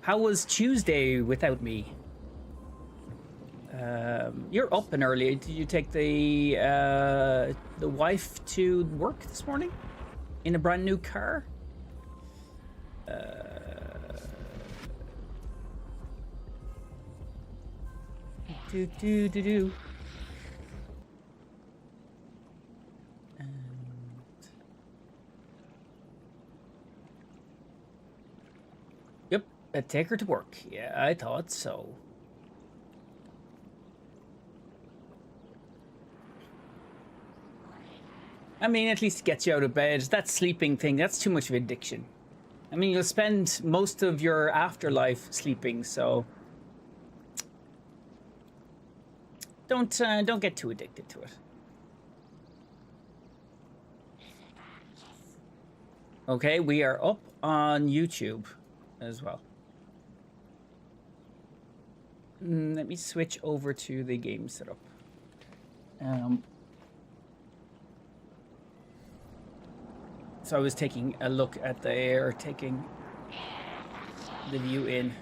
How was Tuesday without me? You're up and early. Did you take the wife to work this morning in a brand new car? Do. Yep, take her to work. Yeah, I thought so. I mean, at least it gets you out of bed. That sleeping thing, that's too much of addiction. I mean, you'll spend most of your afterlife sleeping, so don't get too addicted to it. Okay, we are up on YouTube as well. Let me switch over to the game setup. So I was taking a look at the air, taking the view in.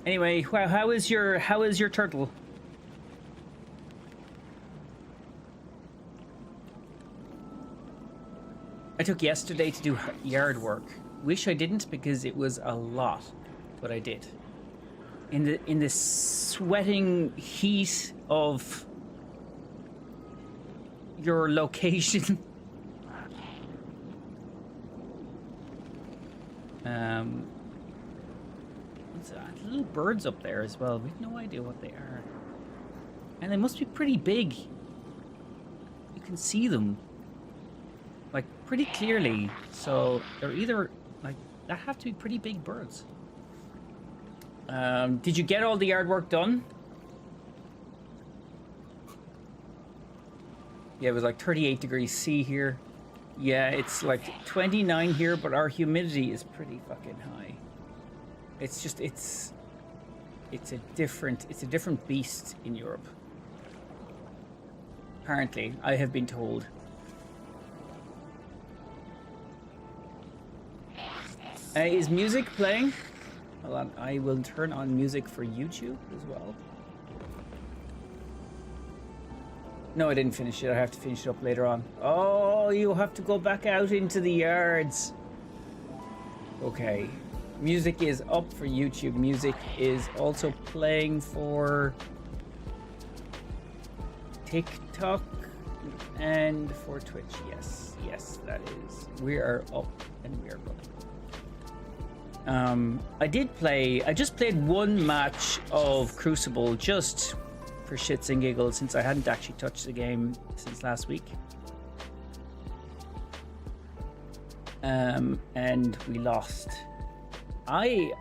Anyway, how is your turtle? I took yesterday to do yard work. Wish I didn't because it was a lot, but I did. In the sweating heat of your location. What's that? Little birds up there as well. We have no idea what they are. And they must be pretty big. You can see them like pretty clearly. So they're either like, that have to be pretty big birds. Did you get all the yard work done? Yeah, it was like 38 degrees C here. Yeah, it's like 29 here, but our humidity is pretty fucking high. It's just, it's a different beast in Europe. Apparently, I have been told. Is music playing? Hold on, I will turn on music for YouTube as well. No, I didn't finish it. I have to finish it up later on. Oh, you have to go back out into the yards. Okay. Music is up for YouTube. Music is also playing for TikTok and for Twitch. Yes, yes, that is. We are up and we are going. I just played one match of Crucible just for shits and giggles since I hadn't actually touched the game since last week. And we lost. I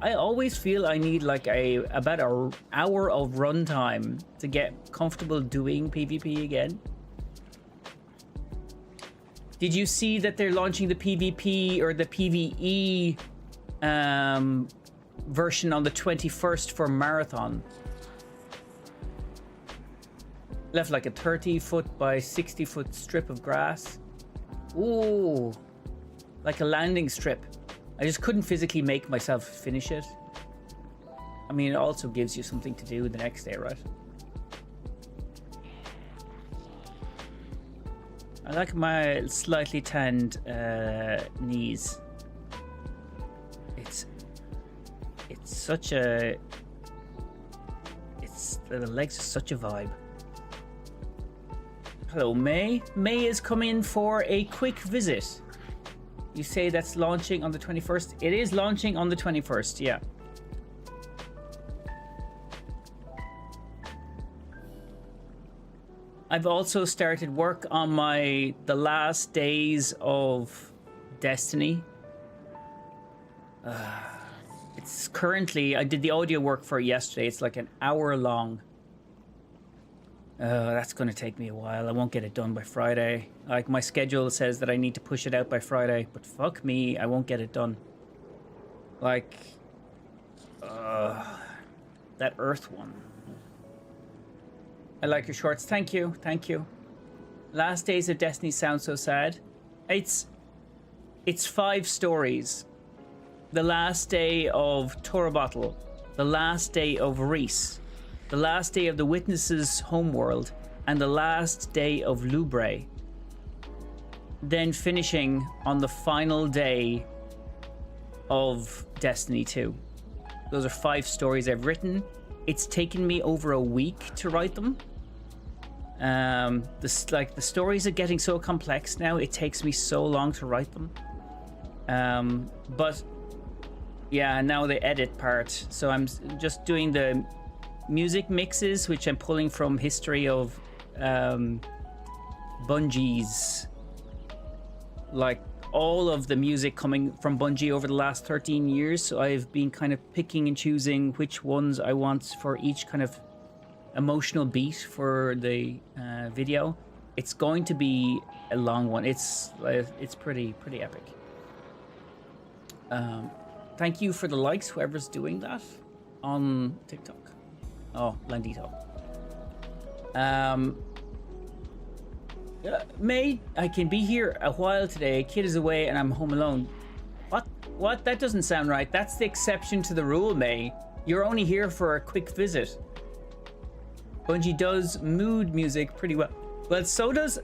always feel I need like about an hour of runtime to get comfortable doing PvP again. Did you see that they're launching the PvP or the PvE version on the 21st for Marathon? Left like a 30-foot by 60-foot strip of grass. Ooh, like a landing strip. I just couldn't physically make myself finish it. I mean, it also gives you something to do the next day, right? I like my slightly tanned knees. It's such a... the legs are such a vibe. Hello, May. May is coming for a quick visit. You say that's launching on the 21st? It is launching on the 21st, yeah. I've also started work on the last days of Destiny. It's currently, I did the audio work for it yesterday. It's like an hour long. That's going to take me a while. I won't get it done by Friday. Like, my schedule says that I need to push it out by Friday, but fuck me, I won't get it done. Like, that Earth one. I like your shorts. Thank you, thank you. Last days of Destiny sound so sad. It's 5 stories. The last day of Torabottle, the last day of Reese, the last day of the Witness's homeworld, and the last day of Lubre. Then finishing on the final day of Destiny 2. Those are 5 stories I've written. It's taken me over a week to write them. The stories are getting so complex now. It takes me so long to write them. But yeah, now the edit part. So I'm just doing the music mixes, which I'm pulling from history of Bungie's, like all of the music coming from Bungie over the last 13 years. So I've been kind of picking and choosing which ones I want for each kind of emotional beat for the video. It's going to be a long one. It's pretty epic. Thank you for the likes, whoever's doing that on TikTok. Oh, Landito. May, I can be here a while today. Kid is away and I'm home alone. What? That doesn't sound right. That's the exception to the rule, May. You're only here for a quick visit. Bungie does mood music pretty well. Well, so does...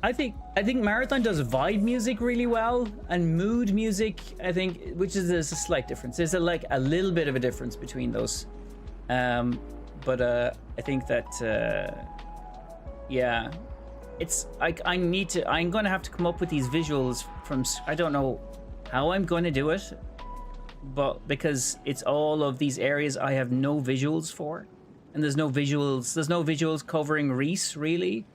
I think Marathon does vibe music really well, and mood music, I think, which is there's a slight difference. There's a little bit of a difference between those. But I think that yeah, it's I'm gonna have to come up with these visuals from, I don't know how I'm gonna do it, but because it's all of these areas I have no visuals for, and there's no visuals covering Reese really,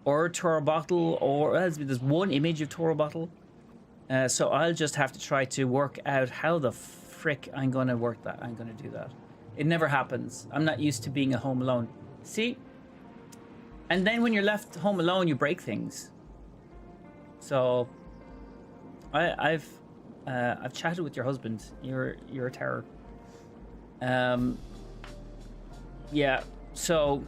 or Torabottle, or there's one image of Torabottle. So I'll just have to try to work out how the frick I'm gonna do that. It never happens. I'm not used to being at home alone. See? And then when you're left home alone, you break things. So I've chatted with your husband. You're a terror. Yeah, so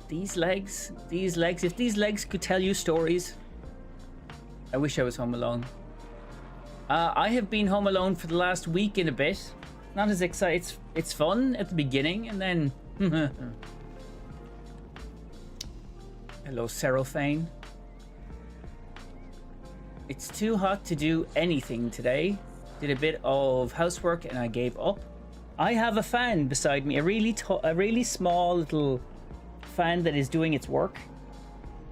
these legs, if these legs could tell you stories. I wish I was home alone. I have been home alone for the last week and a bit. Not as exciting. It's fun at the beginning, and then hello, Serophane. It's too hot to do anything today. Did a bit of housework and I gave up. I have a fan beside me, a really small little fan that is doing its work.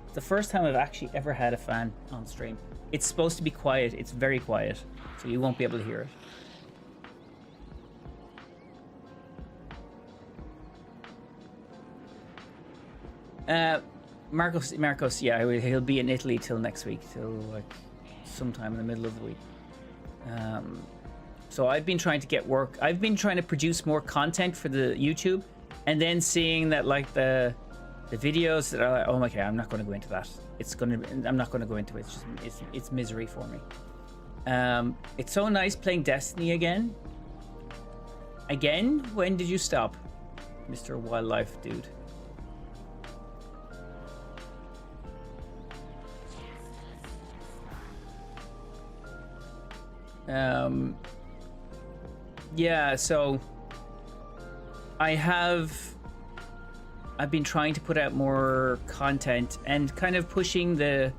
It's the first time I've actually ever had a fan on stream. It's supposed to be quiet. It's very quiet, so you won't be able to hear it. Marcos, yeah, he'll be in Italy till next week, till like sometime in the middle of the week. So I've been trying to get work. I've been trying to produce more content for the YouTube, and then seeing that like the videos that are like, oh my god, I'm not going to go into that. I'm not going to go into it. It's misery for me. It's so nice playing Destiny again. Again? When did you stop, Mr. Wildlife Dude? Yeah, so I've been trying to put out more content and kind of pushing the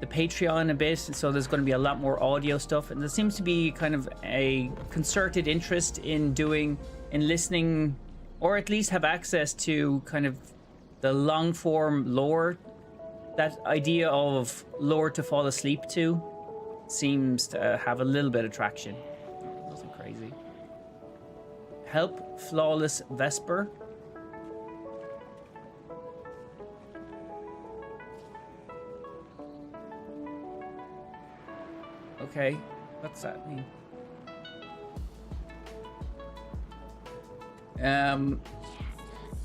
Patreon a bit, so there's going to be a lot more audio stuff, and there seems to be kind of a concerted interest in listening, or at least have access to kind of the long form lore. That idea of lore to fall asleep to seems to have a little bit of traction. Nothing crazy. Help Flawless Vesper. Okay, what's that mean?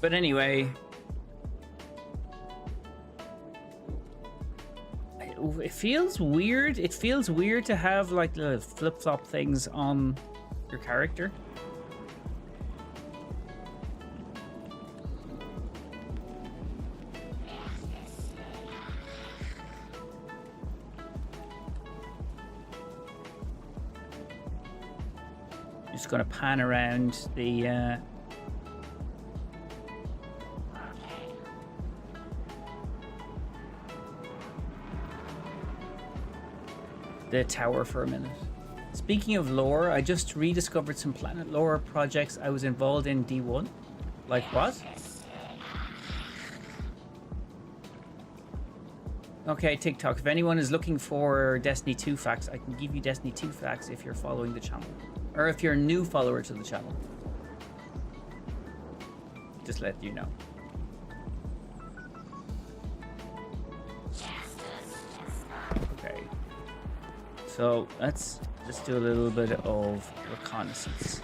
But anyway, it feels weird. It feels weird to have like the flip-flop things on your character. Just going to pan around the tower for a minute. Speaking of lore, I just rediscovered some planet lore projects I was involved in D1. Like what? Okay, TikTok, if anyone is looking for Destiny 2 facts, I can give you Destiny 2 facts if you're following the channel. Or if you're a new follower to the channel. Just let you know. Okay. So let's just do a little bit of reconnaissance.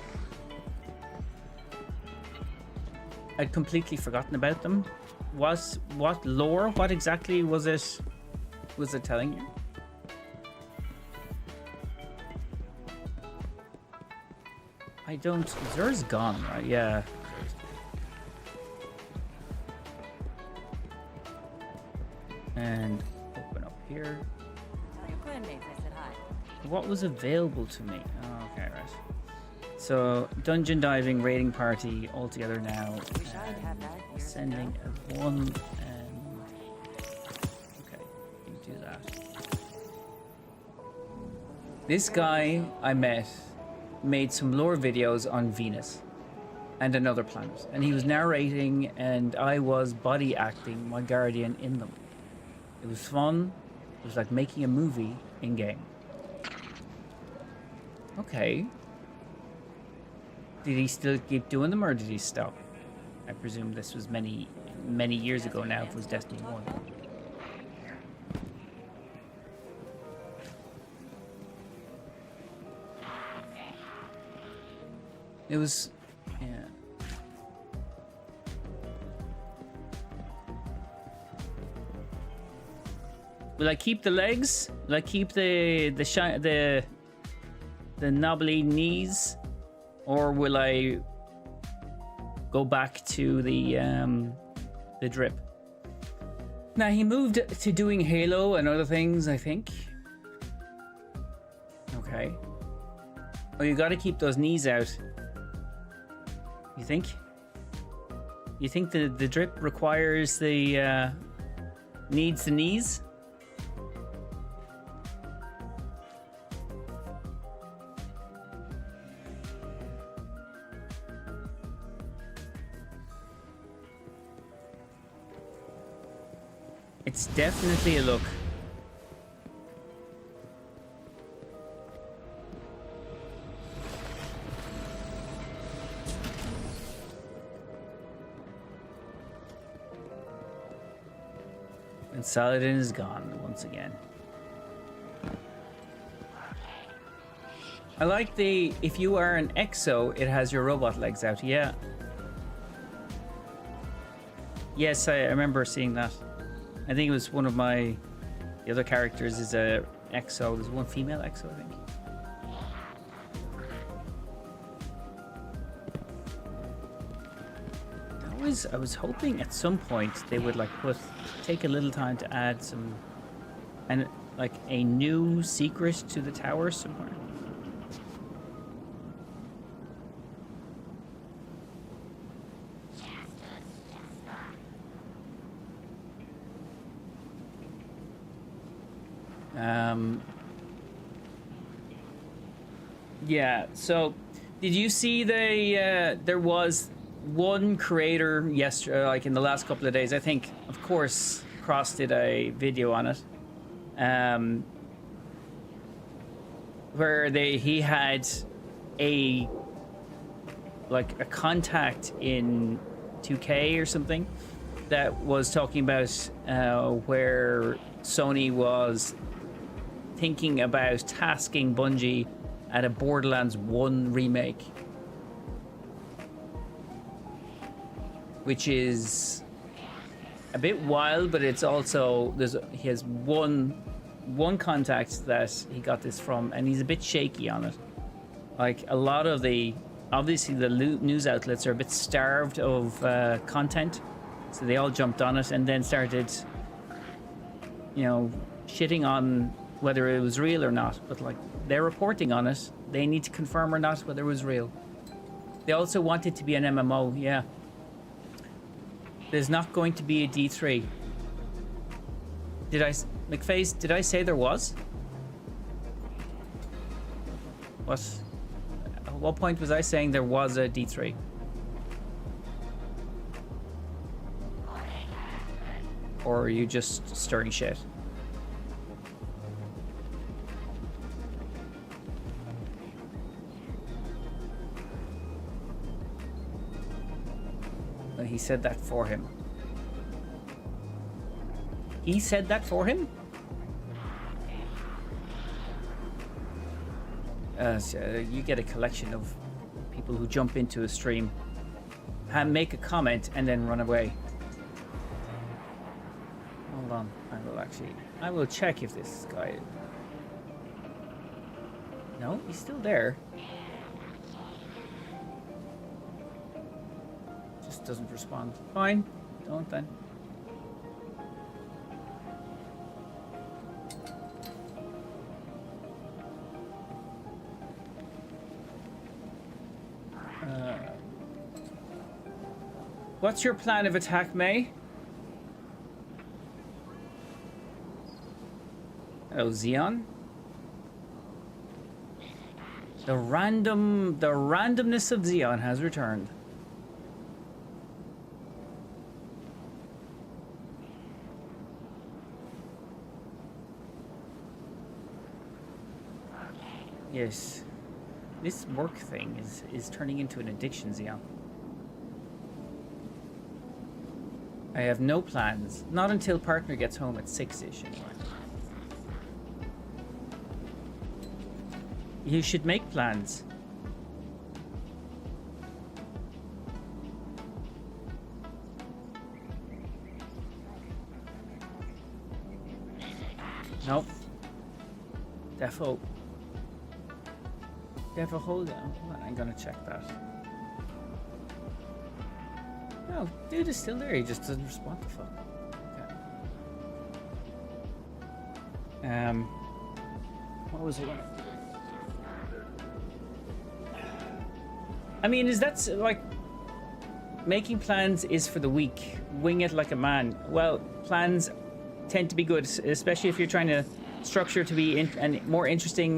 I'd completely forgotten about them. What lore? What exactly was it telling you? I don't. Zer's gone, right? Yeah. And open up here. Tell your clanmates I said hi. What was available to me? Oh, okay, right. So dungeon diving raiding party all together now. Wish I'd have that years Sending ago. as one and okay, you do that. This guy I met made some lore videos on Venus and another planet, and he was narrating and I was body acting my guardian in them. It was fun. It was like making a movie in game. Okay. Did he still keep doing them or did he stop? I presume this was many years ago now if it was Destiny 1. It was, yeah. Will I keep the legs? Will I keep the knobbly knees? Or will I go back to the drip? Now he moved to doing Halo and other things, I think. Okay. Oh, you got to keep those knees out. You think? You think the drip requires the needs the knees? It's definitely a look. And Saladin is gone once again. I like if you are an exo, it has your robot legs out. Yeah. Yes, I remember seeing that. I think it was one of the other characters is a exo. There's one female exo, I think. I was hoping at some point they would like take a little time to add some, and like a new secret to the tower somewhere. Yeah, so did you see there was one creator yesterday, like in the last couple of days, I think, of course, Cross did a video on it, where he had a contact in 2K or something that was talking about where Sony was thinking about tasking Bungie at a Borderlands 1 remake, which is a bit wild, but it's also he has one contact that he got this from, and he's a bit shaky on it. Like a lot of obviously the news outlets are a bit starved of content, so they all jumped on it and then started, shitting on whether it was real or not. But like they're reporting on it, They need to confirm or not whether it was real. They also want it to be an MMO, yeah. There's not going to be a D3. McFace, did I say there was? What? At what point was I saying there was a D3? Or are you just stirring shit? Well, he said that for him. He said that for him? So you get a collection of people who jump into a stream, make a comment, and then run away. Hold on, I will check if this guy... No, he's still there. Just doesn't respond. Fine, don't then. What's your plan of attack, May? Oh, Xeon? The randomness of Xeon has returned. Yes. This work thing is turning into an addiction, Xeon. I have no plans. Not until partner gets home at 6-ish anyway. You should make plans. Nope. Defo, hold on. I'm gonna check that. No, dude is still there. He just doesn't respond to fuck. Okay. What was it? I mean, is that like making plans is for the weak? Wing it like a man. Well, plans tend to be good, especially if you're trying to structure to be a more interesting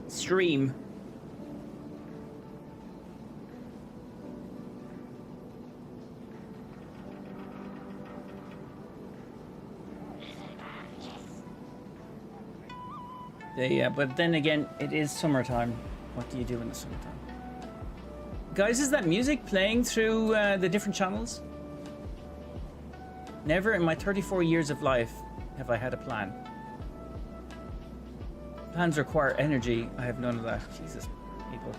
stream. Yeah, but then again, it is summertime. What do you do in the summertime? Guys, is that music playing through the different channels? Never in my 34 years of life have I had a plan. Plans require energy. I have none of that. Jesus, people.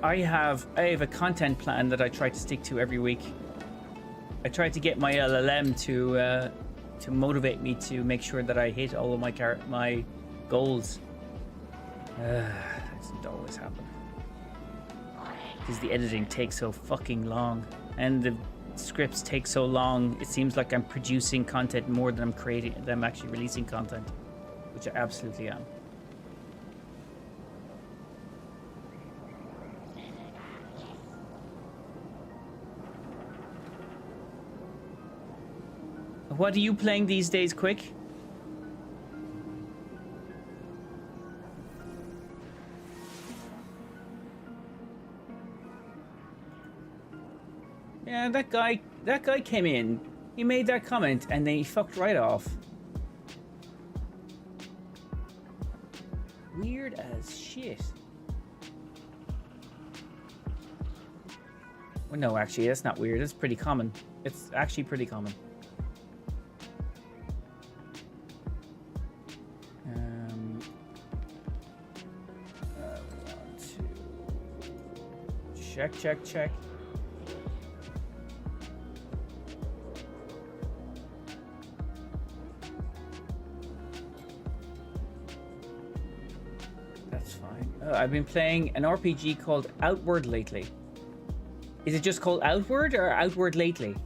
I have a content plan that I try to stick to every week. I try to get my LLM to motivate me to make sure that I hit all of my goals. That doesn't always happen because the editing takes so fucking long and the scripts take so long. It seems like I'm producing content more than I'm actually releasing content, which I absolutely am. What are you playing these days, Quick? Yeah, that guy came in. He made that comment and then he fucked right off. Weird as shit. Well, no, actually, that's not weird. It's pretty common. It's actually pretty common. Check. That's fine. I've been playing an RPG called Outward lately. Is it just called Outward or Outward lately?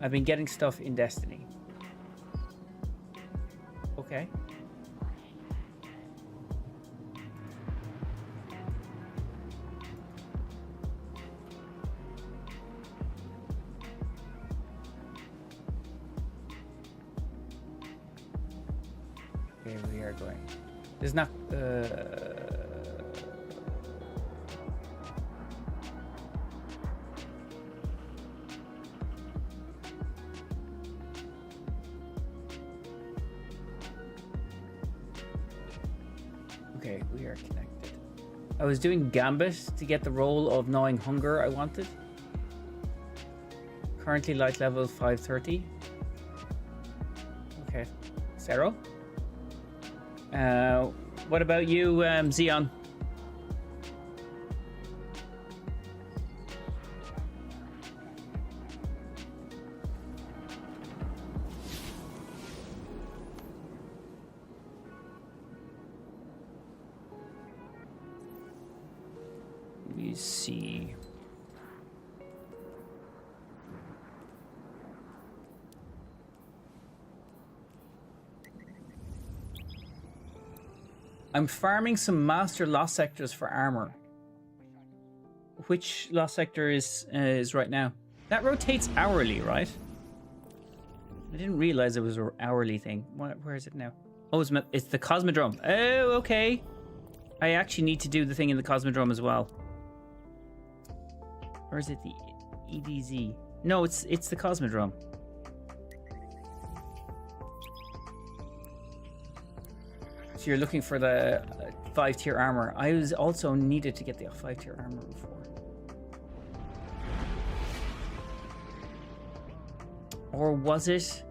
I've been getting stuff in Destiny. okay. Okay, we are going. There's not. Okay, we are connected. I was doing Gambit to get the role of Gnawing Hunger I wanted. Currently light level 530. Okay. Zero. What about you, Xeon? Let me see. I'm farming some master lost sectors for armor. Which lost sector is right now? That rotates hourly, right? I didn't realize it was an hourly thing. Where is it now? Oh, it's the Cosmodrome. Oh, okay. I actually need to do the thing in the Cosmodrome as well. Or is it the EDZ? No, it's the Cosmodrome. So you're looking for the 5-tier armor. I was also needed to get the 5-tier armor before. Or was it?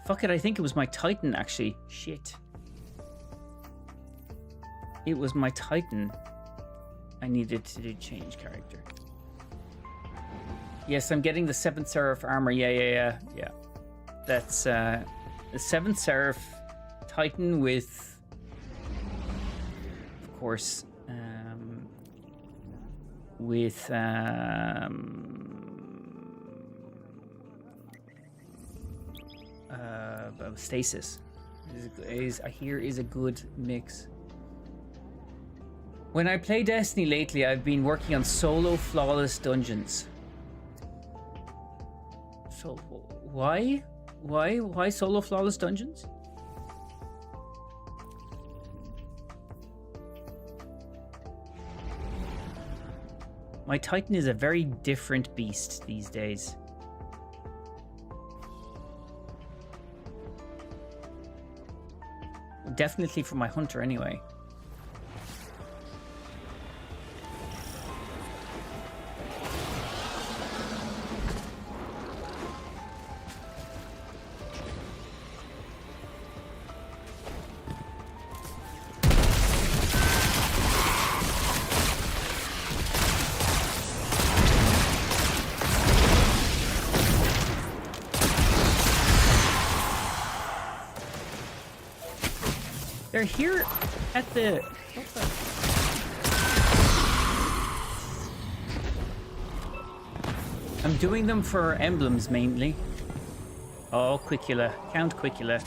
Fuck it, I think it was my Titan actually. Shit. It was my Titan. I needed to do change character. Yes, I'm getting the 7th Seraph armor. Yeah. That's the 7th Seraph Titan with, of course, with stasis. I hear is a good mix. When I play Destiny lately, I've been working on solo flawless dungeons. So why solo flawless dungeons? My Titan is a very different beast these days. Definitely for my hunter anyway. They're here at the... I'm doing them for emblems mainly. Oh, Quicula. Count Quicula.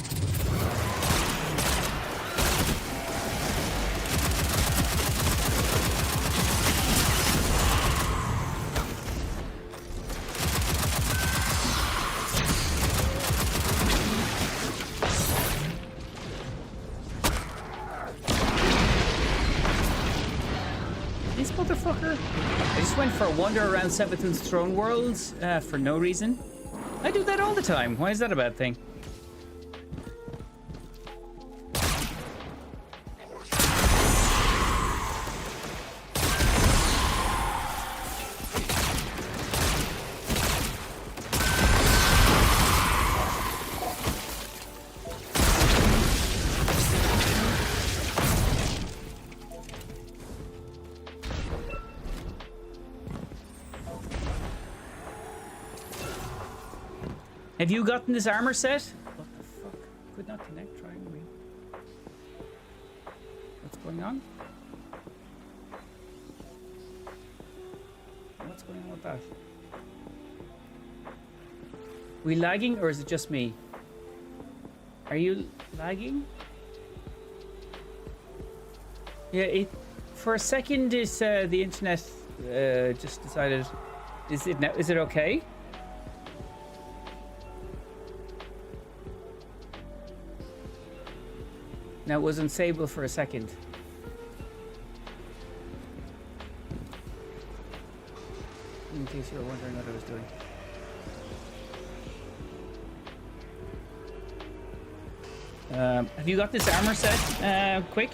For a wander around Sevatun's throne worlds for no reason. I do that all the time. Why is that a bad thing? Have you gotten this armor set? What the fuck? Could not connect, trying me. What's going on? What's going on with that? We lagging or is it just me? Are you lagging? Yeah, it for a second the internet just decided. Is it now? Is it okay? Now it was unstable for a second. In case you were wondering what I was doing. Have you got this armor set, quick?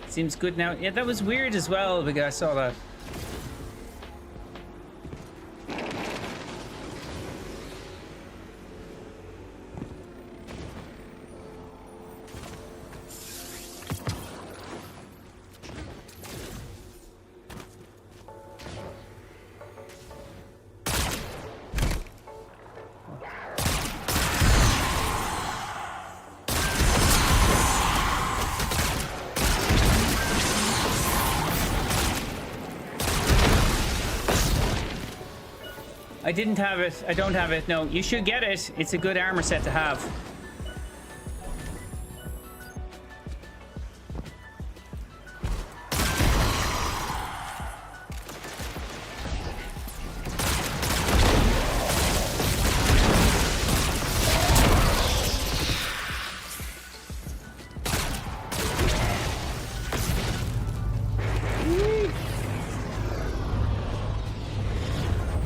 Seems good now. Yeah, that was weird as well because I saw that. I didn't have it. I don't have it. No, you should get it. It's a good armor set to have.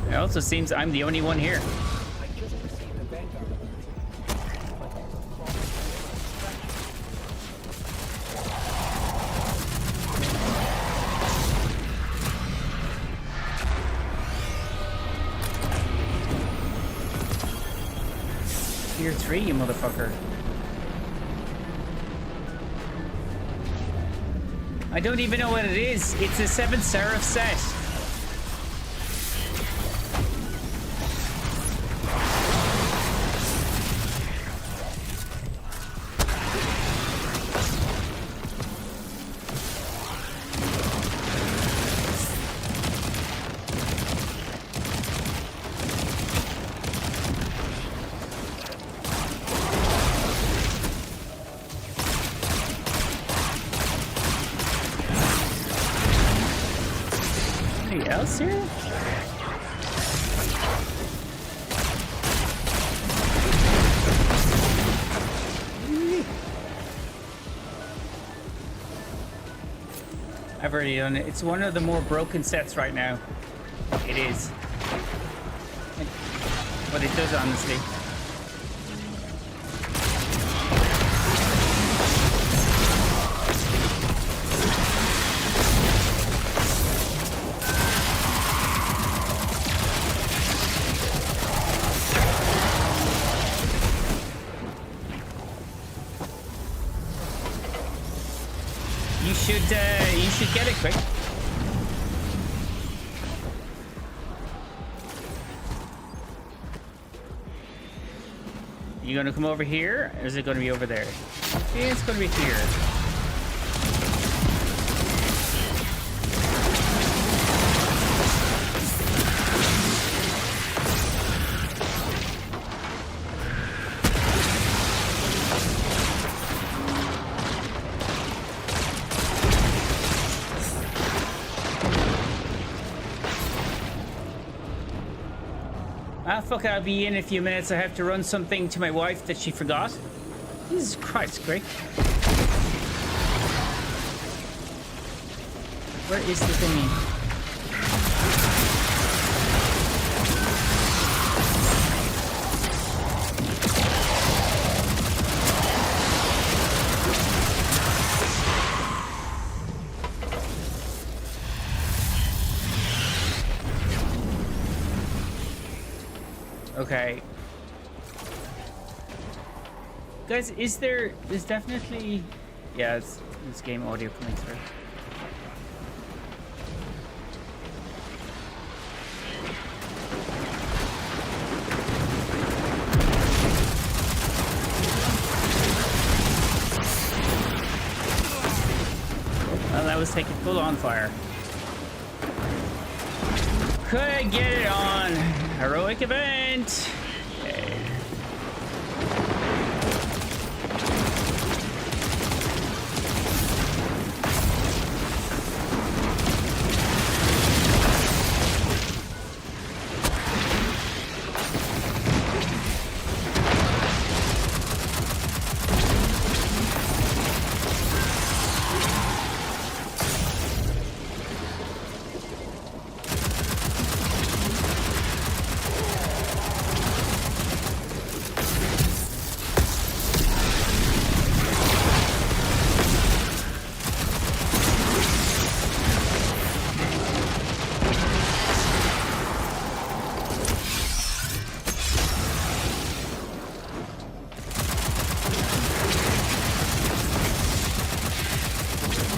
It also seems I'm the only one here. Tier 3, you motherfucker. I don't even know what it is. It's a 7 Seraph set. Anything else here? I've already done it. It's one of the more broken sets right now. It is. But it does, honestly. You should get it quick. You gonna come over here, or is it gonna be over there? Yeah, it's gonna be here. Ah, fuck, I'll be in a few minutes. I have to run something to my wife that she forgot. Jesus Christ, Greg. Where is the thingy? Okay. Guys, there's definitely... Yeah, it's game audio coming through. Well, that was taking full on fire. Could I get it on? Heroic event. Okay.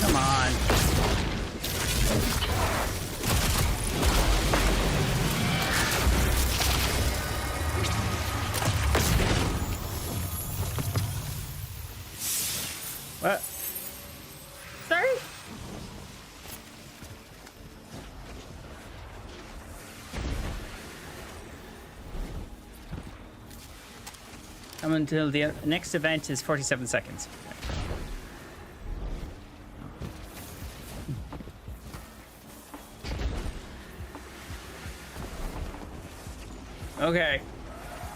Come on. What? Sorry? Come until the next event is 47 seconds. Okay.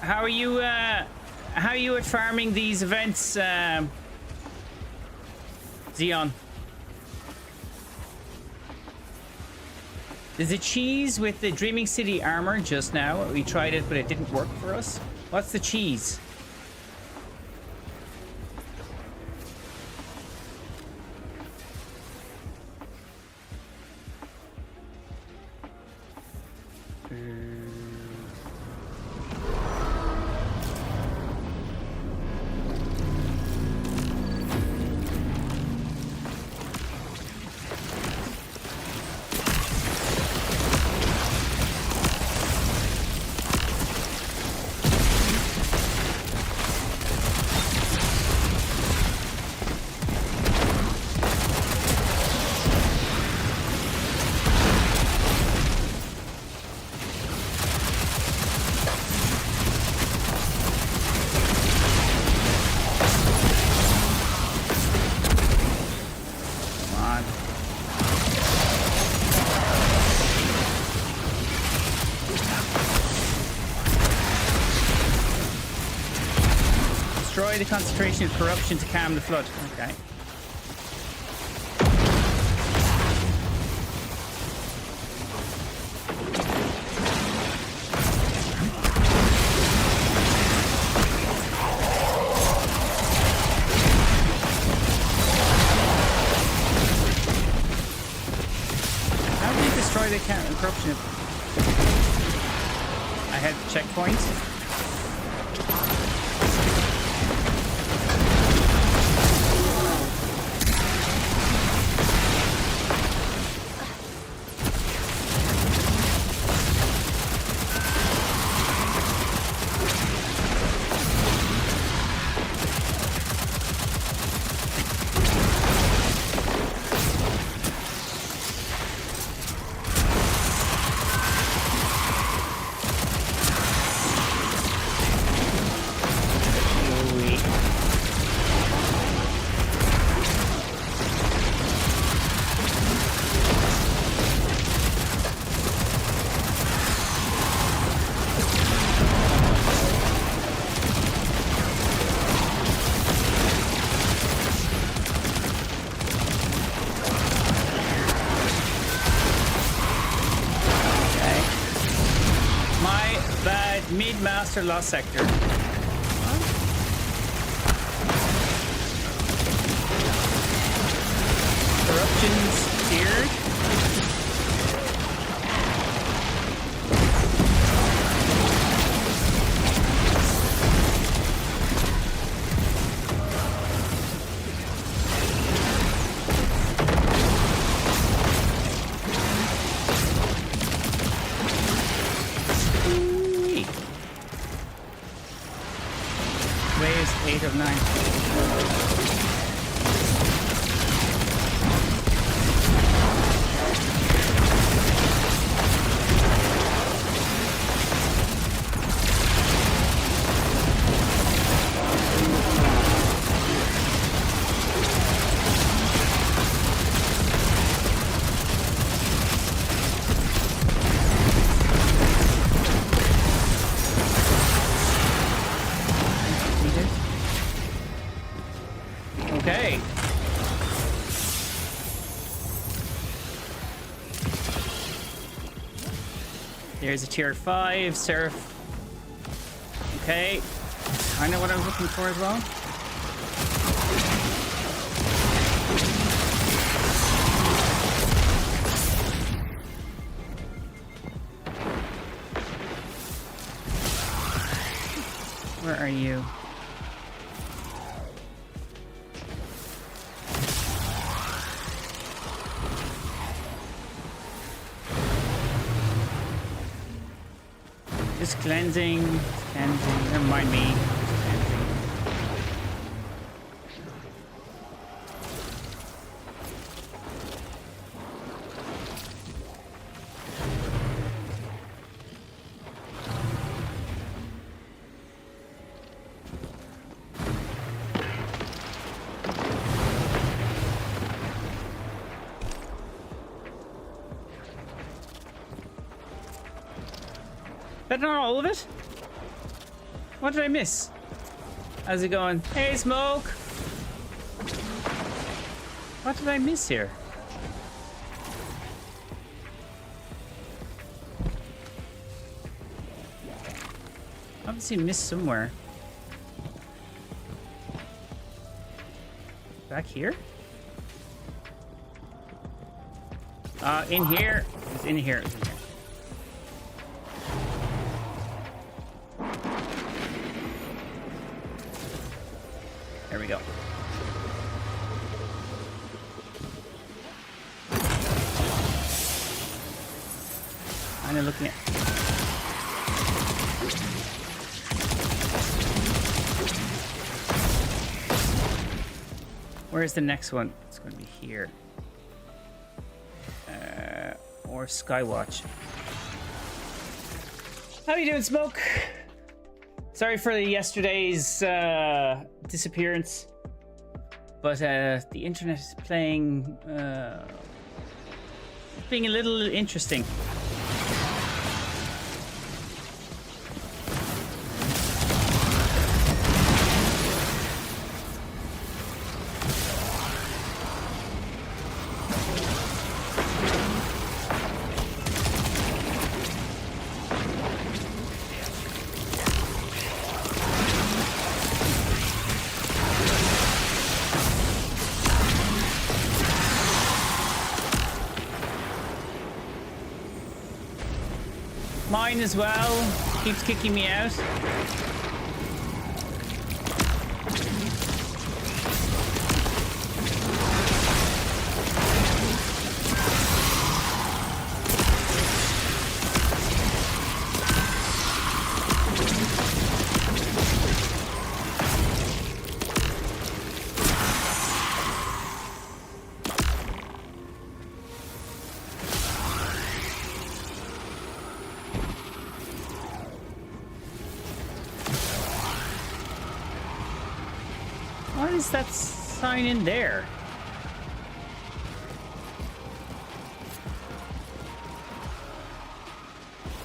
How are you at farming these events, Xeon? There's a cheese with the Dreaming City armor just now. We tried it, but it didn't work for us. What's the cheese? Destroy the concentration of corruption to calm the flood. Okay. How do you destroy the corruption? I had checkpoints. Mid-master lost sector. Corruption's cleared. Waves 8 of 9. There's a tier 5 surf. Okay. I know what I was looking for as well. Where are you? Just cleansing. Never mind me. Cleansing. That not all of it? What did I miss? How's it going? Hey, Smoke! What did I miss here? Obviously missed somewhere. Back here? In here. It's in here. It's in here. There we go. Kind of looking at. Where's the next one? It's going to be here. Or Skywatch. How you doing, Smoke? Sorry for yesterday's disappearance, but the internet is playing, being a little interesting. Mine as well. Keeps kicking me out. What is that sign in there?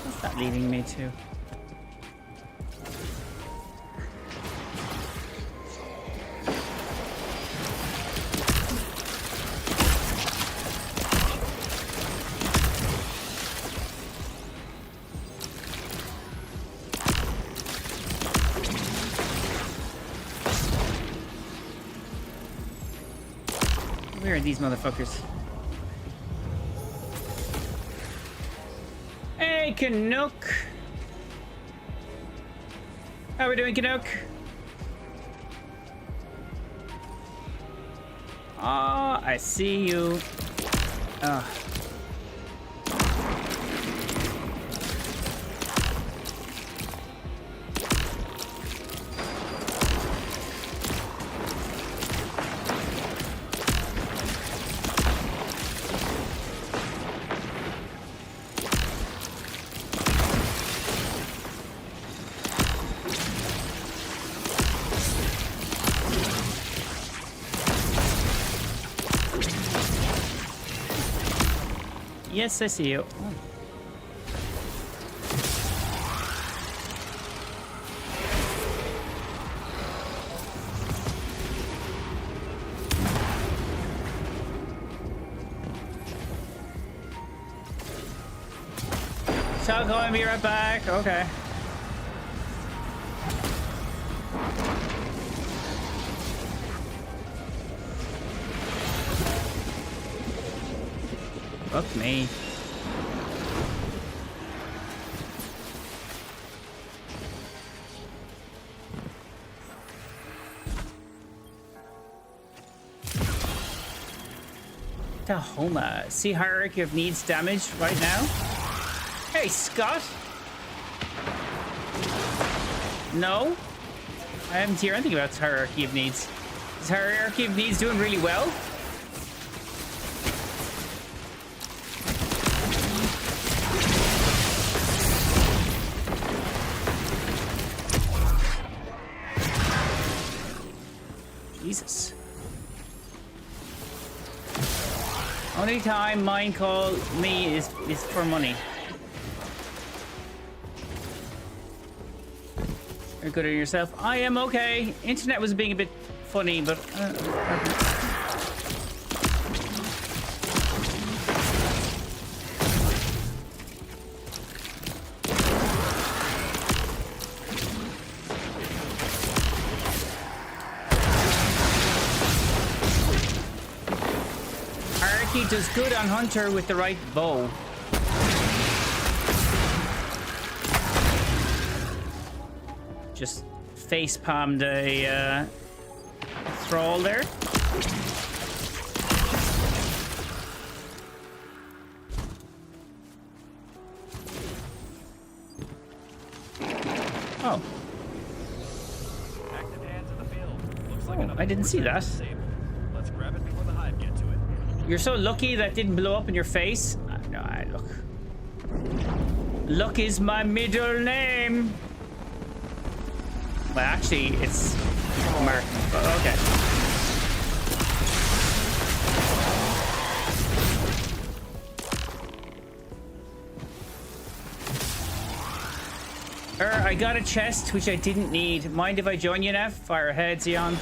What's that leading me to? Where are these motherfuckers? Hey, Canuck! How we doing, Canuck? Ah, I see you. Ah. Yes, I see you. Oh. Shall go and be right back. Okay. Fuck me. Tahoma. See hierarchy of needs damage right now? Hey, Scott. No? I haven't heard anything about hierarchy of needs. Is hierarchy of needs doing really well? Jesus. Only time mine call me is for money. You're good at yourself. I am okay. Internet was being a bit funny, but Arky does good on Hunter with the right bow. Just face palmed a thrall there. Oh. Active hands in the field. Looks like I didn't see that. Let's grab it before the hive get to it. You're so lucky that didn't blow up in your face. No, look. Luck is my middle name. Well, actually, it's Martin, but okay. I got a chest, which I didn't need. Mind if I join you, NEPH? Fire ahead, Xeon.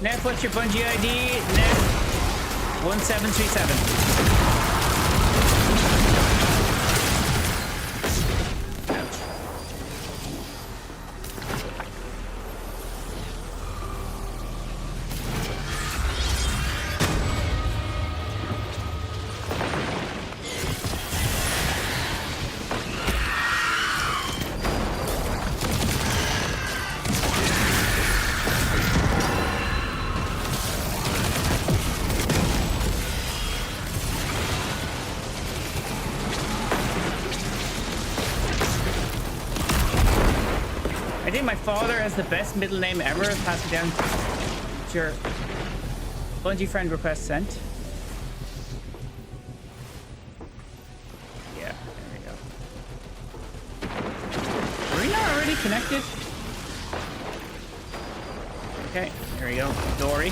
NEPH, what's your Bungie ID? NEPH 1737. I think my father has the best middle name ever. Pass it down to your Bungie friend request sent. Yeah, there we go. Are we not already connected? Okay, there we go. Dory.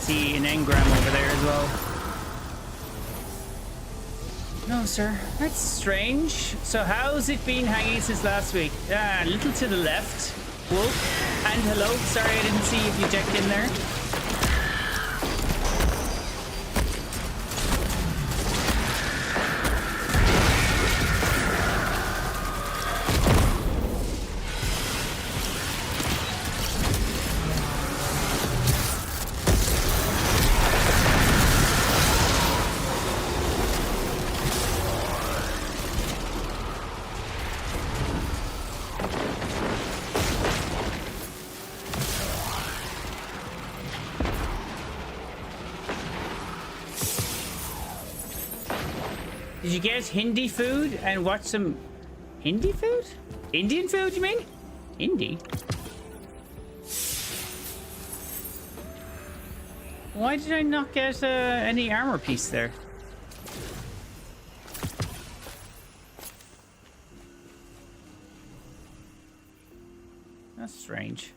See an engram over there as well. No, sir. That's strange. So how's it been hanging since last week? A little to the left. Wolf. And hello. Sorry I didn't see if you checked in there. Did you get Hindi food and watch some Hindi food? Indian food, you mean? Hindi? Why did I not get any armor piece there? That's strange.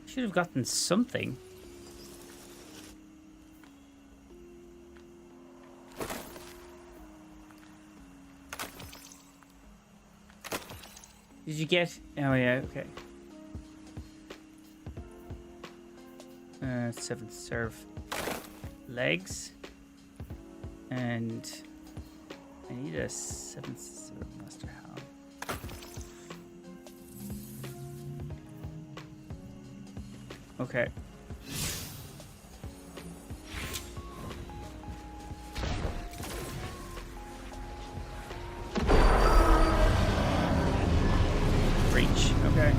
Should have gotten something. Did you get... Oh yeah, okay. 7th serve legs. And I need a 7th serve master helm. Okay. Reach. Okay.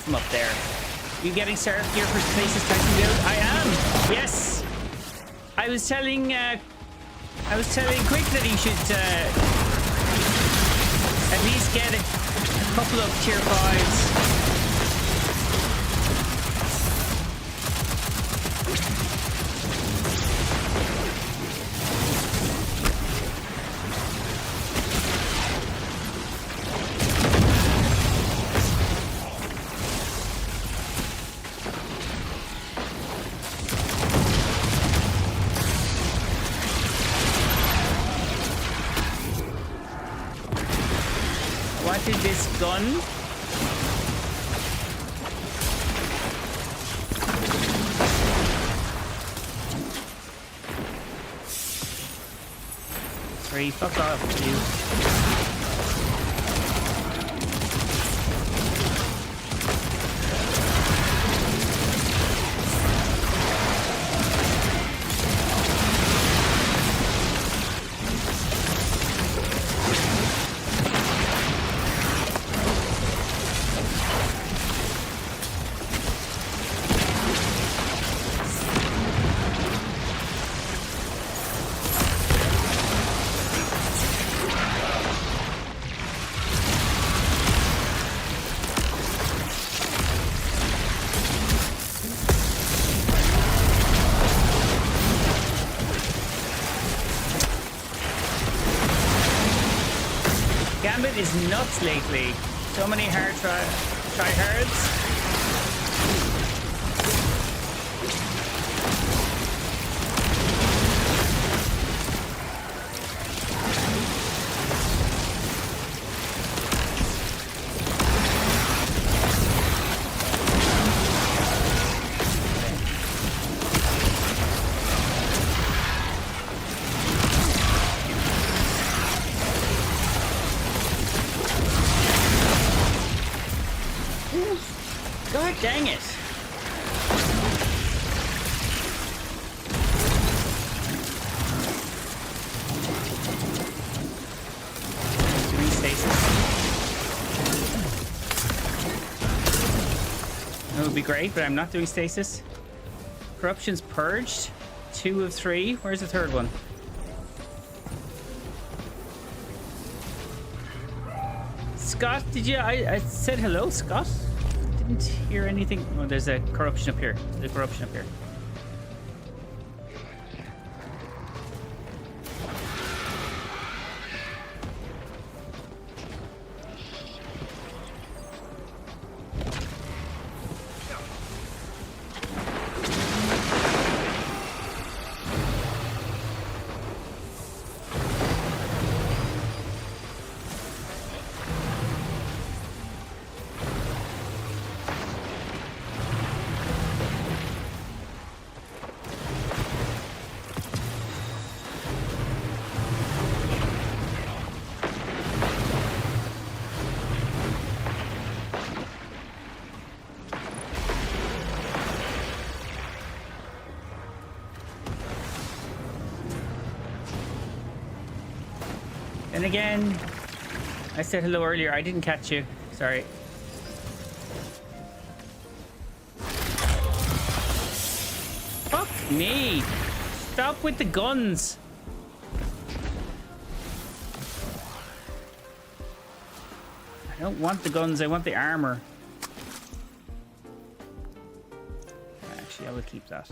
From up there. You getting served here for places Tyson build? I am. Yes. I was telling Quick that he should at least get a couple of tier 5s. This gun. Three, fuck off, you. Gambit is nuts lately. So many hard try-hards. God dang it. Doing stasis. That would be great, but I'm not doing stasis. Corruption's purged. 2 of 3. Where's the third one? Scott, did you... I said hello, Scott? Didn't hear anything. Oh, there's a corruption up here. There's a corruption up here. again, I said hello earlier. I didn't catch you. Sorry. Fuck me. Stop with the guns. I don't want the guns. I want the armor. Actually, I will keep that.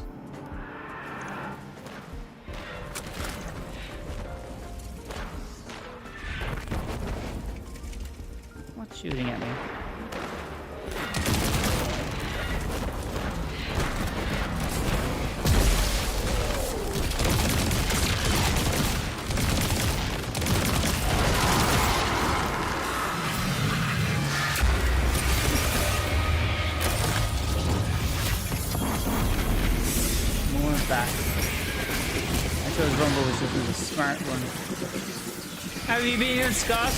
What's shooting at me? More of that. I chose Rumble was just a smart one. How have you been, Scott?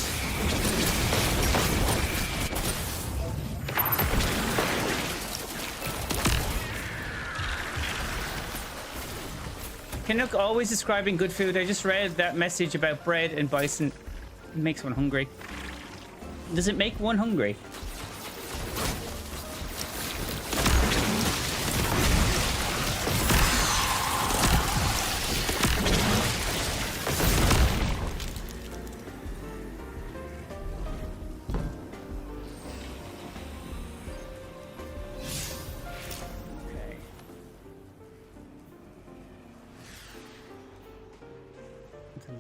Canuck always describing good food. I just read that message about bread and bison. It makes one hungry. Does it make one hungry?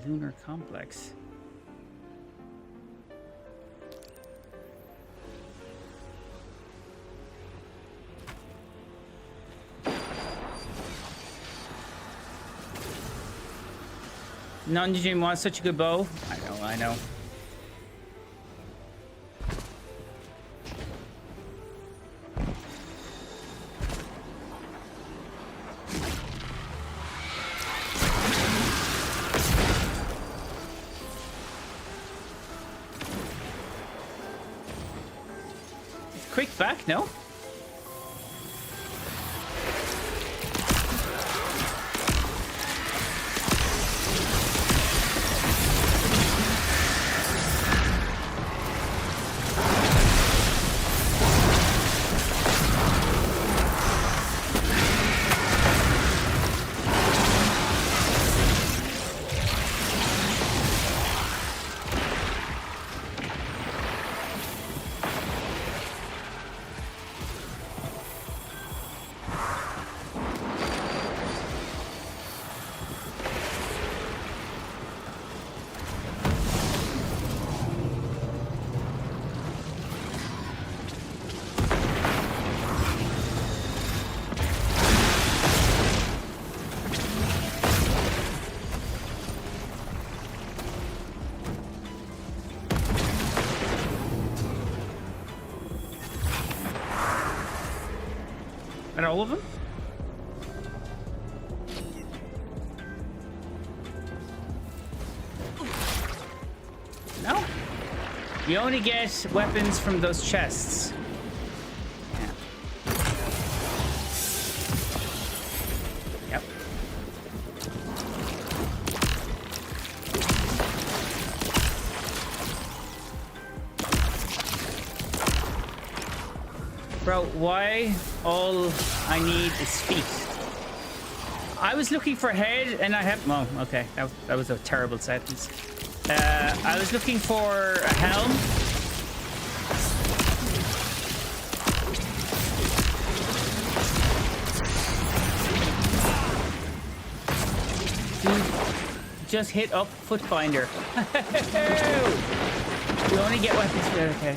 Lunar complex. Non-Dream wants such a good bow. I know. Quick back, no? Are all of them? No. You only get weapons from those chests. Yeah. Yep. Bro, why all I need is feet? I was looking for head and I have... Oh, okay. That was a terrible sentence. I was looking for a helm. Dude, just hit up Footbinder. You only get weapons for... Okay.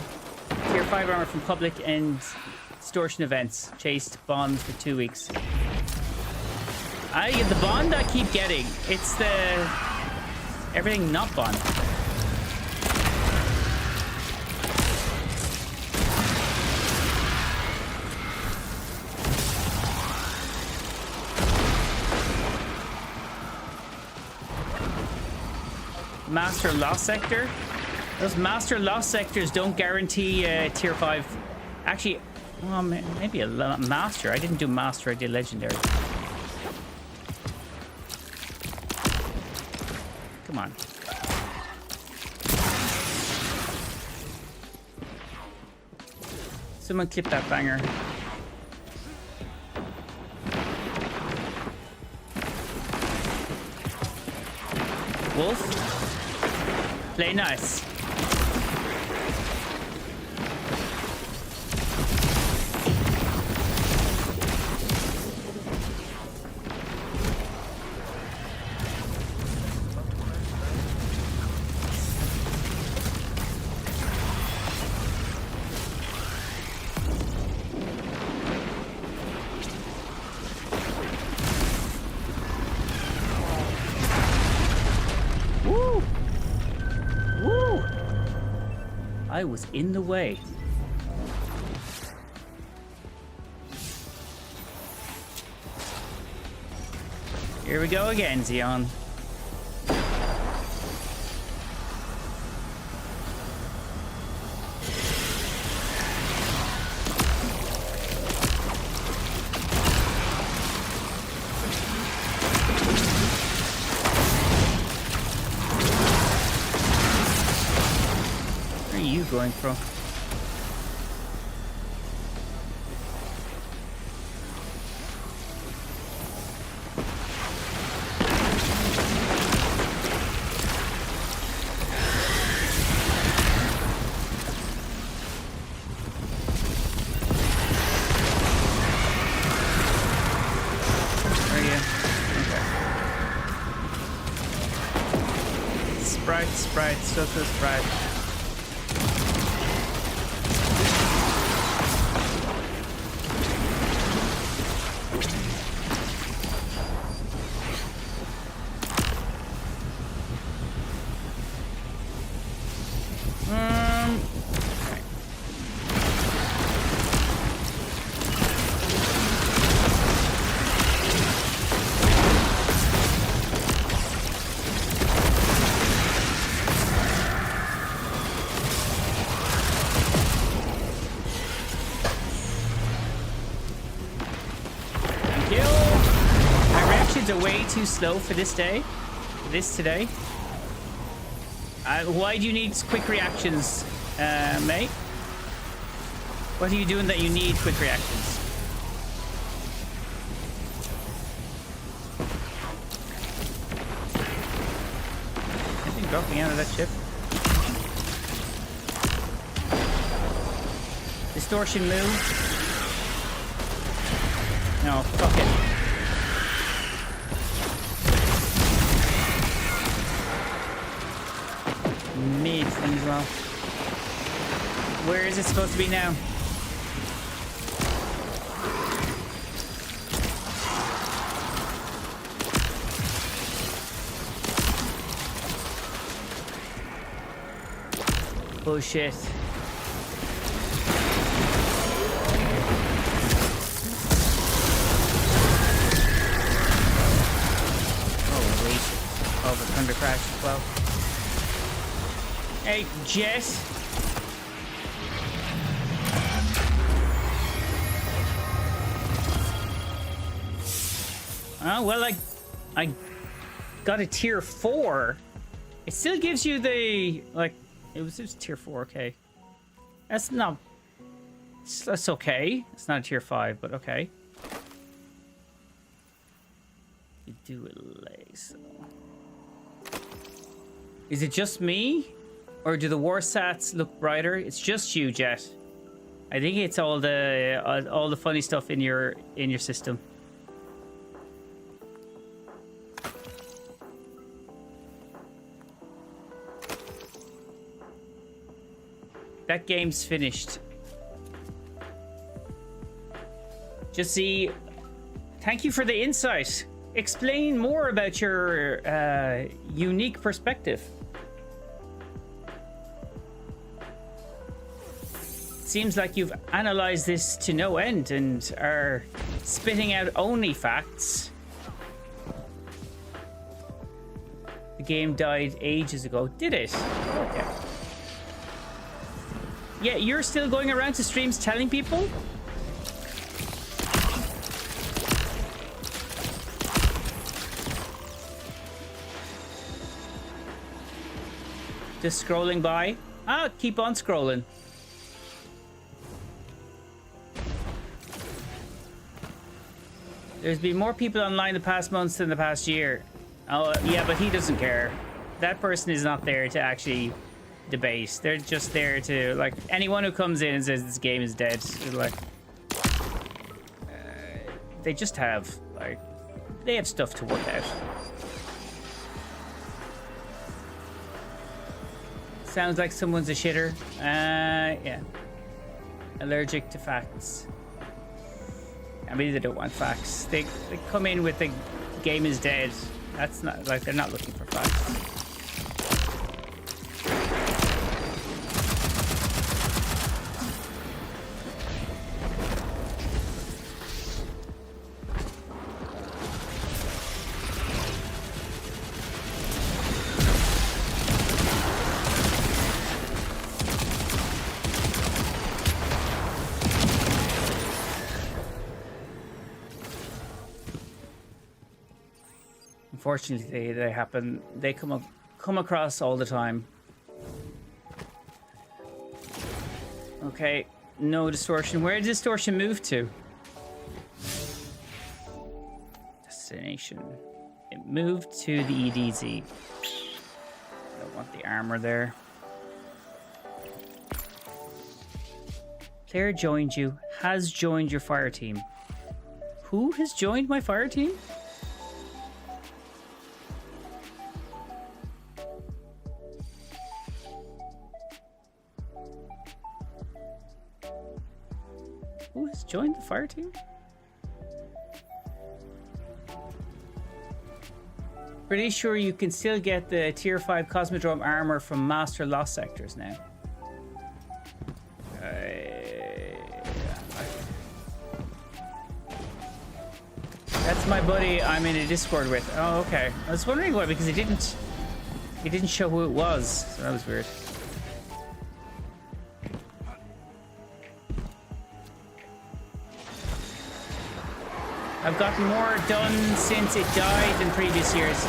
Tier 5 armor from public and extortion events. Chased bond for 2 weeks. The bond I keep getting. It's the... everything not bond. Master Lost Sector. Those Master Lost Sectors don't guarantee Tier 5. Actually, well, maybe a Master. I didn't do Master, I did Legendary. Come on. Someone clip that banger. Wolf, play nice. I was in the way. Here we go again, Xeon. Where are you going from? Sprite, so Sprite. Are way too slow for this day. Today. Why do you need quick reactions, mate? What are you doing that you need quick reactions? Anything drop me out of that ship? Distortion move. No, fuck it. Mid thing as well. Where is it supposed to be now? Bullshit. Oh wait. Oh, the thunder crash as well. Hey, Jess. Oh, well, I got a tier 4. It still gives you the, like, it was just tier 4, okay. That's not, that's okay. It's not a tier 5, but okay. You do it like so. Is it just me? Or do the war sats look brighter? It's just you, Jet. I think it's all the funny stuff in your system. That game's finished. Just see. Thank you for the insight. Explain more about your unique perspective. Seems like you've analyzed this to no end and are spitting out only facts. The game died ages ago. Did it? Okay. Yeah, you're still going around to streams telling people? Just scrolling by? Ah, keep on scrolling. There's been more people online the past months than the past year. Oh, yeah, but he doesn't care. That person is not there to actually debate. They're just there to, like, anyone who comes in and says this game is dead, like, they just have, like, they have stuff to work out. Sounds like someone's a shitter. Yeah. Allergic to facts. I mean, they don't want facts. They come in with the game is dead. That's not, like, they're not looking for facts. Unfortunately, they happen. They come across all the time. Okay, no distortion. Where did distortion move to? Destination. It moved to the EDZ. Don't want the armor there. Claire joined you. Has joined your fire team. Who has joined my fire team? Who has joined the fire team? Pretty sure you can still get the tier 5 Cosmodrome armor from Master Lost Sectors now. That's my buddy I'm in a Discord with. Oh, okay. I was wondering why, because he didn't show who it was, so that was weird. I've gotten more done since it died than previous years.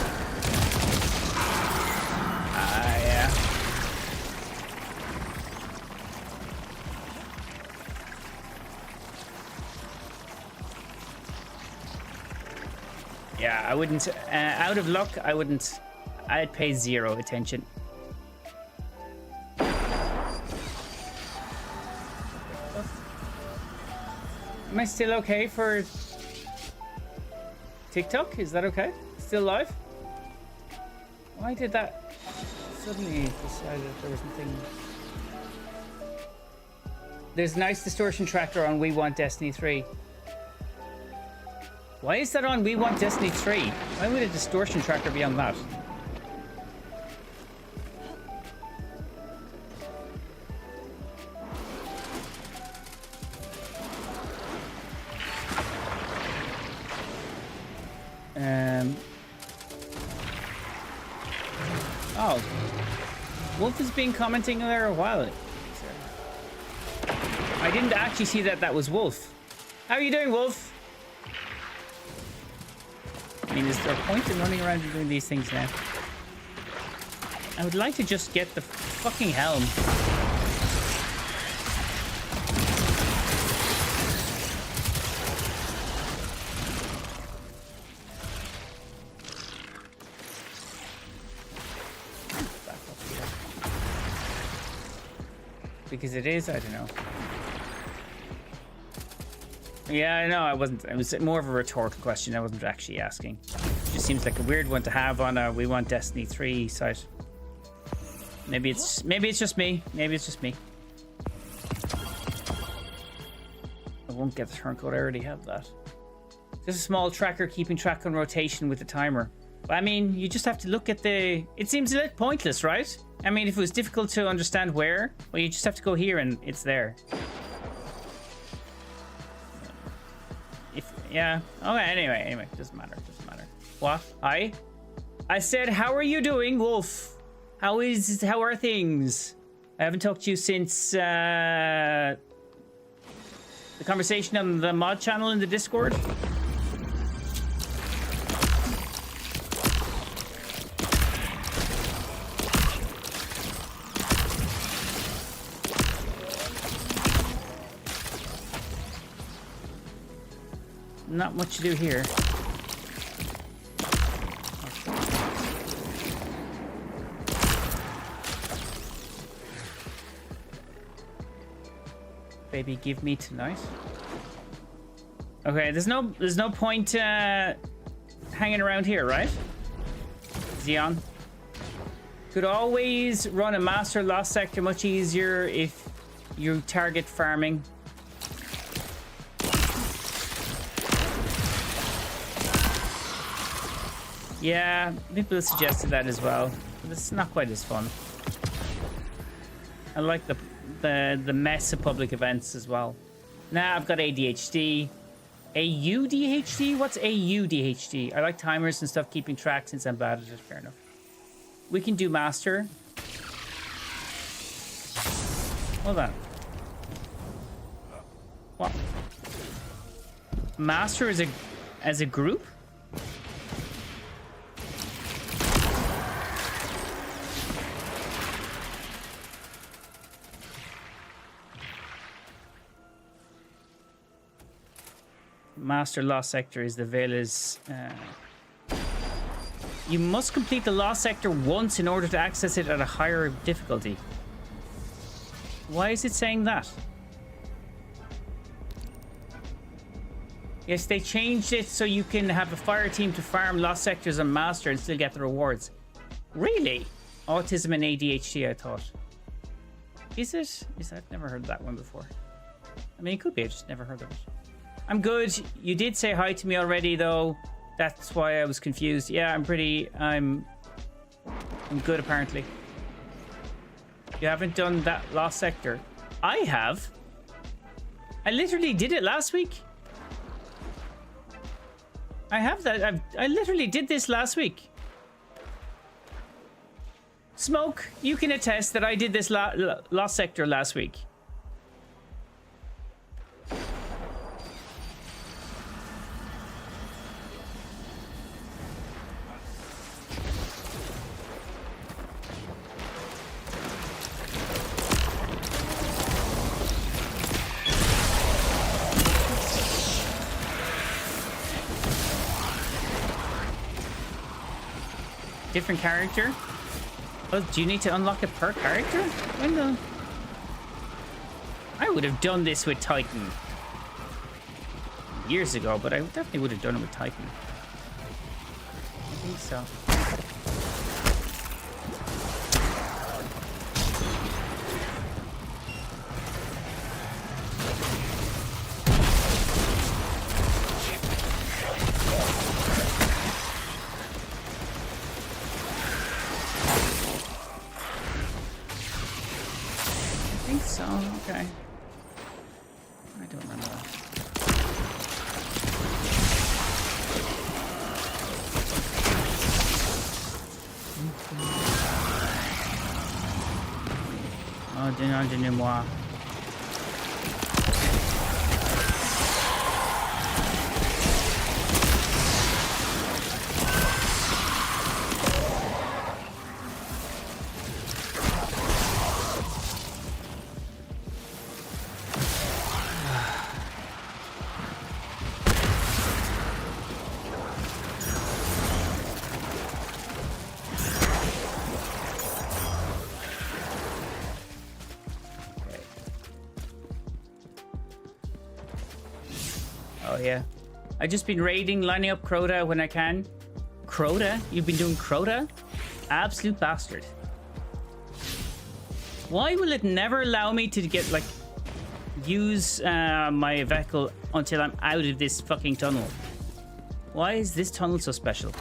Yeah. Yeah, I wouldn't, out of luck, I wouldn't, I'd pay zero attention. Am I still okay for TikTok? Is that okay? Still live? Why did that suddenly decide that there was nothing? There's a nice distortion tracker on We Want Destiny 3. Why is that on We Want Destiny 3? Why would a distortion tracker be on that? Oh, Wolf has been commenting there a while. I didn't actually see that was Wolf. How are you doing, Wolf? I mean, is there a point in running around and doing these things now? I would like to just get the fucking helm. Because it is, I don't know. Yeah, I know, I wasn't. It was more of a rhetorical question. I wasn't actually asking. It just seems like a weird one to have on a We Want Destiny 3 site. Maybe it's just me. Maybe it's just me. I won't get the turncoat. I already have that. Just a small tracker keeping track on rotation with the timer. But I mean, you just have to look at the. It seems a bit pointless, right? I mean, if it was difficult to understand where, well, you just have to go here and it's there. Yeah. Okay, anyway, doesn't matter. What? Hi? I said, how are you doing, Wolf? How are things? I haven't talked to you since the conversation on the mod channel in the Discord. not much to do here. Baby, give me tonight. Okay, there's no point hanging around here, right? Xeon. Could always run a master lost sector much easier if you target farming. Yeah, people suggested that as well, but it's not quite as fun. I like the mess of public events as well. Now I've got ADHD. AUDHD? What's AUDHD? I like timers and stuff, keeping track since I'm bad at it. Fair enough. We can do master. Hold on. What? Master as a group? Master Lost Sector is the Vela's. You must complete the Lost Sector once in order to access it at a higher difficulty. Why is it saying that? Yes, they changed it so you can have a fire team to farm Lost Sectors on Master and still get the rewards. Really? Autism and ADHD, I thought. Is it? I've never heard that one before. I mean, it could be. I just never heard of it. I'm good. You did say hi to me already, though. That's why I was confused. Yeah, I'm good, apparently. You haven't done that Lost Sector. I have. I literally did it last week. I have that. I literally did this last week. Smoke, you can attest that I did this Lost Sector last week. Different character? Oh, do you need to unlock it per character? When the... I would have done this with Titan years ago, but I definitely would have done it with Titan. I think so. Okay. I don't remember that. Oh, donnez-moi. Yeah, I've just been raiding, lining up Crota when I can. Crota? You've been doing Crota? Absolute bastard. Why will it never allow me to get, like, use my vehicle until I'm out of this fucking tunnel? Why is this tunnel so special?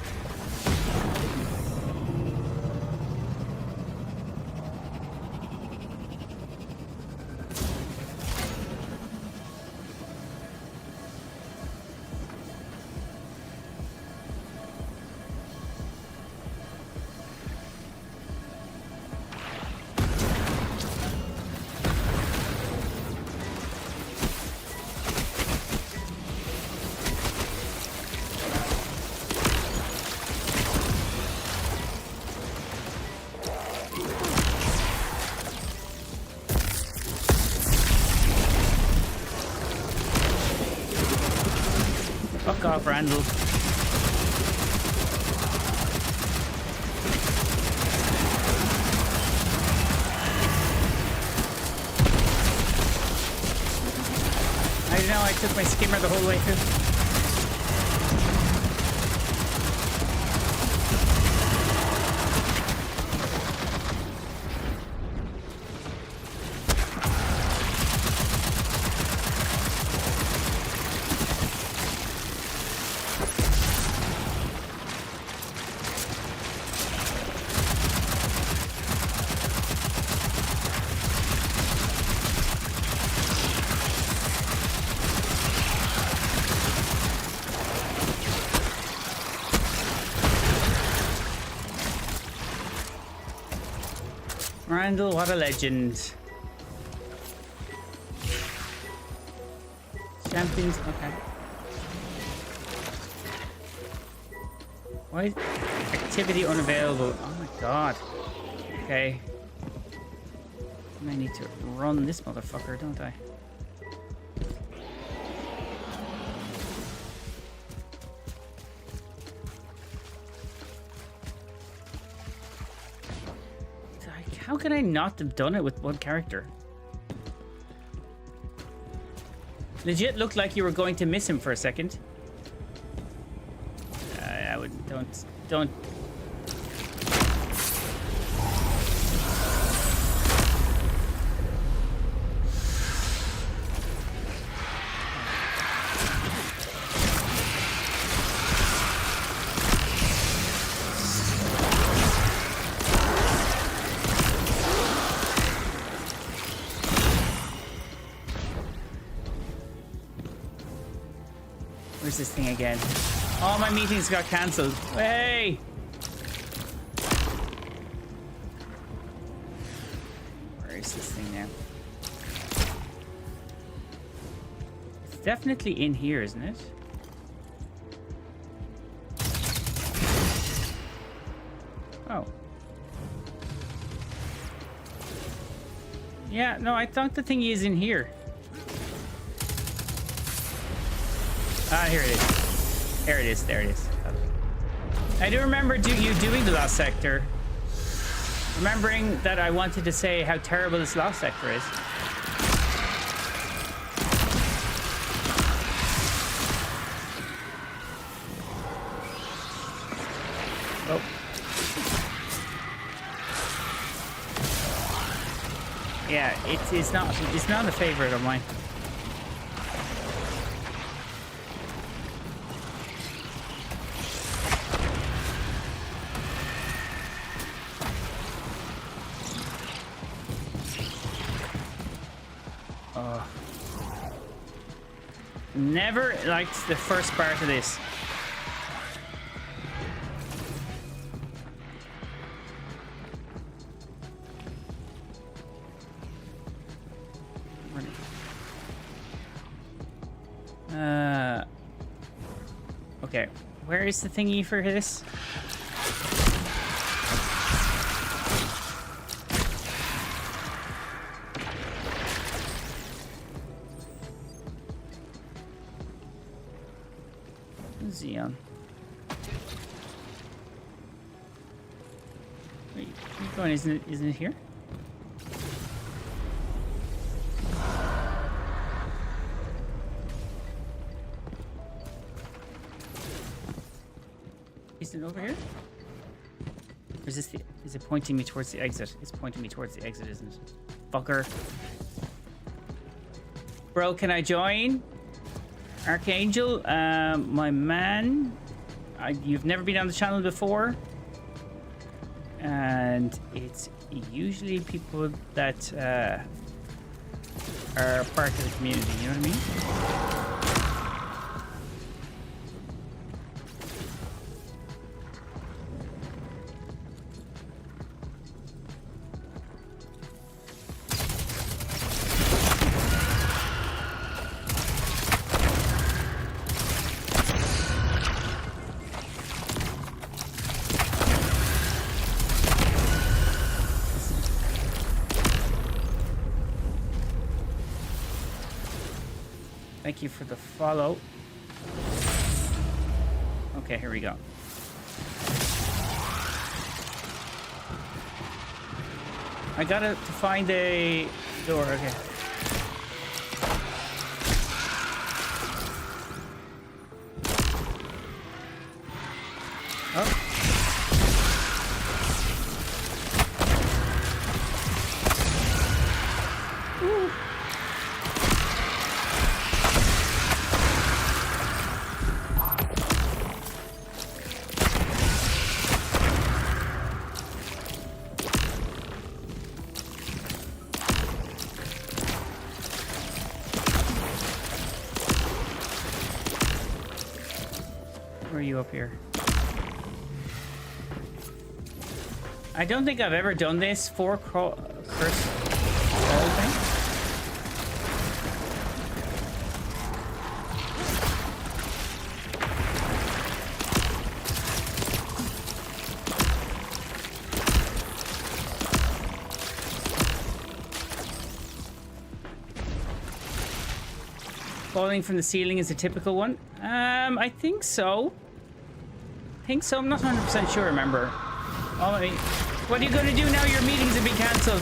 Fuck off, Randall. I don't know, I took my skimmer the whole way through. Randall, what a legend. Champions, okay. Why is activity unavailable? Oh my god. Okay. I need to run this motherfucker, don't I? How could I not have done it with one character? Legit looked like you were going to miss him for a second. I would don't. Where's this thing again? All my meetings got cancelled. Hey! Where is this thing now? It's definitely in here, isn't it? Oh. Yeah, no, I thought the thing is in here. Ah, here it is. There it is. There it is. I do remember you doing the last sector. Remembering that I wanted to say how terrible this last sector is. Oh. Yeah, it's not a favorite of mine. Never liked the first part of this. Okay, where is the thingy for this? Xeon. Wait, keep going, isn't it here? Is it over here? Or is it pointing me towards the exit? It's pointing me towards the exit, isn't it? Fucker. Bro, can I join? Archangel, my man. You've never been on the channel before. And it's usually people that are part of the community, you know what I mean? Thank you for the follow. Okay, here we go. I gotta find a door. Okay. Oh. Ooh. Where are you up here? I don't think I've ever done this for curse crawl thing. Falling from the ceiling is a typical one. I think so. I'm not 100% sure, remember. Oh, I mean, what are you gonna do now? Your meetings have been cancelled.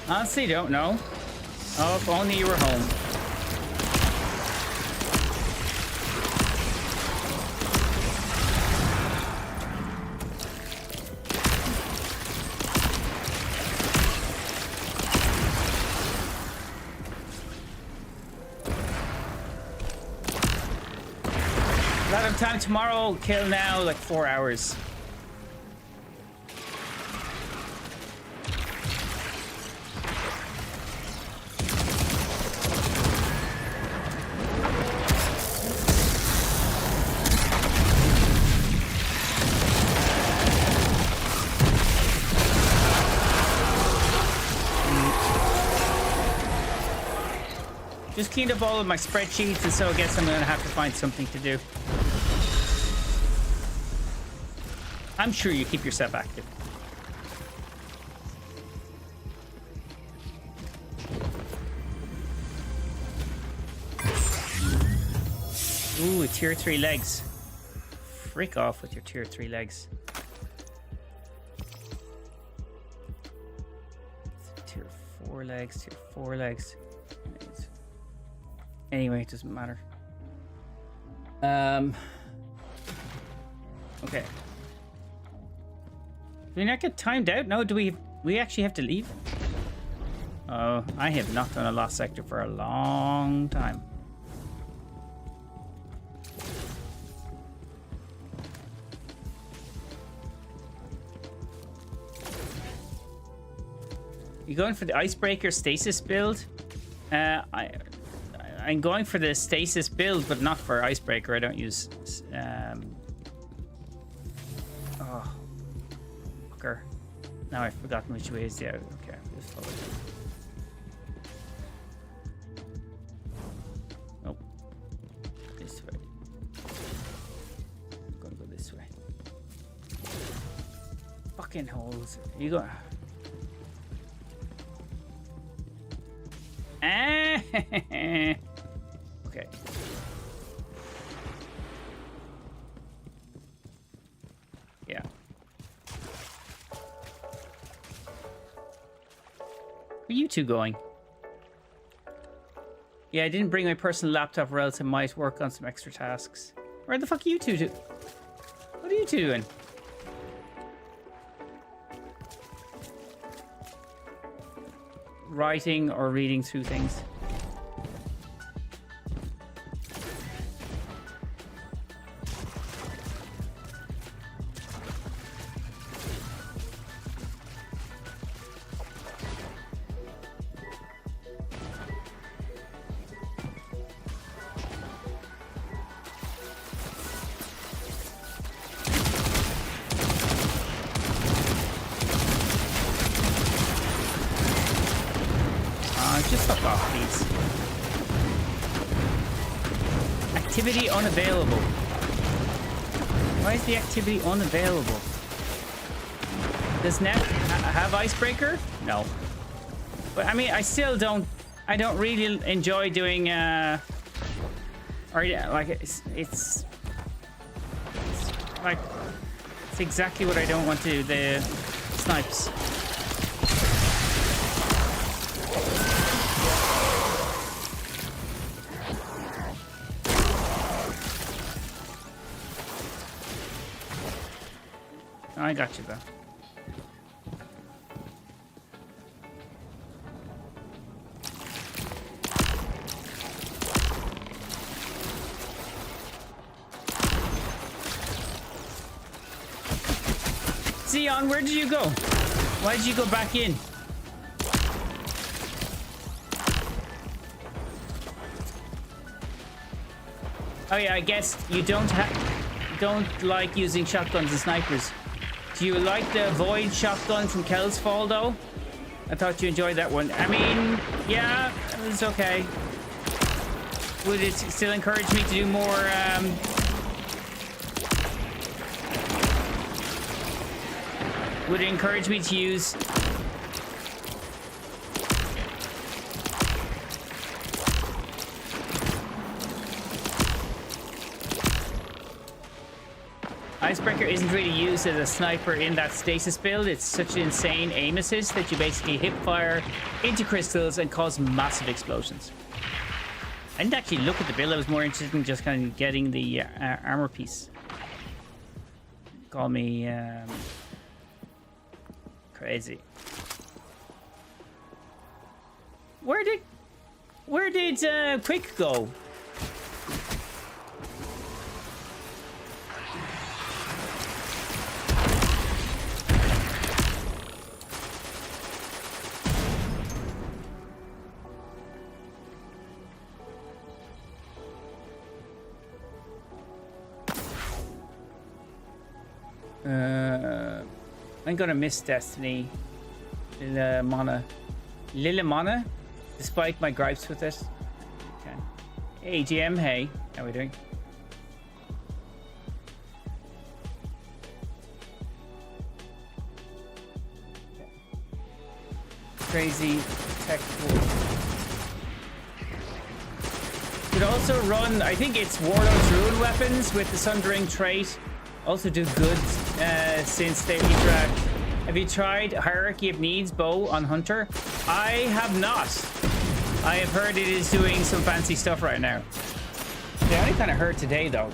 Honestly, don't know. Oh, if only you were home. A lot of time tomorrow, kill now, like 4 hours. Just cleaned up all of my spreadsheets, and so I guess I'm gonna have to find something to do. I'm sure you keep yourself active. Ooh, tier 3 legs. Freak off with your tier 3 legs. Tier 4 legs, tier 4 legs. Anyway, it doesn't matter. Okay. Do we not get timed out? No, do we actually have to leave? Oh, I have not done a lost sector for a long time. You going for the icebreaker stasis build? I'm going for the stasis build, but not for icebreaker. I don't use. Oh, fucker! Now I've forgotten which way is the out. Okay, just follow it. Nope. This way. I'm gonna go this way. Fucking holes. You go. Okay. Yeah. Where are you two going? Yeah, I didn't bring my personal laptop or else I might work on some extra tasks. Where the fuck are you two do? What are you two doing? Writing or reading through things. Fuck off, please. Activity unavailable. Why is the activity unavailable? Does NEPH have icebreaker? No. But I mean, I still don't. I don't really enjoy doing. Or yeah, like it's like it's exactly what I don't want to do. The snipes. I got you though. Xeon, where did you go? Why did you go back in? Oh yeah, I guess you don't like using shotguns and snipers. Do you like the Void shotgun from Kel's Fall though? I thought you enjoyed that one. I mean, yeah, it's okay. Would it still encourage me to do more? Would it encourage me to use Icebreaker isn't really used as a sniper in that stasis build. It's such an insane aim assist that you basically hip fire into crystals and cause massive explosions. I didn't actually look at the build. I was more interested in just kind of getting the armor piece. Call me crazy. Where did Quick go? I'm gonna miss Destiny. Lilimana, despite my gripes with it. Okay. Hey, GM, hey. How are we doing? Okay. Crazy tech war. Could also run, I think it's Warlord's Ruin weapons with the Sundering trait. Also do good since they interact. Have you tried Hierarchy of Needs bow on Hunter? I have not. I have heard it is doing some fancy stuff right now. I only kind of heard today though.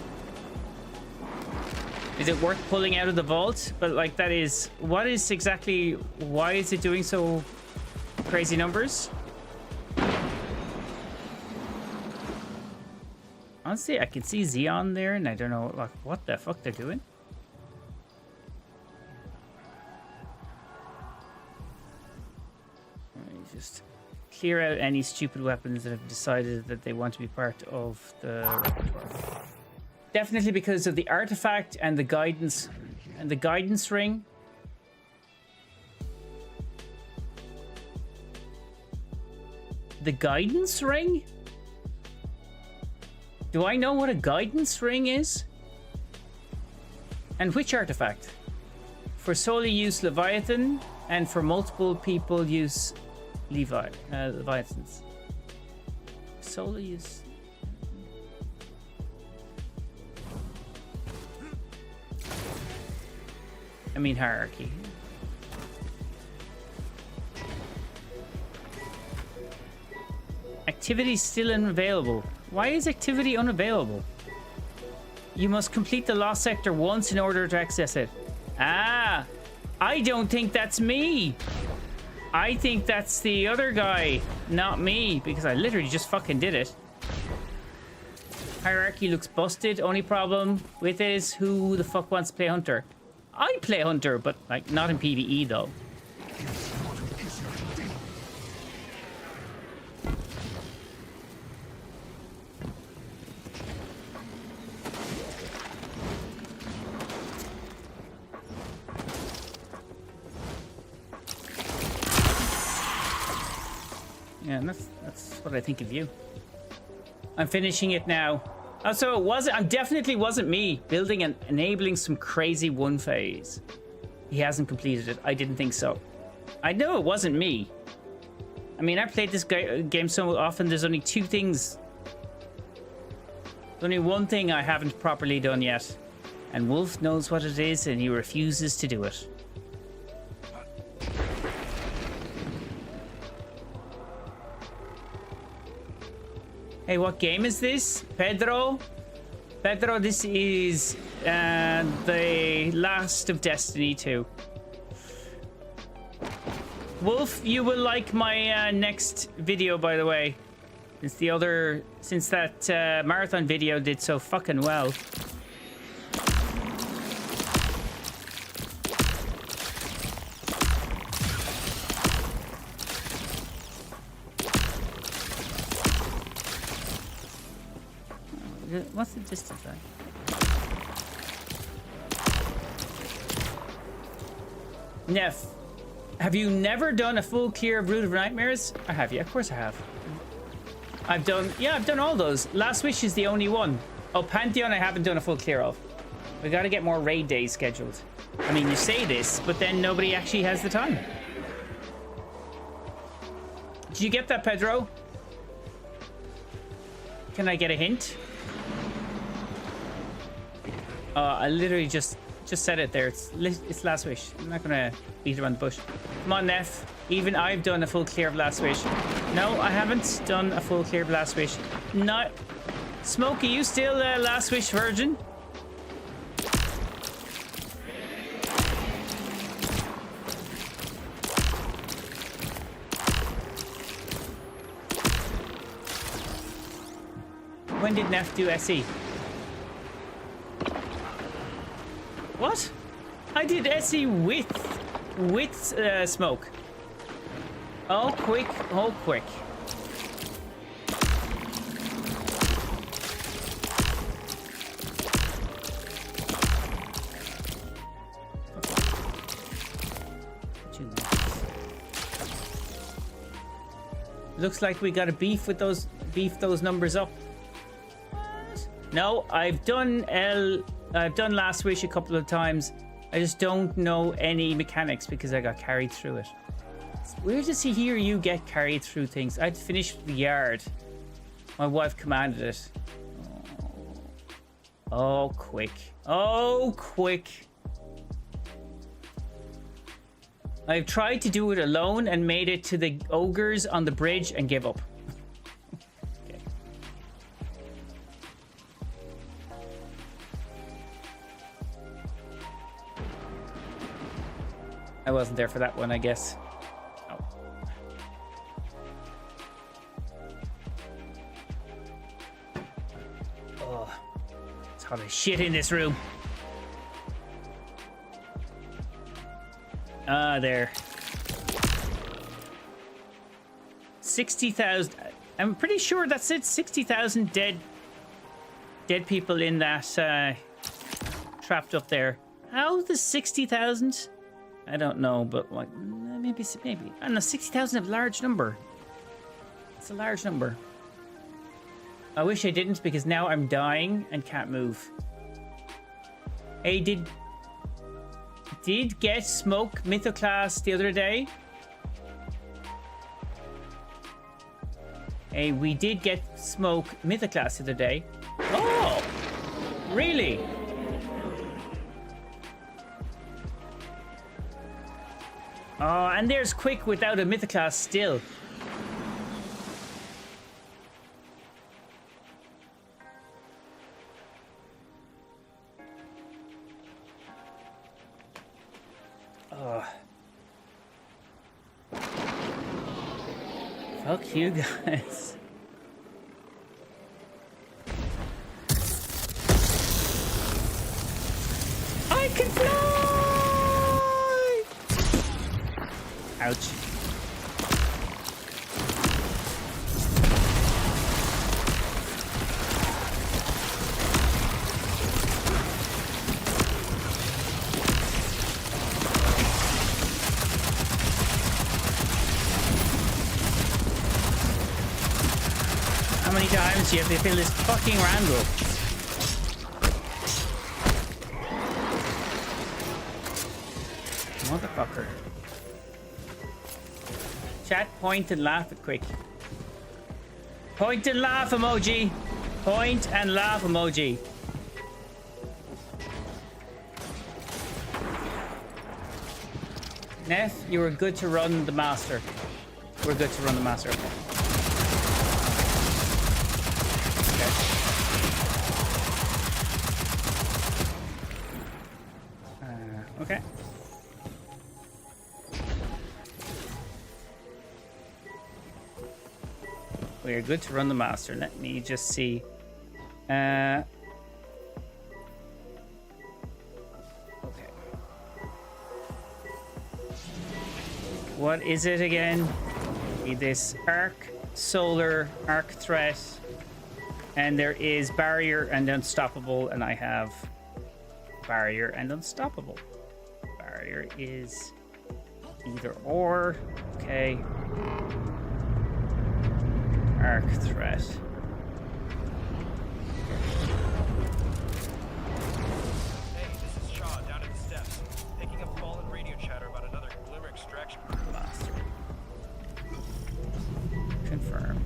Is it worth pulling out of the vault? But like that is, what is exactly, why is it doing so crazy numbers? Honestly, I can see Xeon there, and I don't know like what the fuck they're doing. Let me just clear out any stupid weapons that have decided that they want to be part of the repertoire. Definitely because of the artifact and the guidance ring. The guidance ring? Do I know what a guidance ring is? And which artifact? For solely use Leviathan, and for multiple people use Leviathans. Solely use... I mean hierarchy. Activity still unavailable. Why is activity unavailable? You must complete the lost sector once in order to access it. Ah, I don't think that's me. I think that's the other guy, not me, because I literally just fucking did it. Hierarchy looks busted. Only problem with it is who the fuck wants to play Hunter? I play Hunter, but like not in PvE though. Yeah, and that's what I think of you. I'm finishing it now. Oh, so it wasn't. I definitely wasn't me building and enabling some crazy one phase. He hasn't completed it. I didn't think so. I know it wasn't me. I mean, I played this game so often. There's only two things. There's only one thing I haven't properly done yet, and Wolf knows what it is, and he refuses to do it. Hey, what game is this? Pedro? Pedro, this is the last of Destiny 2. Wolf, you will like my next video, by the way. Since that marathon video did so fucking well. What's the distance then? NEPH, have you never done a full clear of Root of Nightmares? I have, yeah, of course I have. I've done all those. Last Wish is the only one. Oh, Pantheon I haven't done a full clear of. We gotta get more raid days scheduled. I mean, you say this, but then nobody actually has the time. Did you get that, Pedro? Can I get a hint? I literally just said it there. It's Last Wish. I'm not gonna beat around the bush. Come on, NEPH. Even I've done a full clear of Last Wish. No, I haven't done a full clear of Last Wish. Not Smokey. You still Last Wish virgin? When did NEPH do SE? What? I did SE with Smoke. Oh, quick. Oh, quick. Looks like we got to beef those numbers up. No, I've done Last Wish a couple of times. I just don't know any mechanics because I got carried through it. It's weird to see hear you get carried through things. I'd finished the yard. My wife commanded it. Oh, quick. Oh, quick. I've tried to do it alone and made it to the ogres on the bridge and give up. Okay. I wasn't there for that one, I guess. Oh. Oh, it's hot as shit in this room. Ah, there. 60,000. I'm pretty sure that's it. 60,000 dead people in that trapped up there. How the 60,000? I don't know, but like maybe. I don't know. 60,000 is a large number. It's a large number. I wish I didn't because now I'm dying and can't move. Hey, did get Smoke Mythoclast the other day. Hey, we did get Smoke Mythoclast the other day. Oh, really? Oh, and there's Quick without a Mythoclast still. Fuck you guys. I can fly! Ouch. times do you have to fill this fucking Randall? Motherfucker. Chat, point and laugh it quick. Point and laugh emoji. Point and laugh emoji. NEPH, you were good to run the master. We're good to run the master. Okay. Okay. We are good to run the master. Let me just see. Okay. What is it again? This arc, solar, arc threat, and there is barrier and unstoppable, and I have barrier and unstoppable. Barrier is either or. Okay. Arc threat. Hey, this is Shaw down at the steps. Picking up fallen radio chatter about another glimmer extraction. Master. Confirm.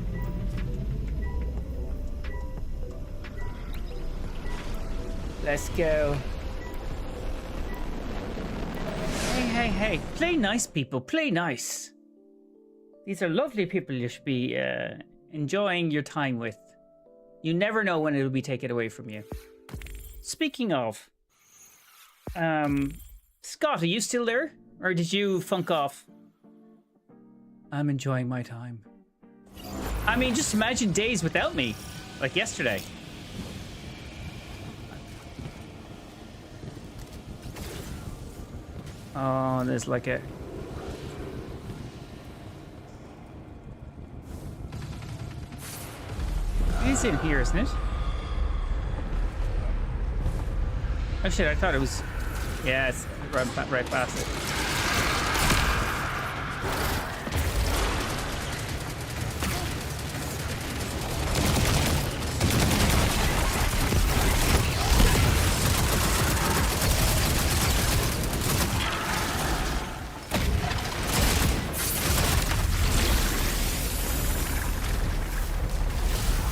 Let's go. Hey. Play nice, people. Play nice. These are lovely people you should be enjoying your time with. You never know when it'll be taken away from you. Speaking of, Scott, are you still there? Or did you funk off? I'm enjoying my time. I mean, just imagine days without me. Like yesterday. Oh, there's like a... It is in here, isn't it? Oh shit, I thought it was... Yeah, it's right past it.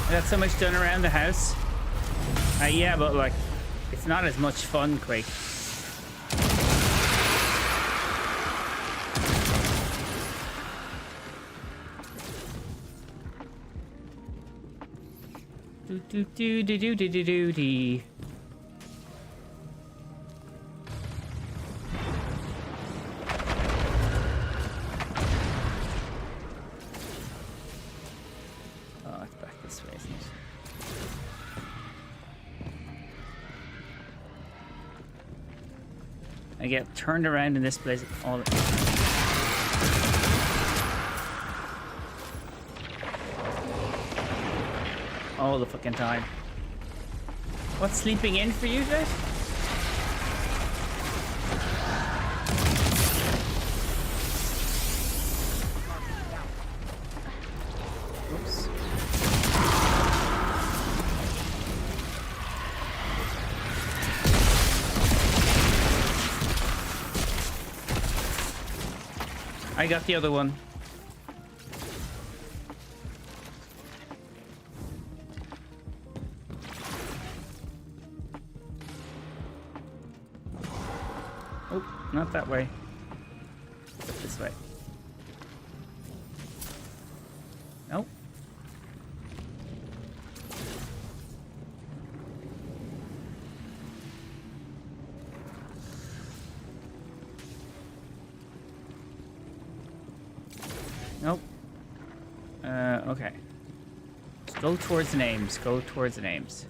I got so much done around the house. Yeah, but like, it's not as much fun, Quake. Do. Oh, it's back this way, isn't it? I get turned around in this place all the time. All the fucking time. What's sleeping in for you, Jet? Oops. I got the other one. Oh, not that way. But this way. Nope. Nope. Okay. Just go towards the names. Go towards the names.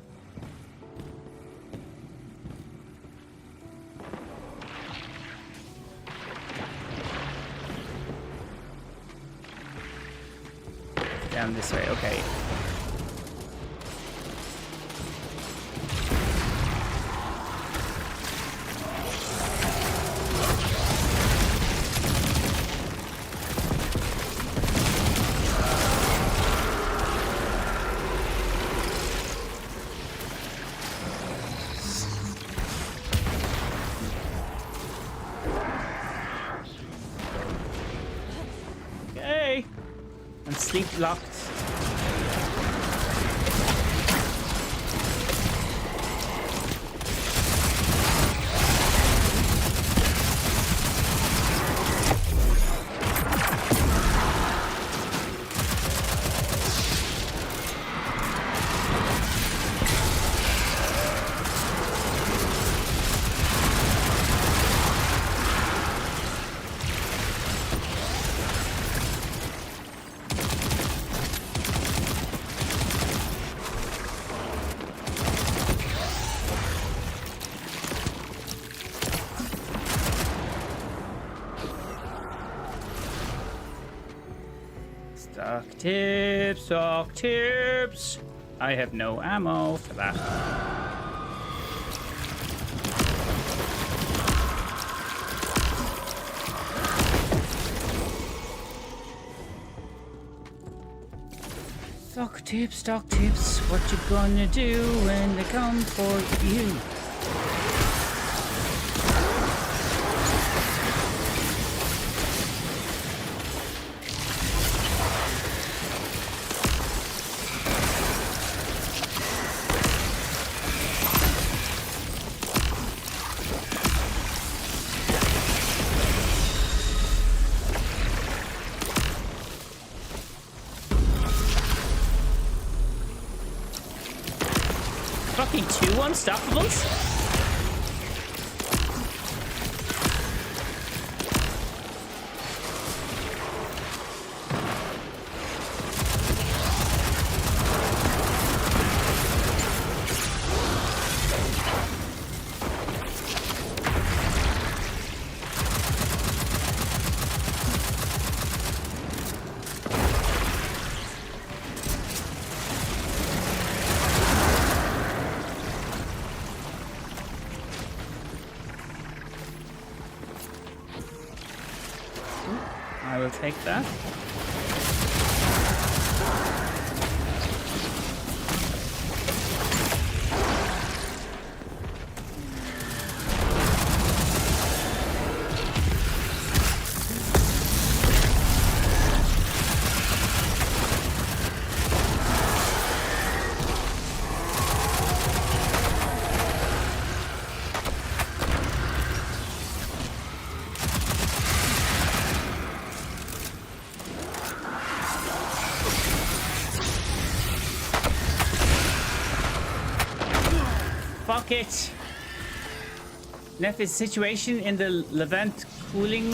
Down this way. Okay. and sleep locked. Stock tips. I have no ammo for that. Stock tips. What you gonna do when they come for you? Fucking 2 unstoppables? I will take that. Fuck it. NEPH's situation in the Levant cooling.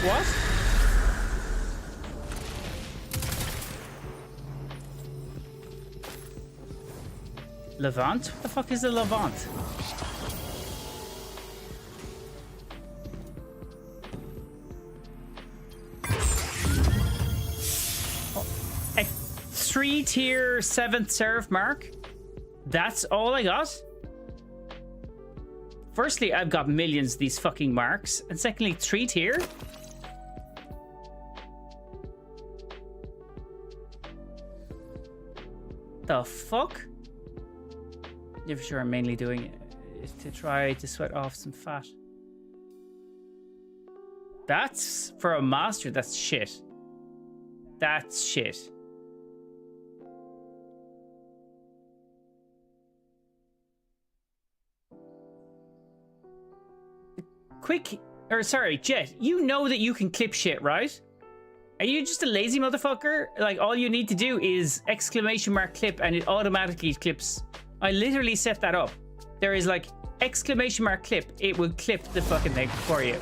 What? Levant? What the fuck is a Levant? Oh, a 3-tier 7th serve mark? That's all I got? Firstly, I've got millions of these fucking marks. And secondly, 3-tier? The fuck? Yeah, for sure, I'm mainly doing it is to try to sweat off some fat. That's, for a master, that's shit. That's shit. Sorry, Jet, you know that you can clip shit, right? Are you just a lazy motherfucker? Like, all you need to do is exclamation mark clip and it automatically clips. I literally set that up. There is like exclamation mark clip. It will clip the fucking thing for you.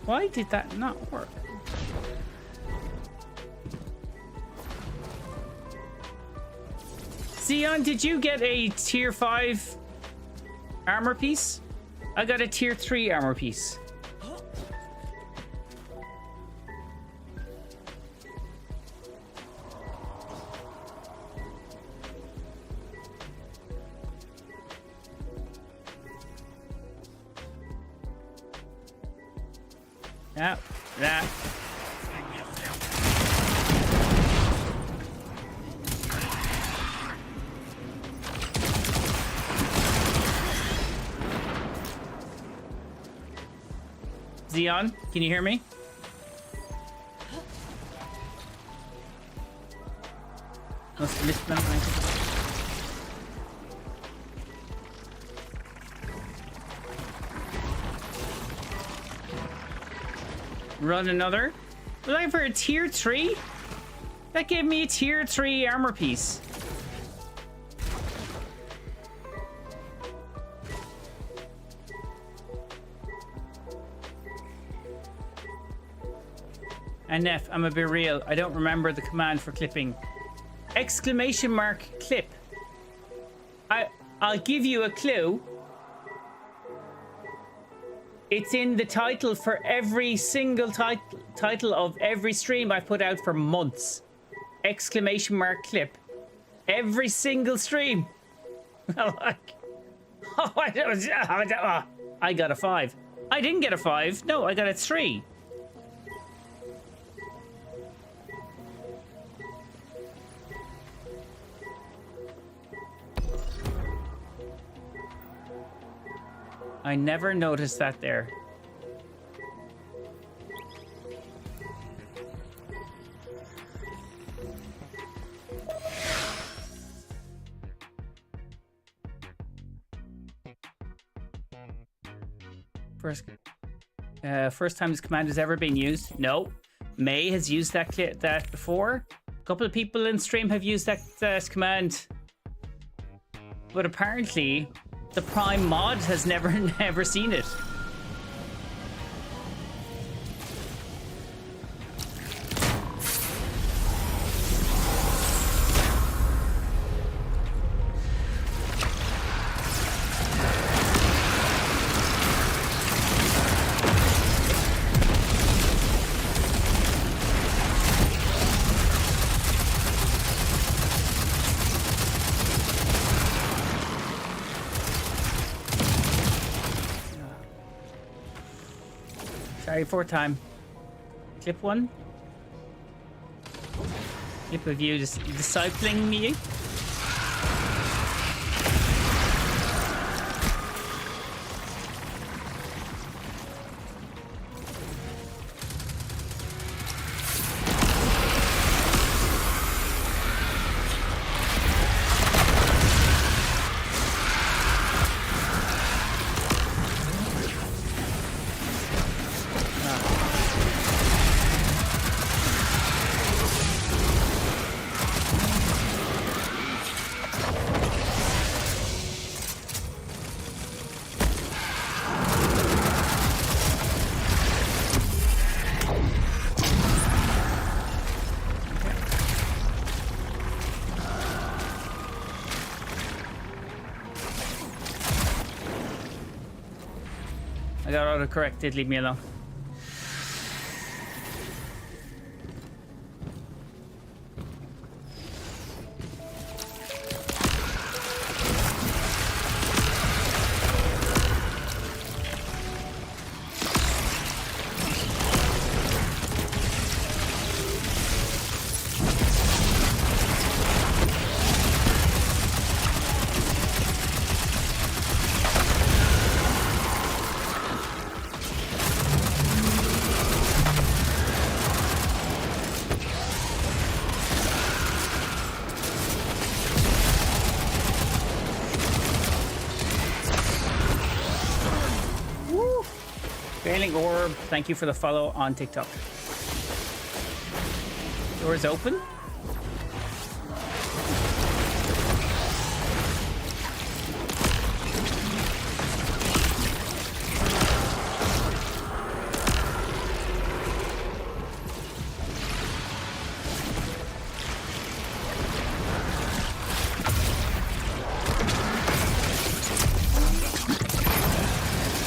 Why did that not work? Xeon, did you get a tier 5 armor piece? I got a tier 3 armor piece. Yeah, that. Xeon, can you hear me? Must have missed that. Run another. We're looking for a tier 3? That gave me a tier 3 armor piece. And NEPH, I'm a bit real. I don't remember the command for clipping. Exclamation mark clip. I'll give you a clue. It's in the title for every single title of every stream I've put out for months. Exclamation mark clip. Every single stream. I got a 5. I didn't get a 5. No, I got a 3. I never noticed that there. First time this command has ever been used? No. May has used that before. A couple of people in stream have used that command. But apparently, the Prime mod has never seen it. Sorry, 4th time. Clip 1. Clip of you just discipling me. I got auto-corrected, leave me alone. Orb, thank you for the follow on TikTok. Doors open.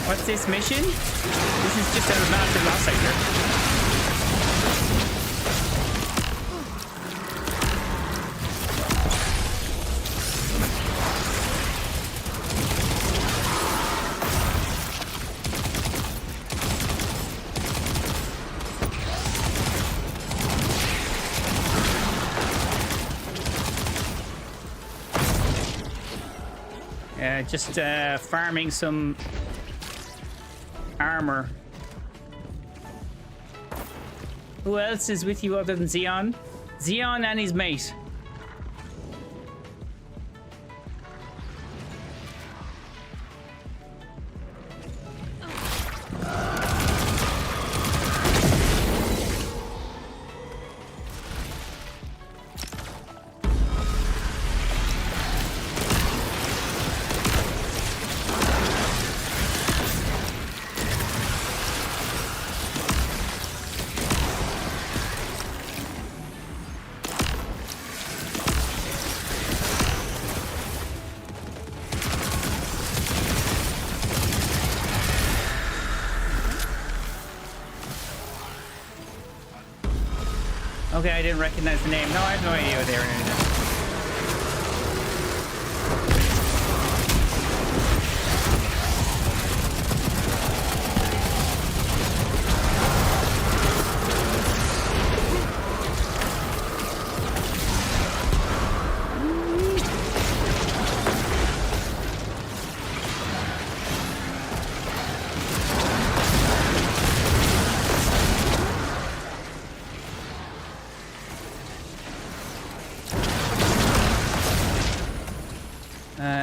What's this mission? This is just a massive loss sector. Just farming some armor Who else is with you other than Xeon? Xeon and his mate. Okay, I didn't recognize the name. No, I have no idea what they were doing.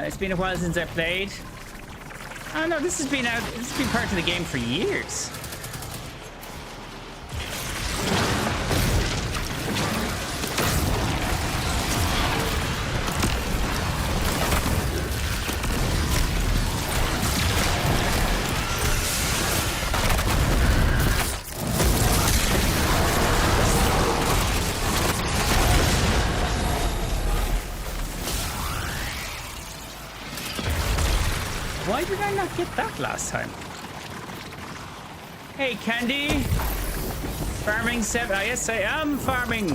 It's been a while since I played. Oh no, this has been out. This has been part of the game for years. Why did I not get that last time? Hey, Candy. Farming 7. Yes, I am farming.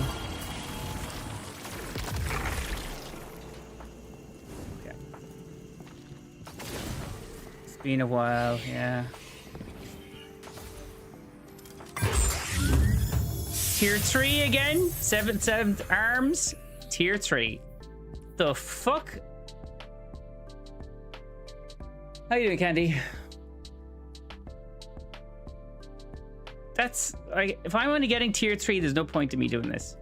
Okay. It's been a while, yeah. Tier 3 again? 7th arms? Tier 3. The fuck? How you doing, Candy? That's like, if I'm only getting tier 3, there's no point in me doing this.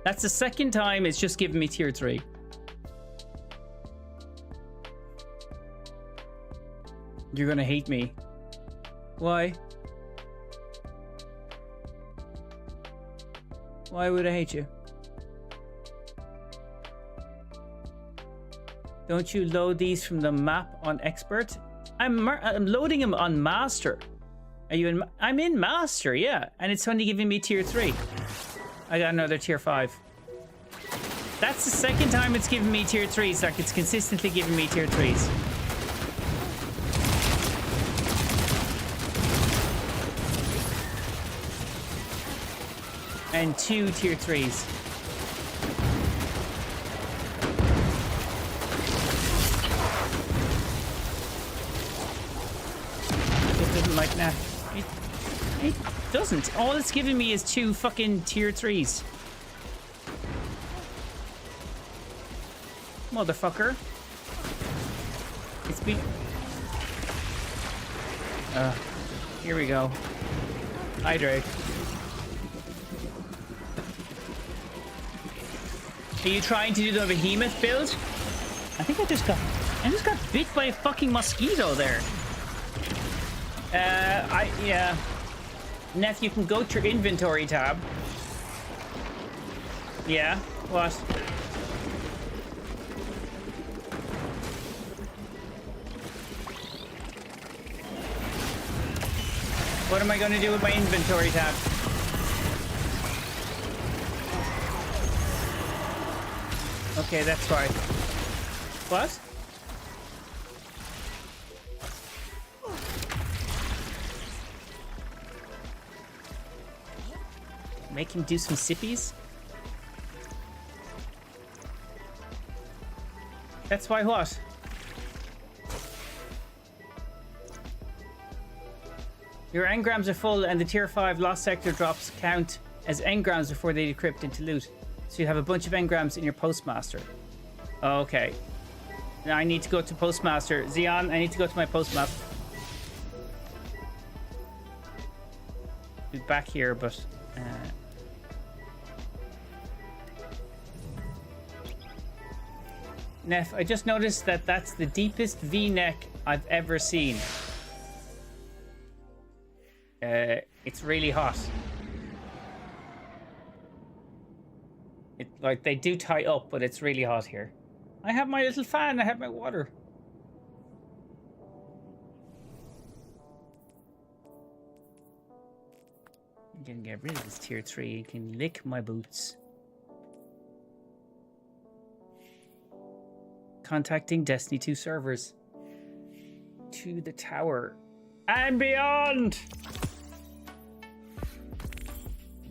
That's the second time it's just given me tier 3. You're gonna hate me. Why? Why would I hate you? Don't you load these from the map on expert? I'm loading them on master. Are you in? I'm in master, yeah. And it's only giving me tier 3. I got another tier 5. That's the second time it's given me tier 3s. Like, it's consistently giving me tier 3s. And 2 tier 3s. Like that. It doesn't. All it's giving me is 2 fucking tier 3s. Motherfucker. It's been... here we go. Hydrate. Are you trying to do the behemoth build? I think I just got bit by a fucking mosquito there. Yeah. Neth, you can go to your inventory tab. Yeah, what? What am I going to do with my inventory tab? Okay, that's right. What? Make him do some sippies? That's why what? Your engrams are full and the tier 5 lost sector drops count as engrams before they decrypt into loot. So you have a bunch of engrams in your postmaster. Okay. Now I need to go to postmaster. Xeon, I need to go to my postmaster. be back here, but NEPH, I just noticed that that's the deepest V-neck I've ever seen. It's really hot. Like, they do tie up, but it's really hot here. I have my little fan. I have my water. I'm gonna get rid of this tier 3. You can lick my boots. Contacting Destiny 2 servers. To the tower. And beyond!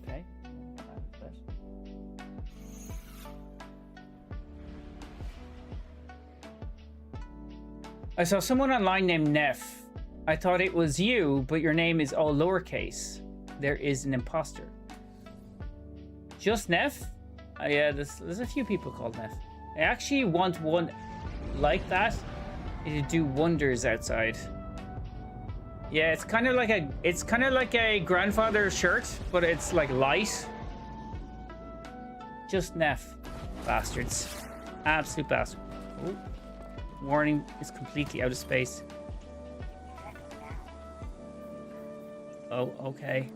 Okay. I saw someone online named NEPH. I thought it was you, but your name is all lowercase. There is an imposter. Just NEPH? Yeah, there's a few people called NEPH. I actually want one like that. It'd do wonders outside. Yeah, it's kind of like a grandfather shirt, but it's like light. Just NEPH. Bastards. Absolute bastard. Oh. Warning is completely out of space. Oh, okay.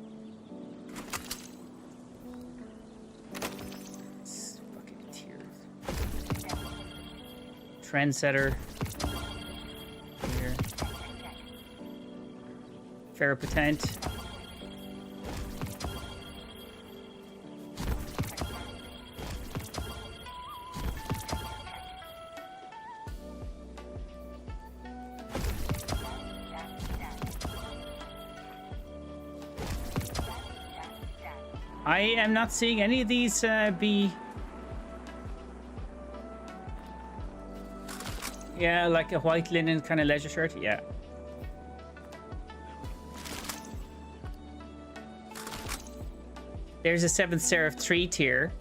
It's fucking tears. Trendsetter. Here. Ferropotent. I am not seeing any of these be... Yeah, like a white linen kind of leisure shirt. Yeah. There's a 7th Seraph 3 tier.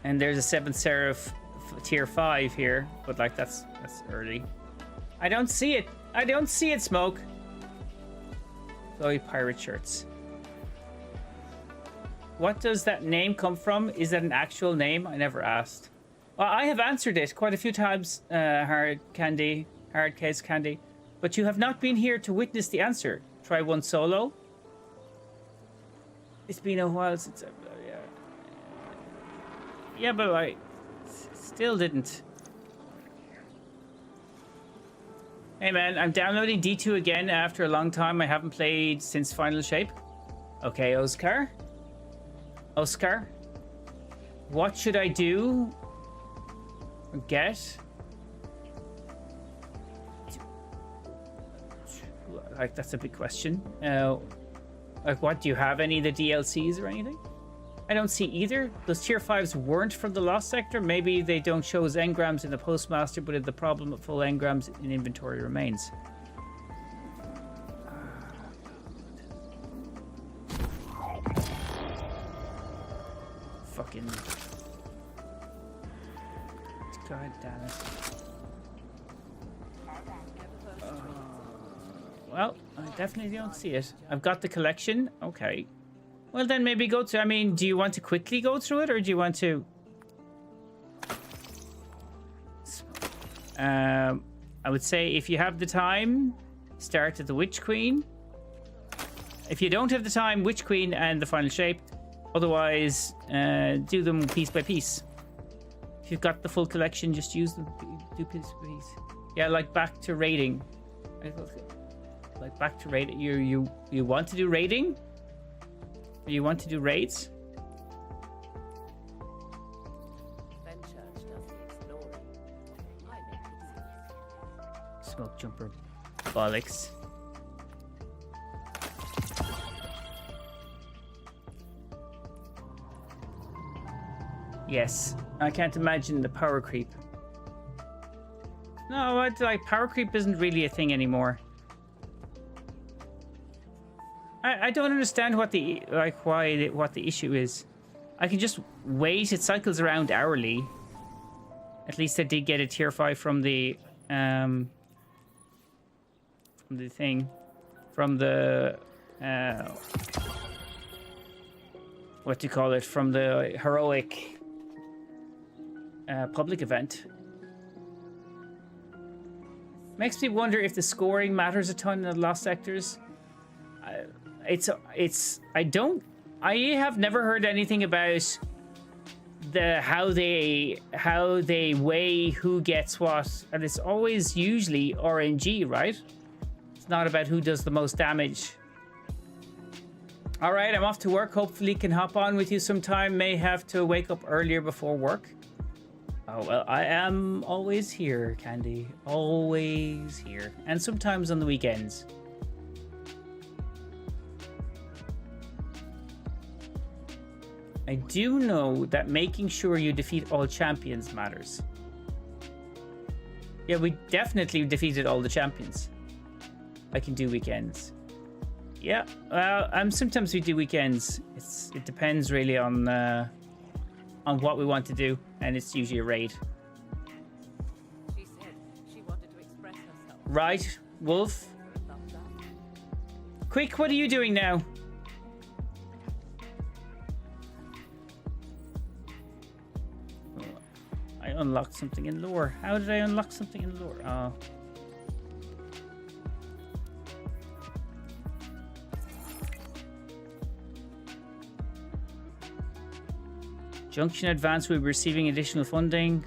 And there's a 7th Seraph tier 5 here. But like that's early. I don't see it. I don't see it, Smoke. Chloe pirate shirts. What does that name come from? Is that an actual name? I never asked. Well, I have answered it quite a few times, Hard Case Candy, but you have not been here to witness the answer. Try one solo. It's been a while since I've... Yeah, but I still didn't. Hey man, I'm downloading D2 again after a long time. I haven't played since Final Shape. Okay, Oscar. Oscar. What should I do? Get? Like, that's a big question. Like, what? Do you have any of the DLCs or anything? I don't see either. Those tier 5s weren't from the Lost Sector. Maybe they don't show as engrams in the Postmaster, but the problem of full engrams in inventory remains. Fucking... God damn it. Well, I definitely don't see it. I've got the collection. Okay. Well, then maybe go to... I mean, do you want to quickly go through it, or do you want to... I would say if you have the time, start at the Witch Queen. If you don't have the time, Witch Queen and the Final Shape. Otherwise, do them piece by piece. If you've got the full collection, just use them. Do piece by piece. Yeah, like back to raiding. Like back to raiding. You want to do raiding? You want to do raids? Smoke jumper bollocks. Yes, I can't imagine the power creep. No, like power creep isn't really a thing anymore. I don't understand what the what the issue is. I can just wait. It cycles around hourly. At least I did get a tier 5 from the from the thing, from the what do you call it? From the heroic public event. Makes me wonder if the scoring matters a ton in the lost sectors. I have never heard anything about how they weigh who gets what, and it's always usually RNG, right? It's not about who does the most damage. All right, I'm off to work. Hopefully can hop on with you sometime. May have to wake up earlier before work. Oh, well, I am always here, Candy. Always here. And sometimes on the weekends. I do know that making sure you defeat all champions matters. Yeah, we definitely defeated all the champions. I can do weekends. Yeah, well, sometimes we do weekends. It depends really on what we want to do, and it's usually a raid. She said she wanted to express herself. Right, Wolf. Quick, what are you doing now? I unlocked something in lore. How did I unlock something in lore? Oh. Junction Advance will be receiving additional funding.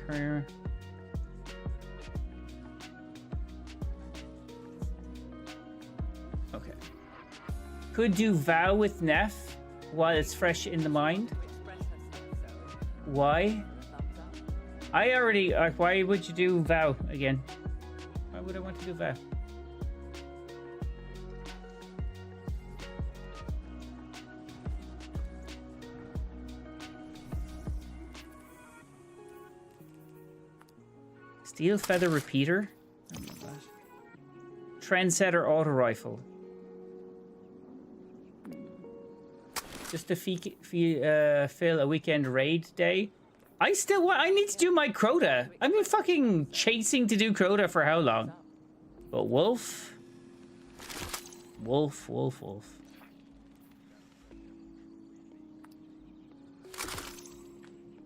Okay. Could do vow with NEPH while it's fresh in the mind. Why? I already... why would you do vow again? Why would I want to do vow? Steel Feather Repeater. I don't know that. Trendsetter Auto Rifle. Just to fill a weekend raid day. I need to do my Crota. I've been fucking chasing to do Crota for how long? But Wolf.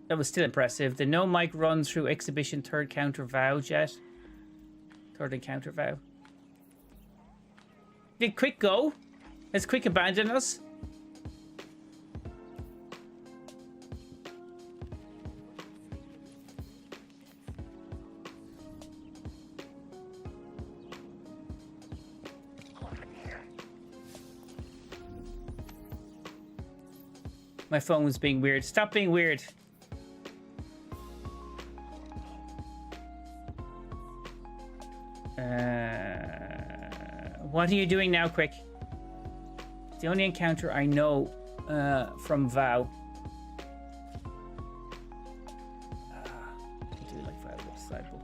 That was still impressive. The no mic run through exhibition third counter vow jet. Third encounter vow. Did Quick go? Has Quick abandoned us? My phone was being weird. Stop being weird. What are you doing now, Quick? It's the only encounter I know from vow. I do like vow with sideboard.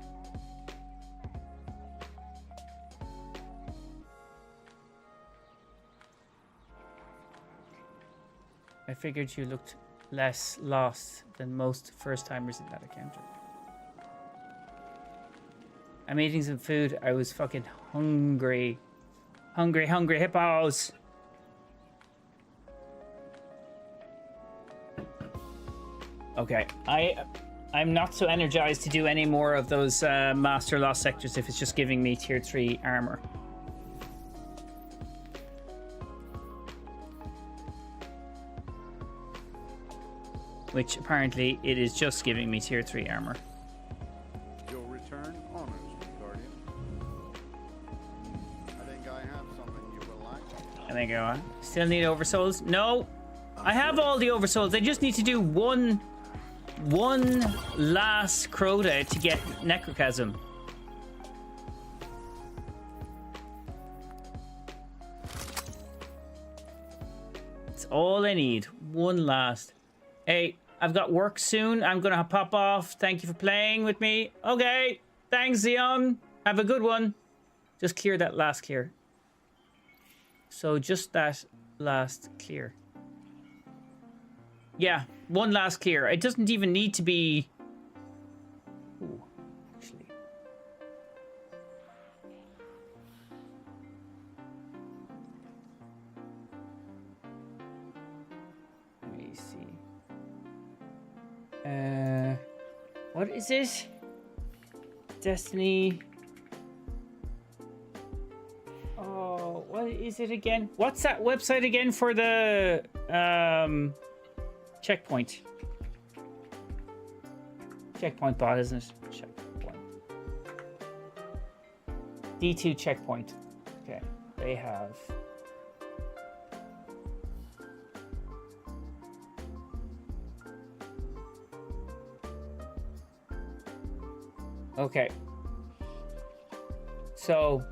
I figured you looked less lost than most first-timers in that encounter. I'm eating some food. I was fucking hungry. Hungry hippos. Okay, I'm not so energized to do any more of those Master Lost sectors if it's just giving me tier 3 armor. Which apparently it is just giving me tier 3 armor. Your return honors me, Guardian. I think I have something you will like. And then go on. Still need oversouls? No! I have all the oversouls. I just need to do one last Crota to get Necrochasm. It's all I need. One last. Hey, I've got work soon. I'm gonna pop off. Thank you for playing with me. Okay. Thanks, Xeon. Have a good one. Just clear that last clear. So just that last clear. Yeah, one last clear. It doesn't even need to be... Ooh, actually. What is it? Destiny. Oh, what is it again? What's that website again for the checkpoint? Checkpoint bot, isn't it? Checkpoint. D2 checkpoint. Okay, they have. Okay. So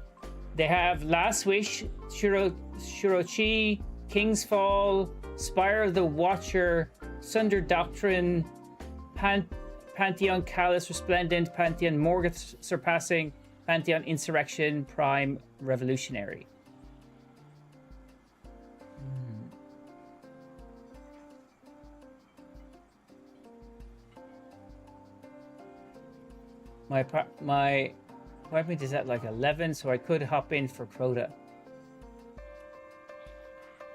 they have Last Wish, Shirochi, King's Fall, Spire of the Watcher, Sunder Doctrine, Pantheon Callous, Resplendent, Pantheon Morgoth Surpassing, Pantheon Insurrection, Prime Revolutionary. My appointment is at like 11, so I could hop in for Crota.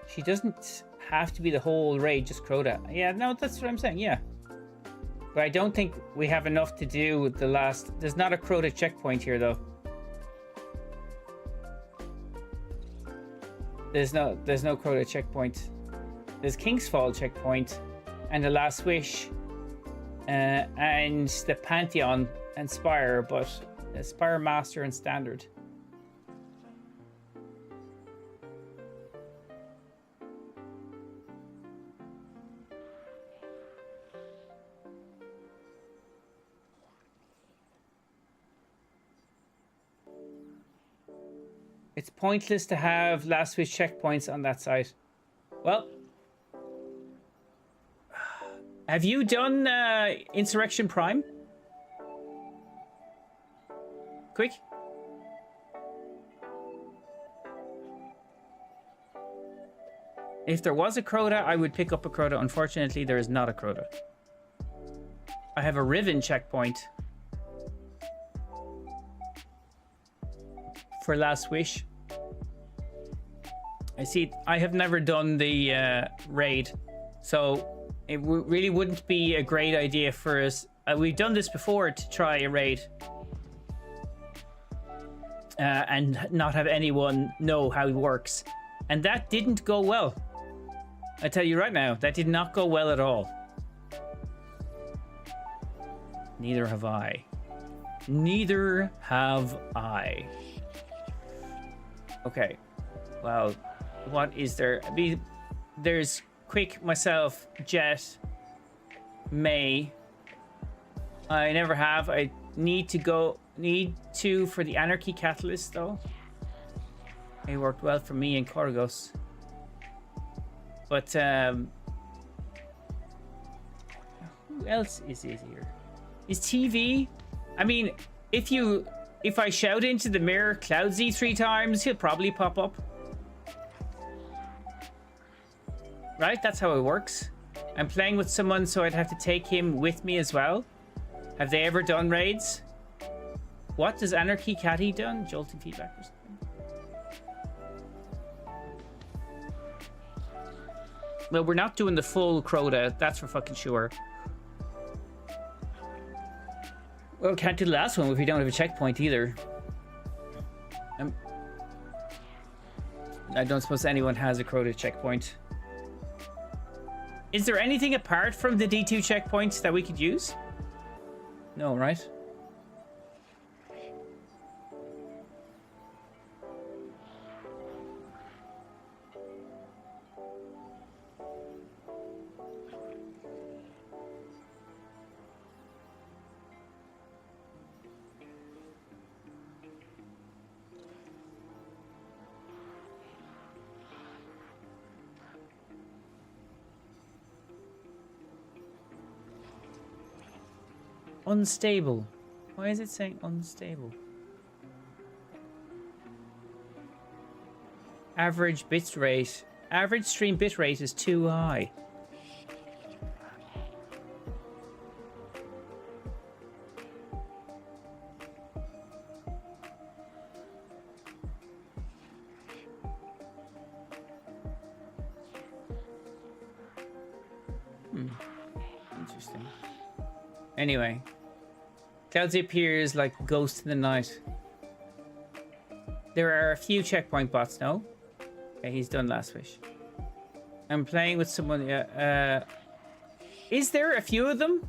She doesn't have to be the whole raid, just Crota. Yeah, no, that's what I'm saying, yeah. But I don't think we have enough to do with the last... There's not a Crota checkpoint here, though. There's no Crota checkpoint. There's King's Fall checkpoint, and the Last Wish, and the Pantheon and Spire, but Spire Master and Standard. It's pointless to have Last Wish checkpoints on that site. Well, have you done Insurrection Prime? Quick. If there was a Crota, I would pick up a Crota. Unfortunately, there is not a Crota. I have a Riven checkpoint for Last Wish. I see. I have never done the raid, so it really wouldn't be a great idea for us. We've done this before to try a raid. And not have anyone know how it works. And that didn't go well. I tell you right now, that did not go well at all. Neither have I. Neither have I. Okay. Well, what is there? There's Quick, myself, Jet, May. I never have. I need to for the Anarchy Catalyst, though. It worked well for me and Korgos. But, who else is it here? Is TV? I mean, if I shout into the mirror Cloudsy 3 times, he'll probably pop up. Right? That's how it works. I'm playing with someone, so I'd have to take him with me as well. Have they ever done raids? What does Anarchy Catty done? Jolting feedback or something? Well, we're not doing the full Crota, that's for fucking sure. Well, can't do the last one if we don't have a checkpoint either. I don't suppose anyone has a Crota checkpoint. Is there anything apart from the D2 checkpoints that we could use? No, right? Unstable. Why is it saying unstable? Average bit rate. Average stream bit rate is too high. Interesting. Anyway, Cloudsy appears like a ghost in the night. There are a few checkpoint bots, no? Okay, he's done Last Wish. I'm playing with someone. Is there a few of them?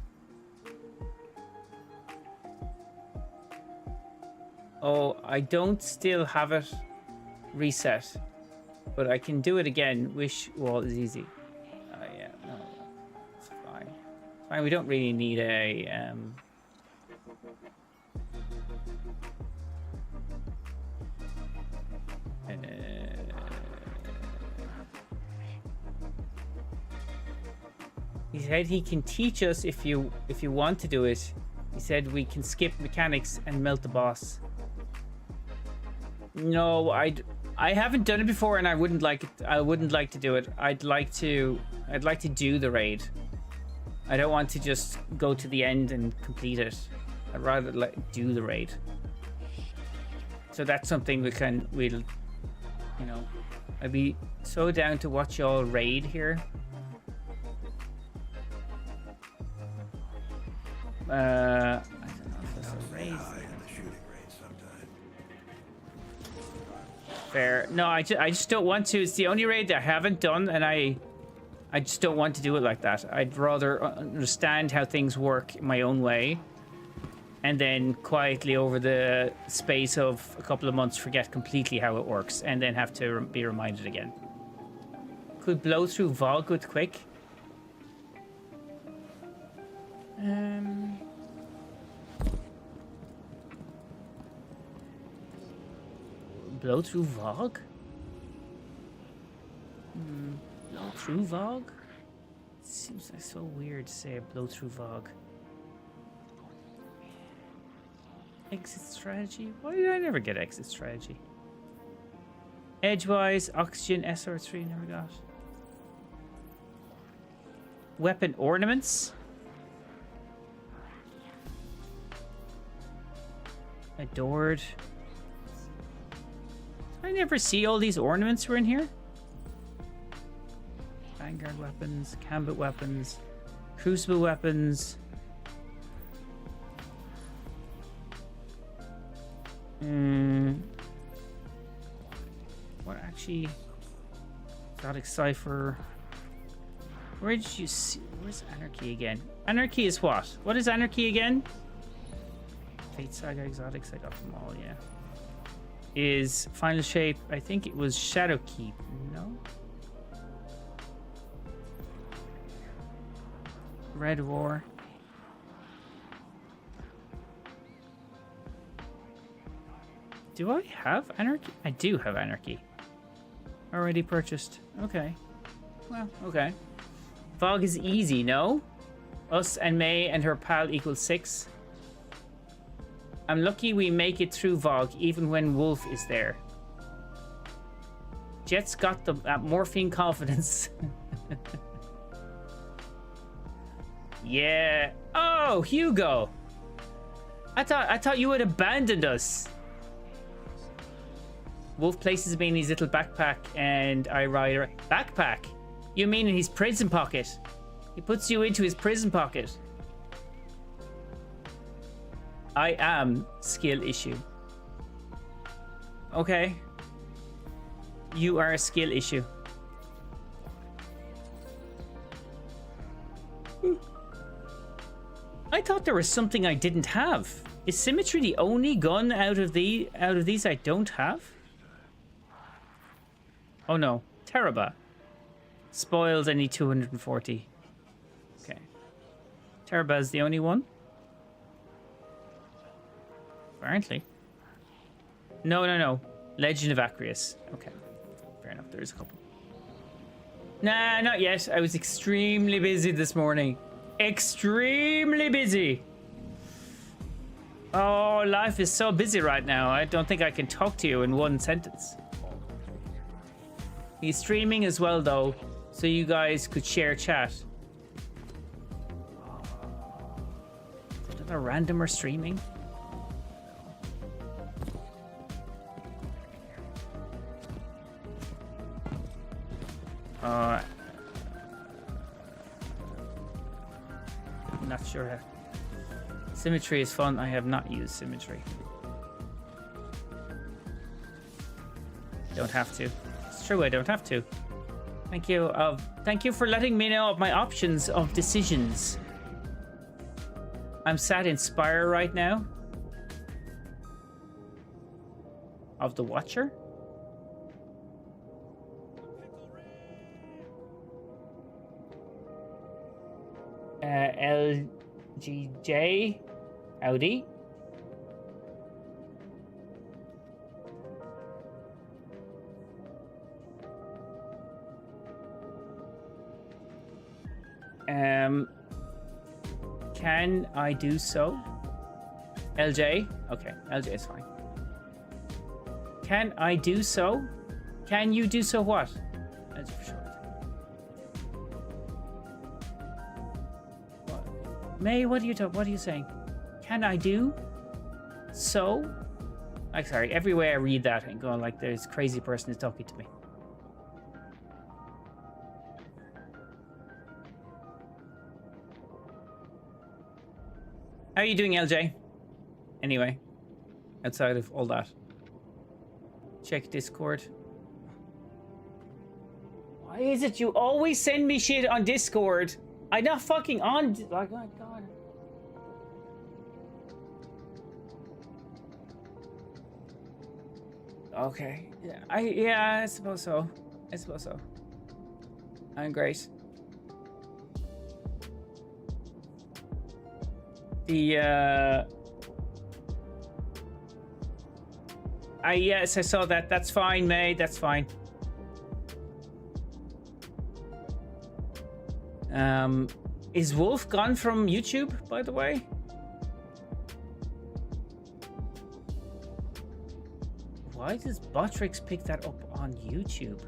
Oh, I don't still have it reset, but I can do it again. Wish wall is easy. Yeah, no, it's fine. Fine, we don't really need a He said he can teach us if you want to do it. He said we can skip mechanics and melt the boss. No, I haven't done it before, and I wouldn't like it. I wouldn't like to do it. I'd like to do the raid. I don't want to just go to the end and complete it. I'd rather do the raid. So that's something we'll, you know, I'd be so down to watch y'all raid here. I don't know if there's a raid. Fair. No, I just don't want to. It's the only raid that I haven't done, and I just don't want to do it like that. I'd rather understand how things work my own way, and then quietly over the space of a couple of months forget completely how it works, and then have to be reminded again. Could blow through Vogue with quick. Blow through Vogue? Blow through Vogue? Seems like so weird to say blow through Vogue. Exit strategy? Why did I never get exit strategy? Edgewise, oxygen, SR3, never got. Weapon ornaments? Adored. I never see all these ornaments were in here. Vanguard weapons, Gambit weapons, Crucible weapons. What actually? Exotic Cipher. Where did you see? Where's Anarchy again? Anarchy is what? What is Anarchy again? Fate Saga Exotics, I got them all, yeah. Is Final Shape, I think it was Shadowkeep, no? Red War. Do I have Anarchy? I do have Anarchy. Already purchased. Okay. Well, okay. Vogue is easy, no? Us and May and her pal equals 6. I'm lucky we make it through Vogue even when Wolf is there. Jet's got that morphine confidence. Yeah. Oh, Hugo. I thought you had abandoned us. Wolf places me in his little backpack and I ride around. Backpack? You mean in his prison pocket? He puts you into his prison pocket. I am skill issue. Okay. You are a skill issue. I thought there was something I didn't have. Is Symmetry the only gun out of these I don't have? Oh no. Teraba. Spoils, I need 240. Okay. Teraba is the only one? Apparently. No. Legend of Acrius. Okay. Fair enough. There's a couple. Nah, not yet. I was extremely busy this morning. Extremely busy. Oh, life is so busy right now. I don't think I can talk to you in one sentence. He's streaming as well, though, so you guys could share chat. Is it a randomer streaming? I'm not sure. Symmetry is fun. I have not used symmetry. Don't have to. It's true, I don't have to. Thank you. Thank you for letting me know of my options of decisions. I'm sat in Spire right now. Of the Watcher? LGJ. Howdy. Can I do so? LJ? Okay, LJ is fine. Can I do so? Can you do so what? LJ for short. What? May, what are you saying? Can I do so? I'm sorry, every way I read that and going like this crazy person is talking to me. How are you doing, LJ? Anyway, outside of all that. Check Discord. Why is it you always send me shit on Discord? I'm not fucking on... Oh, my God. Okay. Yeah, I suppose so. I'm great. Yes, I saw that. That's fine, May. That's fine. Is Wolf gone from YouTube, by the way? Why does Botrix pick that up on YouTube?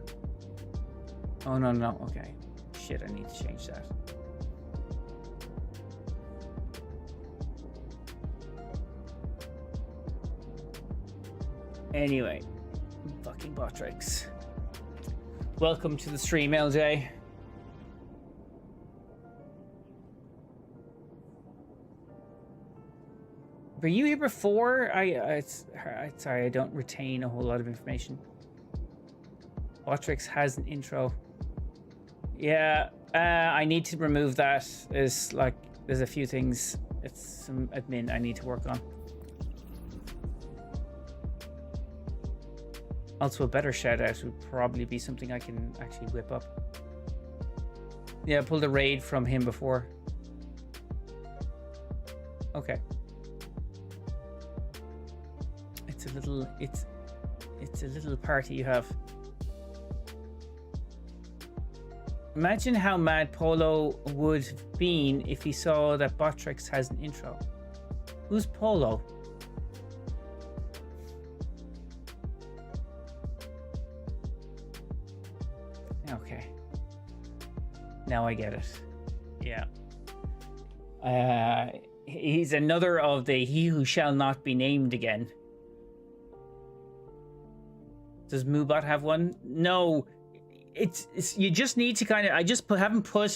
Oh, no. Okay. Shit, I need to change that. Anyway, fucking Botrix. Welcome to the stream, LJ. Were you here before? Sorry, I don't retain a whole lot of information. Botrix has an intro. Yeah, I need to remove that. There's a few things. It's some admin I need to work on. Also, a better shout out would probably be something I can actually whip up. Yeah, I pulled a raid from him before. Okay. It's a little party you have. Imagine how mad Polo would have been if he saw that Botrix has an intro. Who's Polo? Okay. Now I get it. Yeah. He's another of the he who shall not be named again. Does Moobot have one? No. It's you just need to kind of. I just haven't put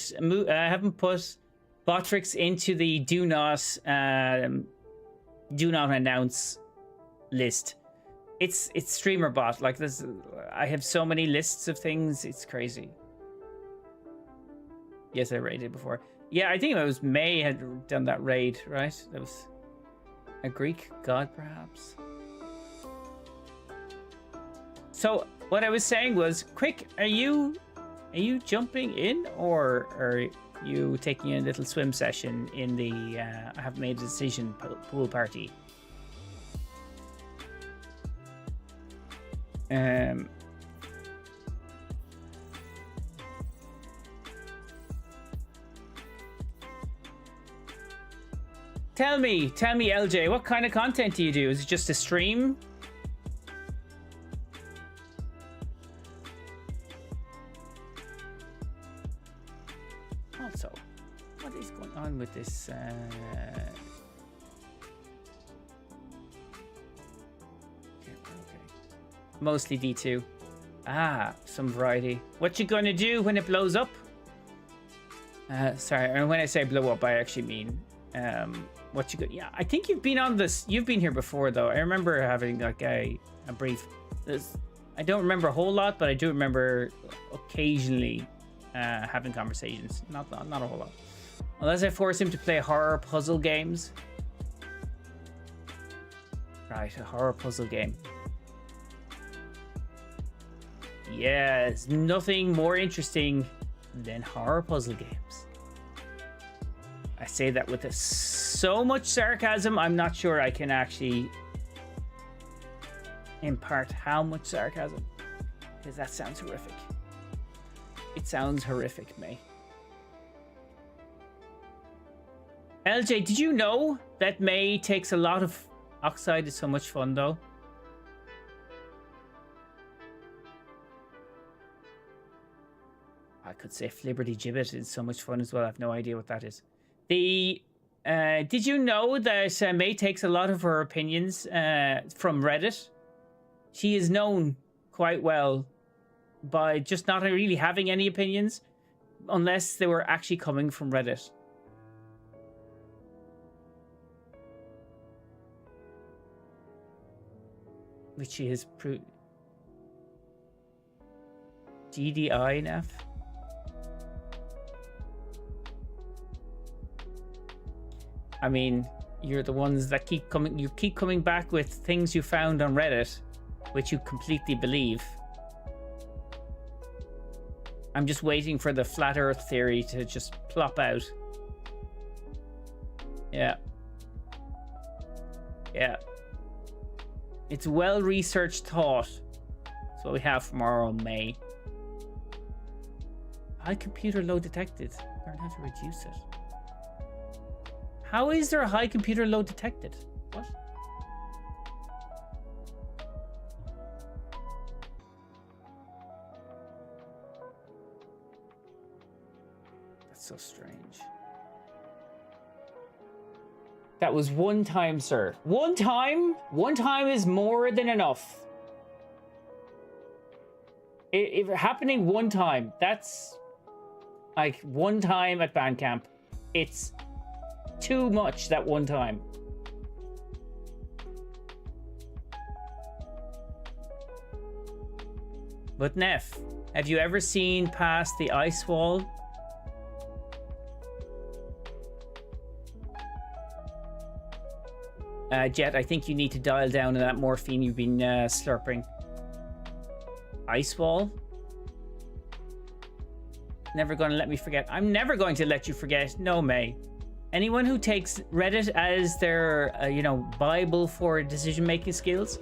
Botrix into the do not announce list. It's streamer bot. Like this, I have so many lists of things. It's crazy. Yes, I raided before. Yeah, I think it was May had done that raid, right? That was a Greek god, perhaps. So what I was saying was, quick, are you jumping in, or are you taking a little swim session in the I haven't made a decision pool party? Tell me, LJ, what kind of content do you do? Is it just a stream? Also, what is going on with this? Okay. Mostly D2. Ah, some variety. What you gonna do when it blows up? Sorry, and when I say blow up, I actually mean what you got. Yeah, I think you've been on this. You've been here before, though. I remember having like a brief. I don't remember a whole lot, but I do remember occasionally having conversations. Not a whole lot. Unless I force him to play horror puzzle games. Right, a horror puzzle game. Yes, nothing more interesting than horror puzzle games. I say that with so much sarcasm, I'm not sure I can actually impart how much sarcasm. Because that sounds horrific. It sounds horrific, May. LJ, did you know that May takes a lot of Oxide? Is so much fun, though. I could say Liberty Gibbet is so much fun as well. I have no idea what that is. Did you know that May takes a lot of her opinions from Reddit? She is known quite well by just not really having any opinions unless they were actually coming from Reddit. Which she has proved. GDI NEPH? I mean, you're the ones that keep coming back with things you found on Reddit, which you completely believe. I'm just waiting for the flat earth theory to just plop out. Yeah. Yeah. It's well-researched thought. That's what we have from our own May. High computer load detected. Learn how to reduce it. How is there a high computer load detected? What? That's so strange. That was one time, sir. One time? One time is more than enough. If happening one time, that's like one time at Bandcamp. It's too much that one time. But NEPH, have you ever seen past the ice wall? Jet, I think you need to dial down on that morphine you've been slurping. Ice wall? Never gonna let me forget. I'm never going to let you forget. No, May. Anyone who takes Reddit as their, Bible for decision-making skills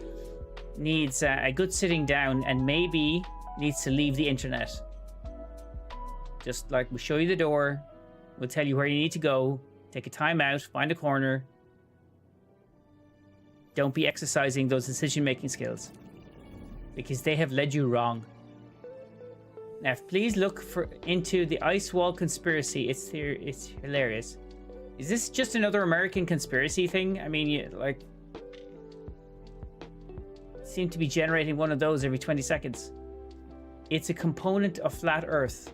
needs a good sitting down and maybe needs to leave the internet. Just like we'll show you the door, we'll tell you where you need to go, take a time out, find a corner. Don't be exercising those decision-making skills because they have led you wrong. Now, please look into the ice wall conspiracy. It's hilarious. Is this just another American conspiracy thing? I mean, seem to be generating one of those every 20 seconds. It's a component of flat Earth.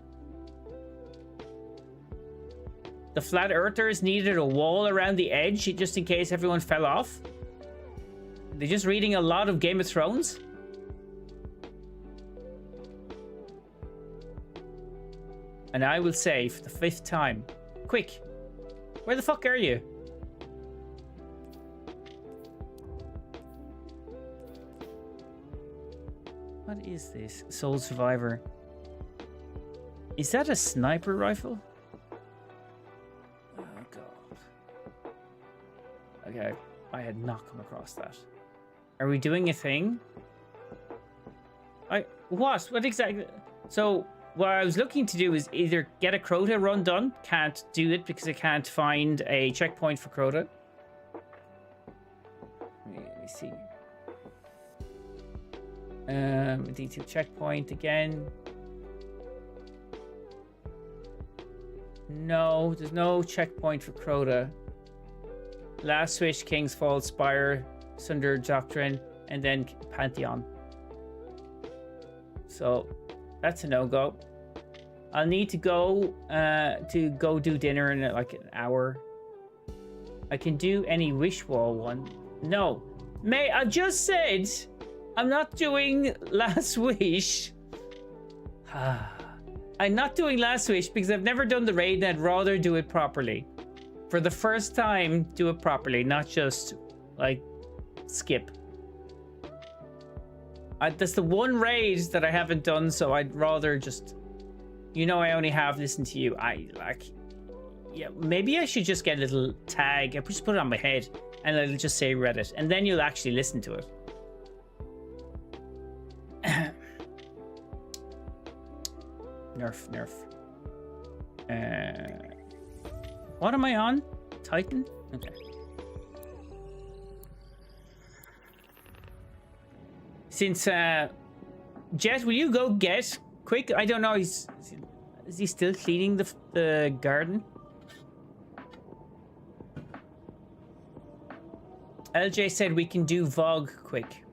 The flat earthers needed a wall around the edge just in case everyone fell off. They're just reading a lot of Game of Thrones. And I will say for the 5th time, quick, where the fuck are you? What is this? Soul Survivor. Is that a sniper rifle? Oh god. Okay, I had not come across that. Are we doing a thing? What? What exactly? So, what I was looking to do is either get a Crota run done. Can't do it because I can't find a checkpoint for Crota. Let me see. D2 checkpoint again. No, there's no checkpoint for Crota. Last Switch, King's Fall, Spire, Sunder Doctrine, and then Pantheon. So that's a no-go. I'll need to go do dinner in like an hour. I can do any wish wall one. No. Mate, I just said I'm not doing last wish. I'm not doing last wish because I've never done the raid and I'd rather do it properly. For the first time, do it properly, not just like skip. That's the one raid that I haven't done, so I'd rather just, you know, I only have listened to you. Yeah, maybe I should just get a little tag. I just put it on my head and it'll just say Reddit, and then you'll actually listen to it. Nerf. What am I on? Titan? Okay. Since, Jet, will you go get quick? I don't know, is he still cleaning the garden? LJ said we can do Vogue quick.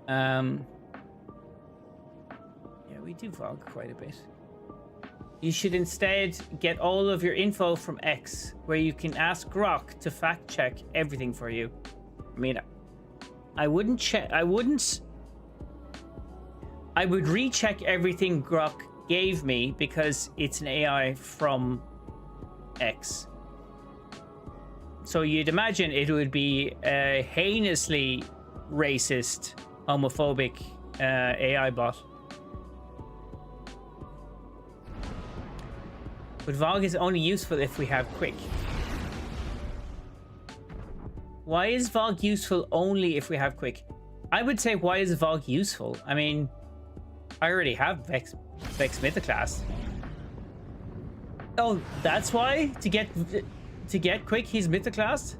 Yeah, we do Vogue quite a bit. You should instead get all of your info from X, where you can ask Grok to fact check everything for you. I mean, I would recheck everything Grok gave me because it's an AI from X. So you'd imagine it would be a heinously racist, homophobic AI bot. But Vogue is only useful if we have quick. Why is Vogue useful only if we have quick? I would say, why is Vogue useful? I mean, I already have Vex Mythoclast. Oh, that's why? To get quick, he's Mythoclast?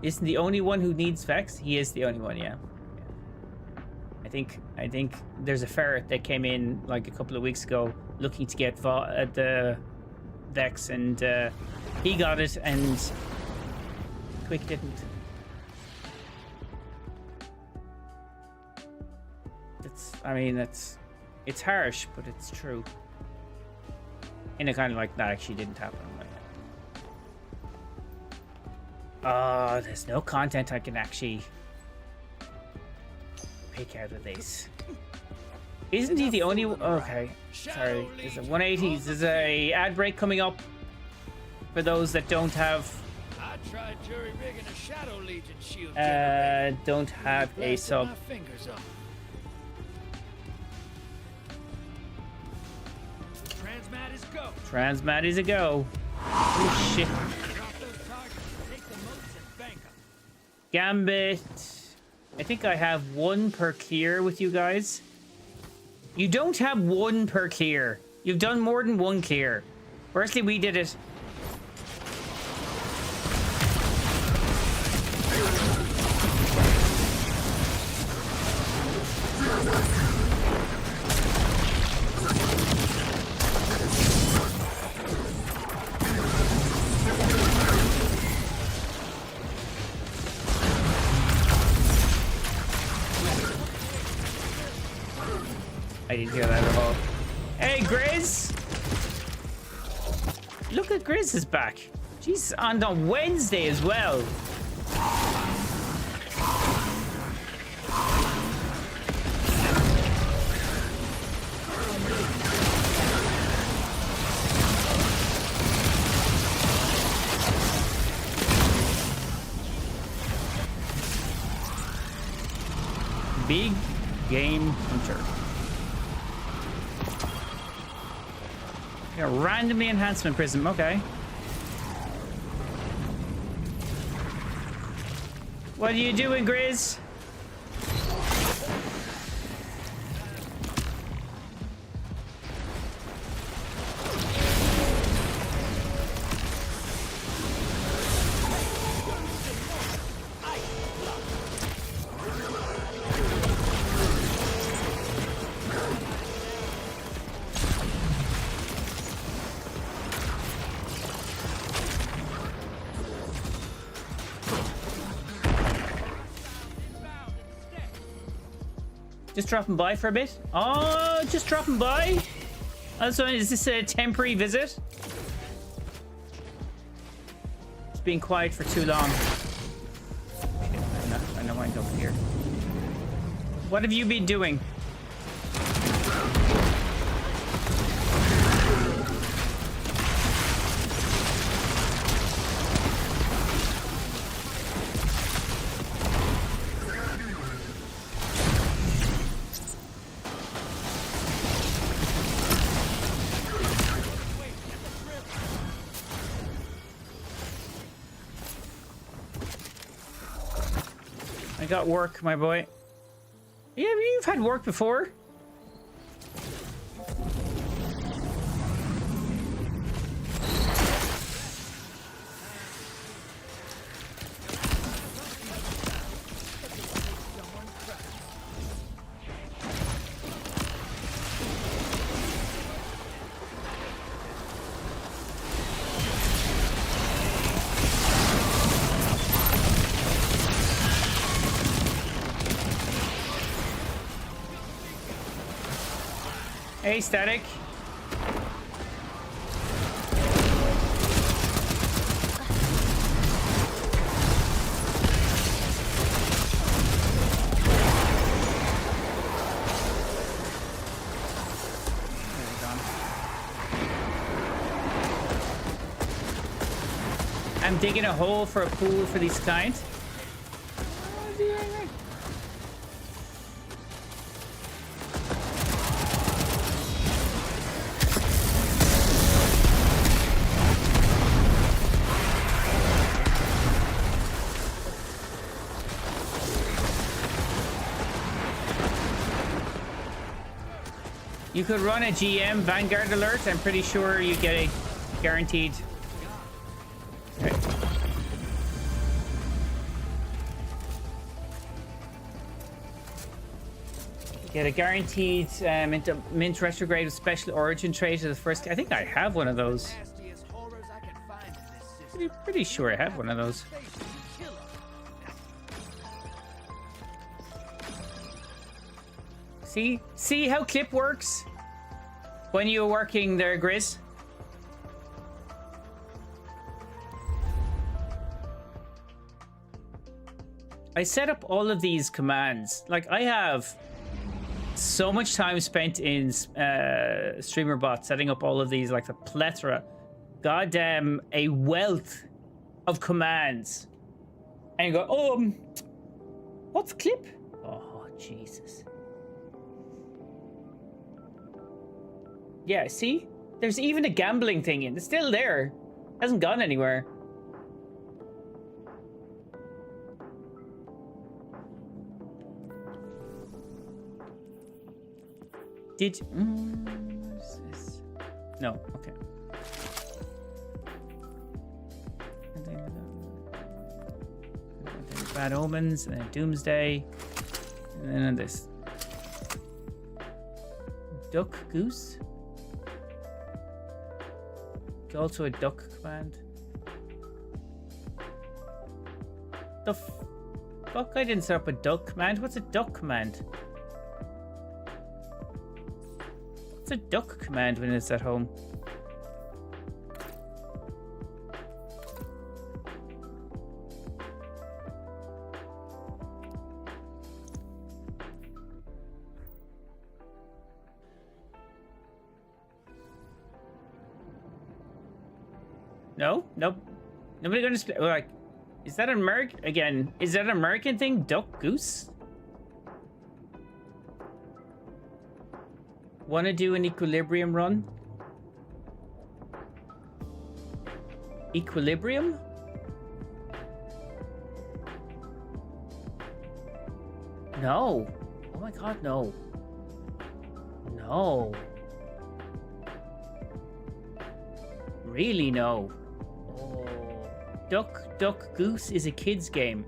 Isn't the only one who needs Vex? He is the only one, yeah. I think there's a ferret that came in like a couple of weeks ago looking to get the Vex, and he got it and Quick didn't. It's harsh, but it's true. In a kind of like, that actually didn't happen. Like, there's no content I can actually pick out of this. Isn't he the only one? Okay, sorry. There's a 180. There's a ad break coming up for those that don't have. I tried jury rigging a Shadow Legion shield. Don't have a sub. Transmat is go. Transmat is a go. Oh shit. Gambit. I think I have one per clear with you guys. You don't have one per clear. You've done more than one clear. Firstly, we did it. I didn't hear that at all. Hey, Grizz! Look at Grizz is back. Jeez, on Wednesday as well. Big Game Hunter. Yeah, randomly enhancement prism, okay. What are you doing, Grizz? Just dropping by for a bit? Oh, just dropping by? Also, is this a temporary visit? being quiet for too long. I know I'm up here. What have you been doing? I got work, my boy. Yeah, you've had work before. Hey, Static. I'm digging a hole for a pool for these clients. You could run a GM Vanguard alert. I'm pretty sure you get a guaranteed. Okay. Get a guaranteed mint retrograde with special origin trait as the first. I think I have one of those. Pretty sure I have one of those. See how clip works when you're working there, Grizz? I set up all of these commands. Like, I have so much time spent in StreamerBot setting up all of these, like the plethora, goddamn, a wealth of commands. And you go, oh, what's clip? Oh, Jesus. Yeah, see? There's even a gambling thing in. It's still there. Hasn't gone anywhere. Did... what is this? No, okay. Bad Omens, and then Doomsday. And then this. Duck Goose? Also a duck command. The fuck? I didn't set up a duck command. What's a duck command? What's a duck command when it's at home? No, nope. Nobody gonna like. Is that an American again? Is that an American thing? Duck goose. Want to do an equilibrium run? Equilibrium? No. Oh my god, no. No. Really, no. Duck Goose is a kid's game.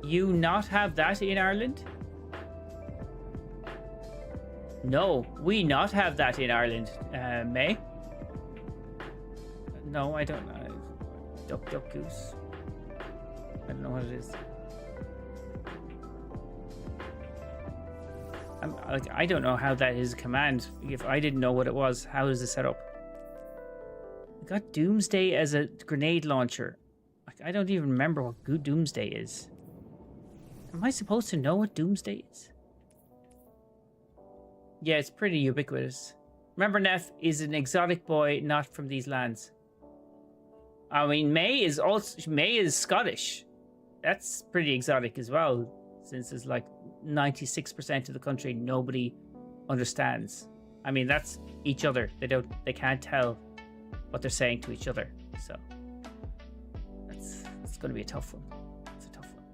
You not have that in Ireland? No, we not have that in Ireland, May. No, I don't know. Duck Goose. I don't know what it is. I don't know how that is a command. If I didn't know what it was, how is it set up? We got Doomsday as a grenade launcher. Like, I don't even remember what Doomsday is. Am I supposed to know what Doomsday is? Yeah, it's pretty ubiquitous. Remember, NEPH is an exotic boy not from these lands. I mean, May is Scottish. That's pretty exotic as well, since it's like 96% of the country nobody understands. I mean, that's each other. They can't tell what they're saying to each other. So that's going to be a tough one. It's a tough one.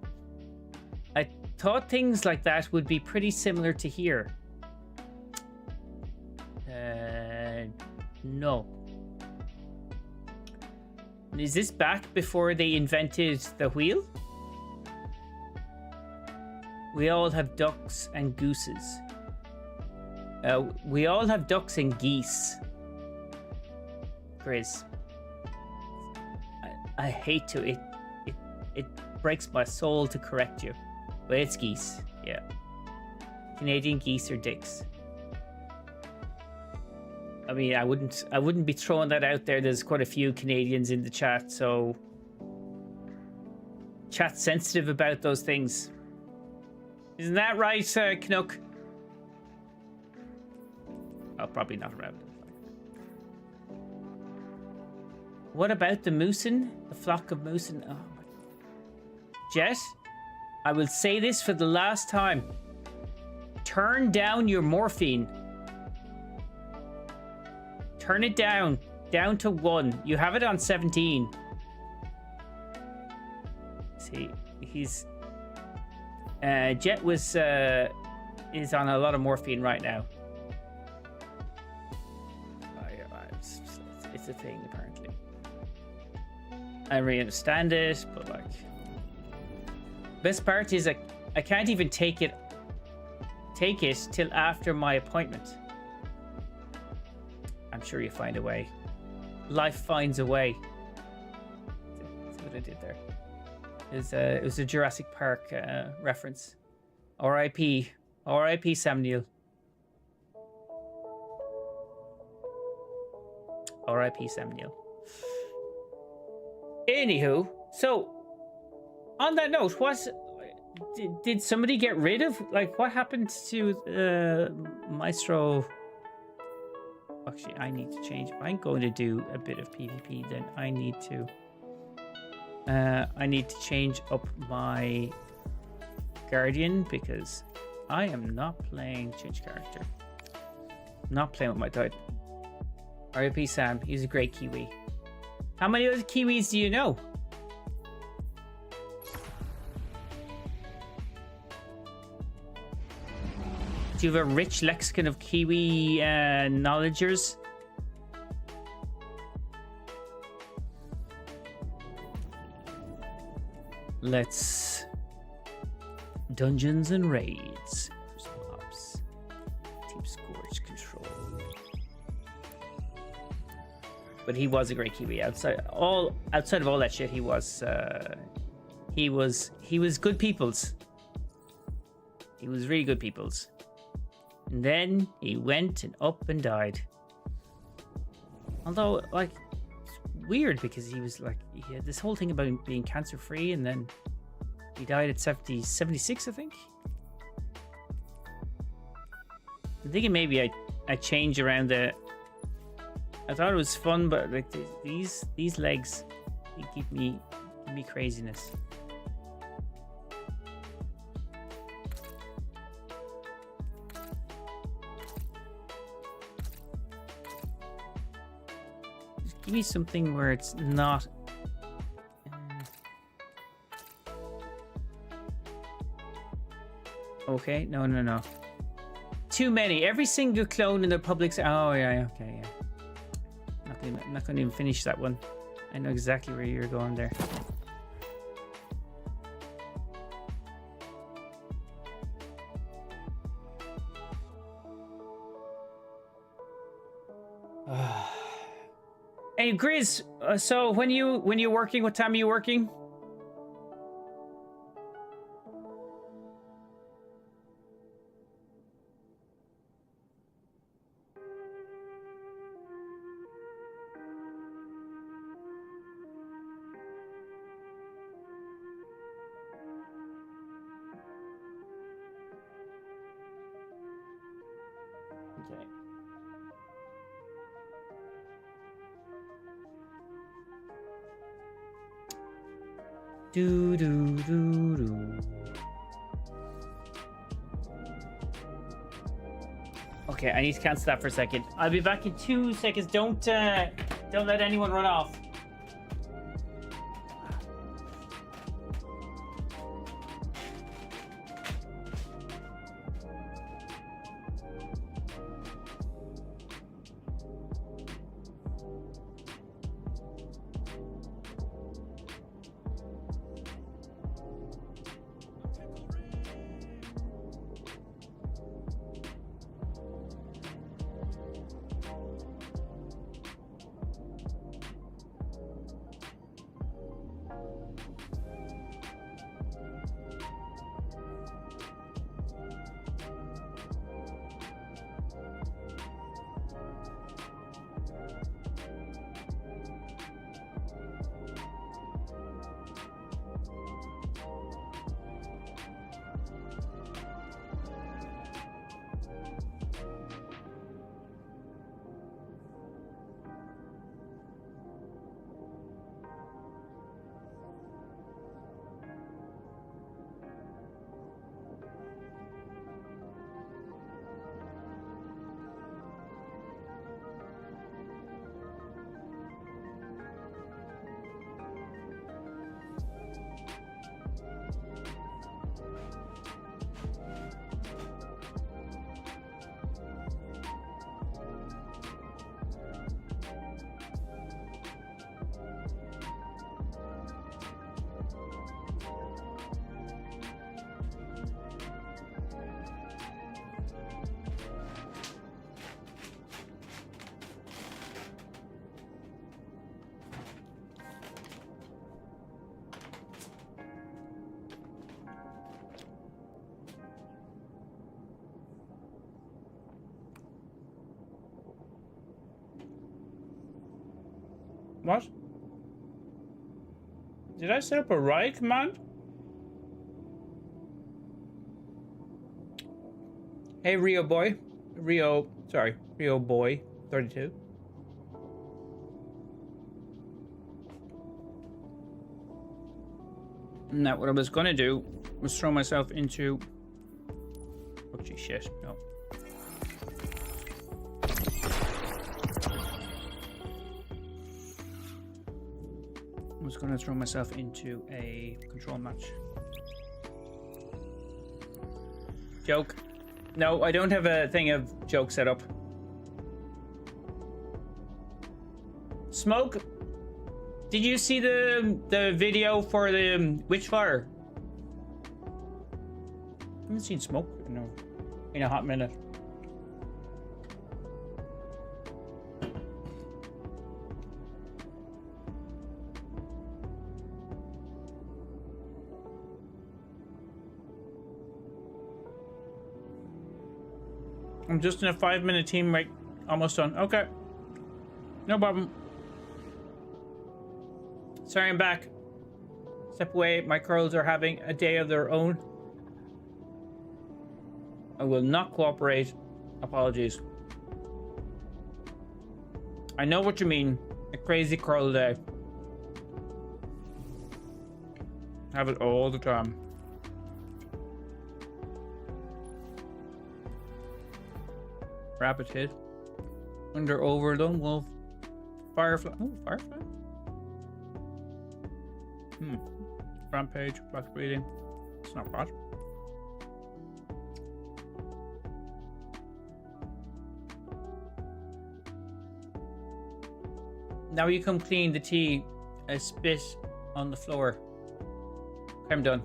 I thought things like that would be pretty similar to here. No. Is this back before they invented the wheel? We all have ducks and gooses. We all have ducks and geese. Grizz. I hate to. It breaks my soul to correct you. But it's geese. Yeah. Canadian geese are dicks. I mean, I wouldn't be throwing that out there. There's quite a few Canadians in the chat, so chat's sensitive about those things. Isn't that right, Knook? Oh, probably not around. What about the moosin? The flock of moosin? Oh my. Jet, I will say this for the last time. Turn down your morphine. Turn it down to 1. You have it on 17. See, he's Jet is on a lot of morphine right now. It's a thing apparently. I really understand it, but like, best part is I can't even take it till after my appointment. I'm sure you find a way. Life finds a way. That's what I did there. It was a Jurassic Park reference. R.I.P. R.I.P. Sam Neill. R.I.P. Sam Neill. Anywho, so on that note, did somebody get rid of, like, what happened to Maestro? Actually, I need to change. I'm going to do a bit of PvP. Then I need to change up my Guardian because I am not playing change character. Not playing with my dad. R.I.P. Sam. He's a great Kiwi. How many other Kiwis do you know? Do you have a rich lexicon of Kiwi knowledgers? Let's dungeons and raids. Ops. Team Scorch control. But he was a great Kiwi. Outside of all that shit, he was good peoples. He was really good peoples. And then he went and up and died. Although, like, it's weird because he was like, he had this whole thing about being cancer free, and then he died at 76, I think. I'm thinking maybe I change around the. I thought it was fun, but like these legs, they give me craziness. Give me something where it's not. Okay, no. Too many. Every single clone in the public's. Oh yeah, okay, yeah. Not gonna even finish that one. I know exactly where you're going there. Hey Grizz, so when you're working, what time are you working? Okay. Do do do do. Okay, I need to cancel that for a second. I'll be back in 2 seconds. Don't let anyone run off. What? Did I set up a riot command? Hey, Rio boy. Rio boy 32. Now, what I was gonna do was throw myself into... Oh, gee, shit. No. I was gonna throw myself into a control match. Joke. No, I don't have a thing of joke set up. Smoke. Did you see the video for the Witchfire? I haven't seen Smoke in a hot minute. I'm just in a 5-minute team, right? Almost done. Okay. No problem. Sorry, I'm back. Step away. My curls are having a day of their own. I will not cooperate. Apologies. I know what you mean. A crazy curl day. Have it all the time. Rapid hit. Under overdone wolf. Firefly. Oh, firefly. Rampage. Black breathing. It's not bad. Now you come clean the tea. I spit on the floor. I'm done.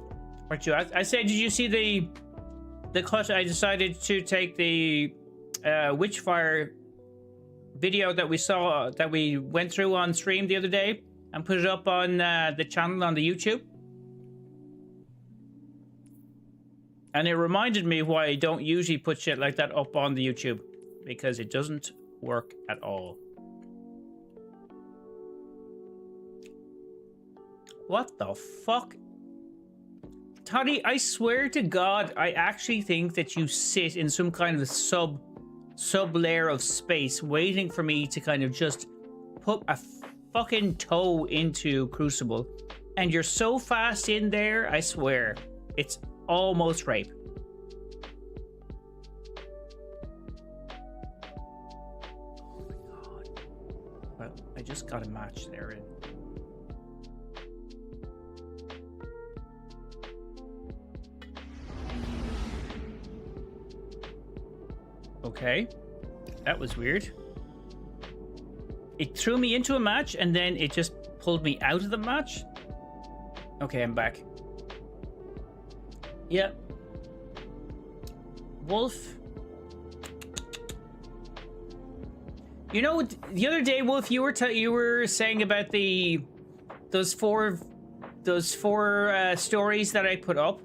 What you? I said, did you see the cut? I decided to take the Witchfire video that we saw, that we went through on stream the other day, and put it up on the channel on the YouTube. And it reminded me why I don't usually put shit like that up on the YouTube, because it doesn't work at all. What the fuck? Toddy, I swear to God, I actually think that you sit in some kind of a sub-layer of space waiting for me to kind of just put a fucking toe into Crucible. And you're so fast in there, I swear, it's almost rape. Oh my god. Well, I just got a match there in. Okay, that was weird. It threw me into a match and then it just pulled me out of the match. Okay, I'm back. Yep. Wolf. You know, the other day, Wolf, you were saying about those four stories that I put up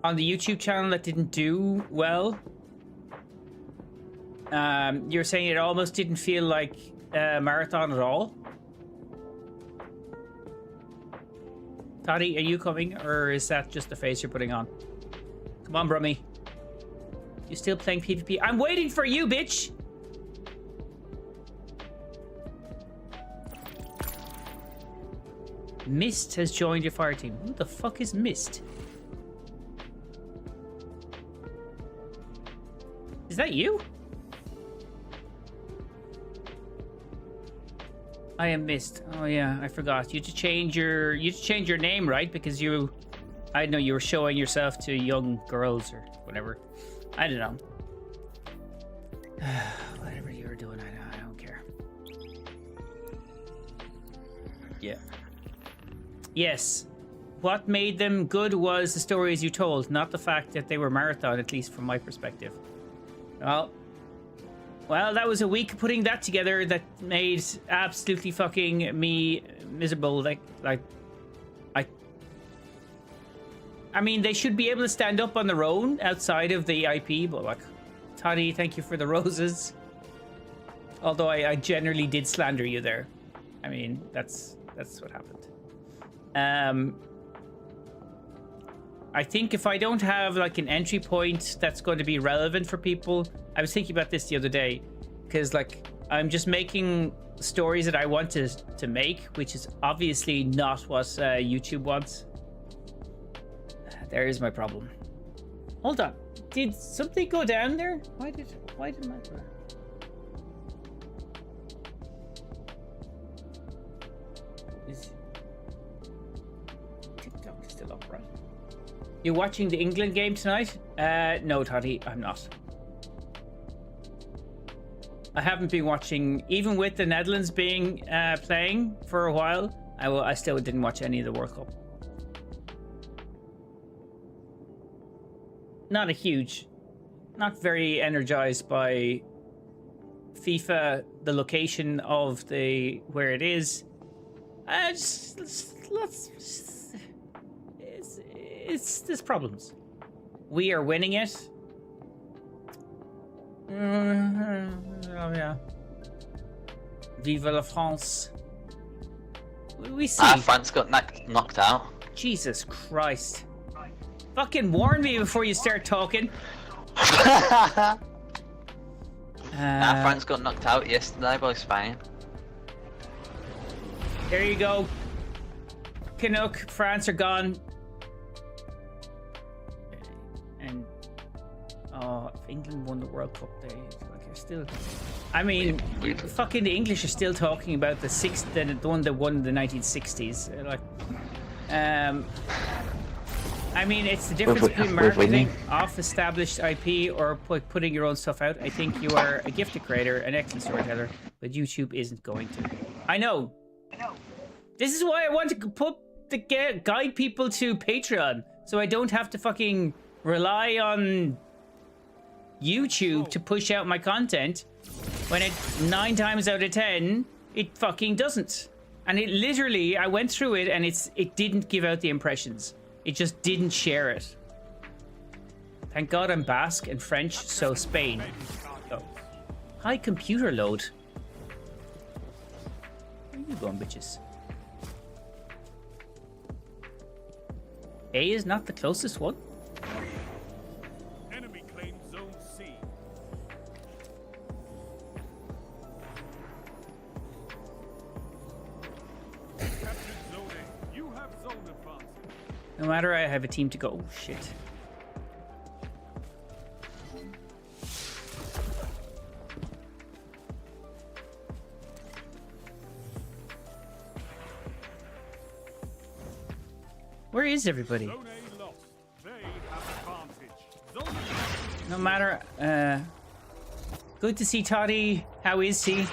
on the YouTube channel that didn't do well. You're saying it almost didn't feel like a marathon at all. Toddy, are you coming, or is that just the face you're putting on? Come on, Brummy. You still playing PvP? I'm waiting for you, bitch! Mist has joined your fire team. Who the fuck is Mist? Is that you? I am Mist. Oh yeah, I forgot. You had to change your name, right? Because I know you were showing yourself to young girls or whatever. I don't know. Whatever you were doing, I don't care. Yeah. Yes. What made them good was the stories you told, not the fact that they were marathon, at least from my perspective. Well, that was a week putting that together that made absolutely fucking me miserable. I mean, they should be able to stand up on their own outside of the IP, but like, Toddy, thank you for the roses. Although I generally did slander you there. I mean, that's what happened. I think if I don't have like an entry point that's going to be relevant for people, I was thinking about this the other day, because like I'm just making stories that I wanted to make, which is obviously not what YouTube wants. There is my problem. Hold on, did something go down there? Why did my is TikTok still up, right? You watching the England game tonight? No, Toddy, I'm not. I haven't been watching, even with the Netherlands being playing for a while. I still didn't watch any of the World Cup. Not very energized by FIFA, the location of where it is. There's problems. We are winning it. Oh yeah. Vive la France. We see. France got knocked out. Jesus Christ. Fucking warn me before you start talking. France got knocked out yesterday by Spain. There you go. Canuck, France are gone. And if England won the World Cup, they like are still. I mean, fucking the English are still talking about the one that won the 1960s. Like, I mean, it's the difference between marketing off established IP or putting your own stuff out. I think you are a gifted creator, an excellent storyteller, but YouTube isn't going to. I know. This is why I want to guide people to Patreon, so I don't have to fucking rely on YouTube to push out my content when it 9 times out of 10 it fucking doesn't. And it literally, I went through it and it didn't give out the impressions. It just didn't share it. Thank God I'm Basque and French, so Spain. Oh. High computer load. Where are you going, bitches? A is not the closest one. Enemy claims Zone C. zone advantage. No matter, I have a team to go. Oh, shit. Where is everybody? Zone A lost. They have advantage. Zone advantage. No matter. Good to see Toddy. How is he?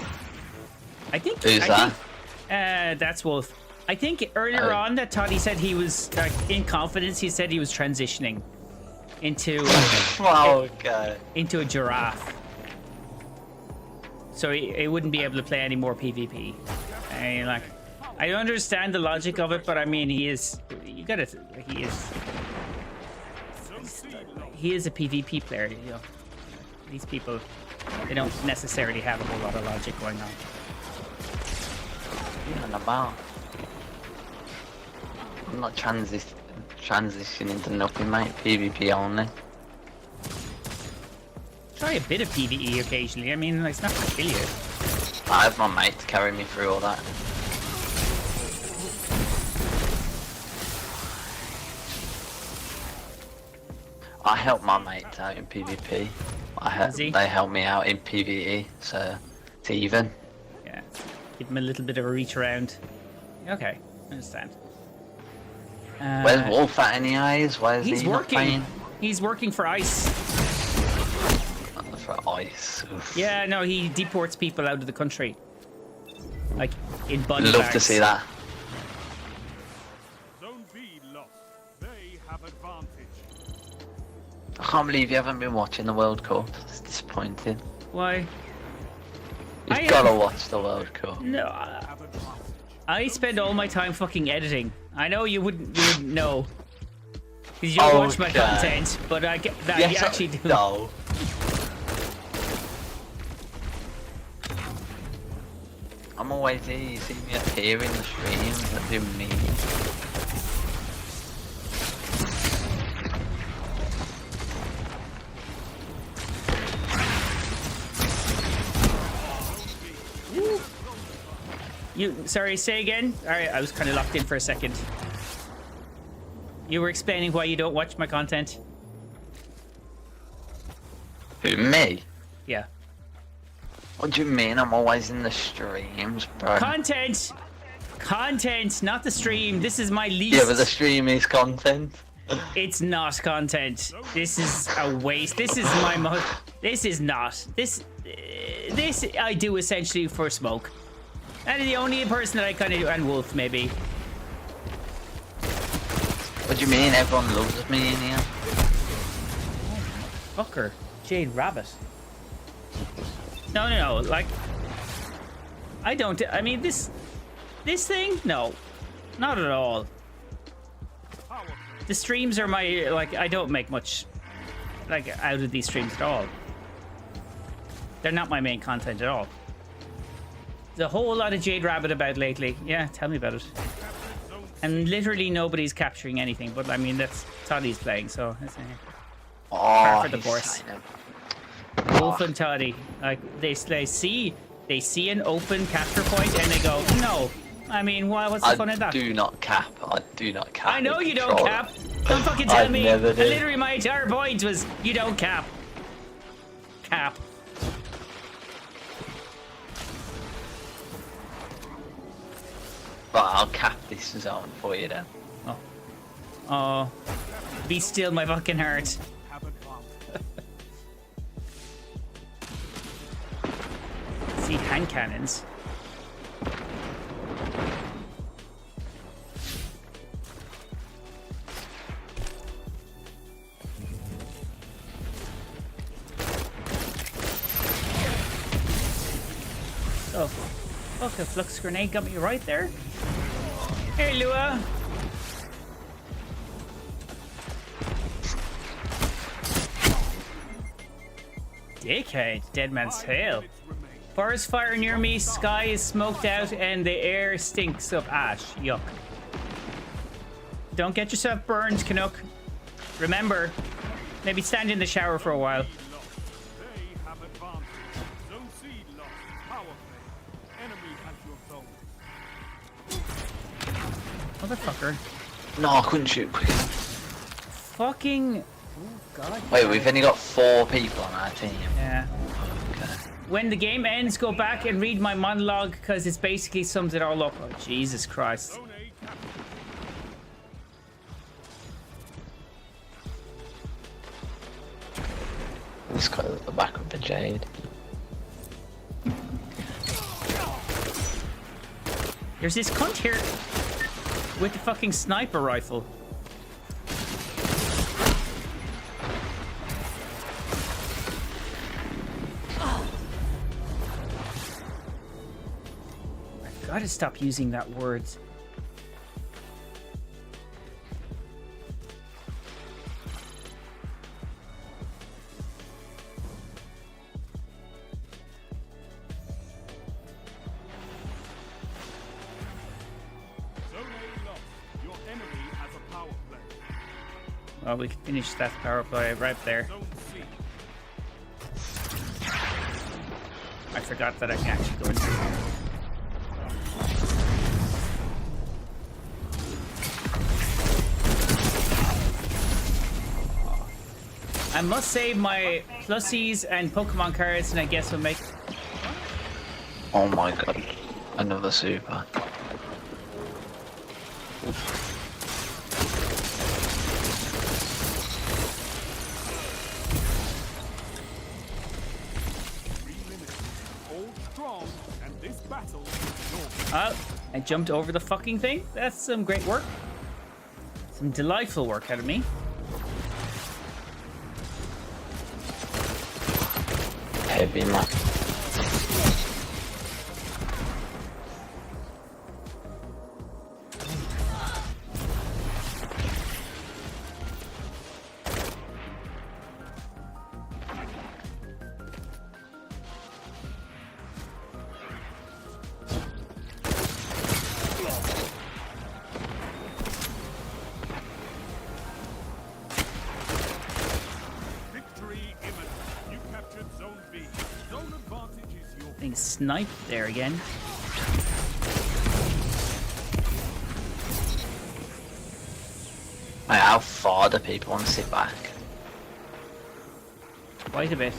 I think. Who's I that? think, that's Wolf. I think earlier on that Toddy said he was in confidence. He said he was transitioning into Wow, okay. into a giraffe, so he wouldn't be able to play any more PvP. And like, I understand the logic of it, but I mean, he is. You gotta. He is a PvP player. You know, these people, they don't necessarily have a whole lot of logic going on. About. I'm not transitioning to nothing, mate. PvP only. Try a bit of PvE occasionally. I mean, it's not gonna kill you. I have my mate to carry me through all that. I help my mates out in PvP. Does he? They help me out in PvE, so it's even. Yeah, give him a little bit of a reach around. Okay, I understand. Where's Wolf at anyways? Why is He's he not working. playing? He's working for ICE. For ice. Oof. Yeah, no, he deports people out of the country. Like in bunny Love bags. to see that. Zone B lost. They have advantage. I can't believe you haven't been watching the World Cup. It's disappointing. Why? You've gotta watch the World Cup. No, Have advantage. I spend all my time fucking editing. I know you wouldn't know. Because you don't watch my Okay. content, but I get that Yes, you actually do. No. I'm always here. You see me appear in the streams that do me. Sorry, say again? Alright, I was kind of locked in for a second. You were explaining why you don't watch my content? Who, me? Yeah. What do you mean? I'm always in the streams, bro. Content! Content, not the stream. This is my least. Yeah, but the stream is content. It's not content. This is a waste. This is my This is not. This I do essentially for smoke. That is the only person that I kind of do, and Wolf maybe. What do you mean? Everyone loves me in here. Fucker, Jade Rabbit. No. Like, I don't. I mean, this thing. No, not at all. The streams are my I don't make much out of these streams at all. They're not my main content at all. There's a whole lot of Jade Rabbit about lately. Yeah, tell me about it. And literally nobody's capturing anything. But I mean, that's Toddy's playing, so it's par for the he's course. signing. Wolf and Toddy, like they see an open capture point and they go, no. I mean, what's the fun of that? I do not cap. I do not cap. I know with you don't control. cap. Don't fucking tell I me. never did. Literally, my entire point was you don't cap. Cap. Right, I'll cap this zone for you then. Oh, be still my fucking heart. Have advantage. See hand cannons. Oh, fuck, a flux grenade got me right there. Hey, Lua. Dickhead, dead man's tail. Forest fire near me, sky is smoked out, and the air stinks of ash. Yuck. Don't get yourself burned, Canuck. Remember, maybe stand in the shower for a while. They have advantage. Zone C lost. Power play. Enemy has your zone. Motherfucker. No, I couldn't shoot quick enough. Fucking... Oh, God. Wait, we've only got 4 people on our team. Yeah. Okay. When the game ends, go back and read my monologue, because it basically sums it all up. Oh, Jesus Christ. This guy at the back of the Jade. There's this cunt here with the fucking sniper rifle. I've got to stop using that word. Well, we can finish that power play right there. I forgot that I can actually go into here. I must save my plussies and Pokemon cards, and I guess we'll make... Oh my god. Another super. Oh, I jumped over the fucking thing. That's some great work. Some delightful work out of me. Heavy man. Being sniped there again. Mate, how far do people want to sit back? Quite a bit.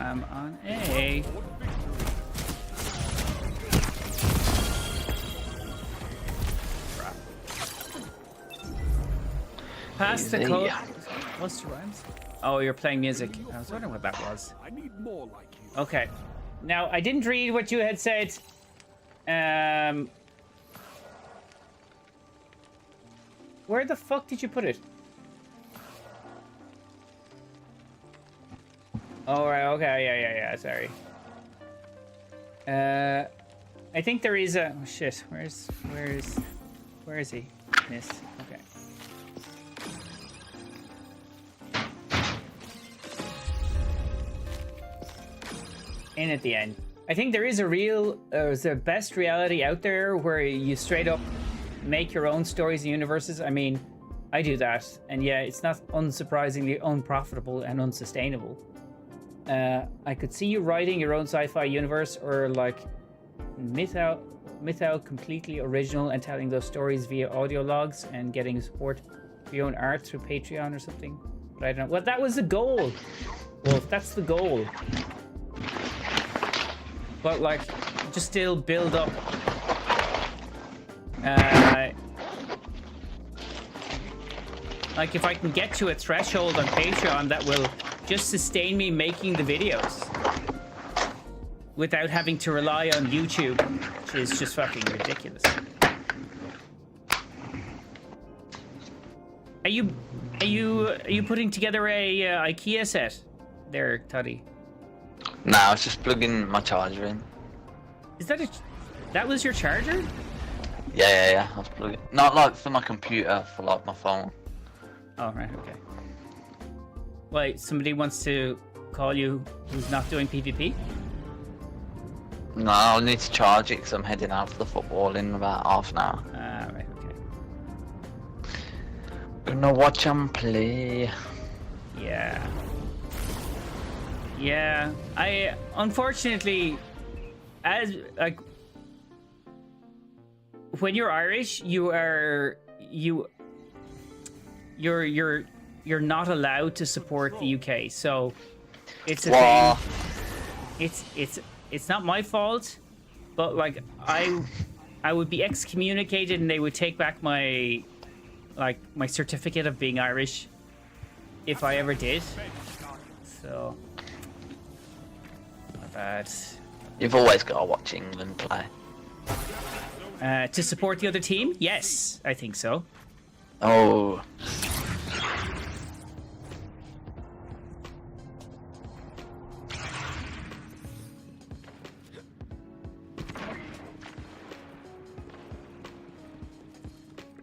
I'm on A. Crap. Pass the code. What's the rhymes? Oh, you're playing music. I was wondering what that was. I need more like you. Okay. Now, I didn't read what you had said. Where the fuck did you put it? Oh, right, okay, yeah, sorry. I think there is a... Oh, shit, where is he? Miss, okay. In at the end. I think there is a real... there's the best reality out there where you straight up make your own stories and universes. I mean, I do that, and yeah, it's not unsurprisingly unprofitable and unsustainable. I could see you writing your own sci-fi universe, or like myth out completely original and telling those stories via audio logs and getting support for your own art through Patreon or something. But I don't know. Well, that was the goal, Wolf. That's the goal. But like, just still build up. Like if I can get to a threshold on Patreon that will just sustain me making the videos without having to rely on YouTube, which is just fucking ridiculous. Are you putting together a IKEA set there, Toddy? No, I was just plugging my charger in. Is that that was your charger? Yeah, I was plugging. Not like for my computer, for like my phone. Oh, right, okay. Wait, somebody wants to call you who's not doing PvP? No, I'll need to charge it because I'm heading out for the football in about half an hour. Ah, right, okay. Gonna watch them play. Yeah. Yeah, I unfortunately, as like, when you're Irish, you're not allowed to support the UK. So it's a Wow. thing. It's not my fault, but like I would be excommunicated and they would take back my certificate of being Irish if I ever did. So not bad. You've always got to watch England play. To support the other team? Yes, I think so. Oh.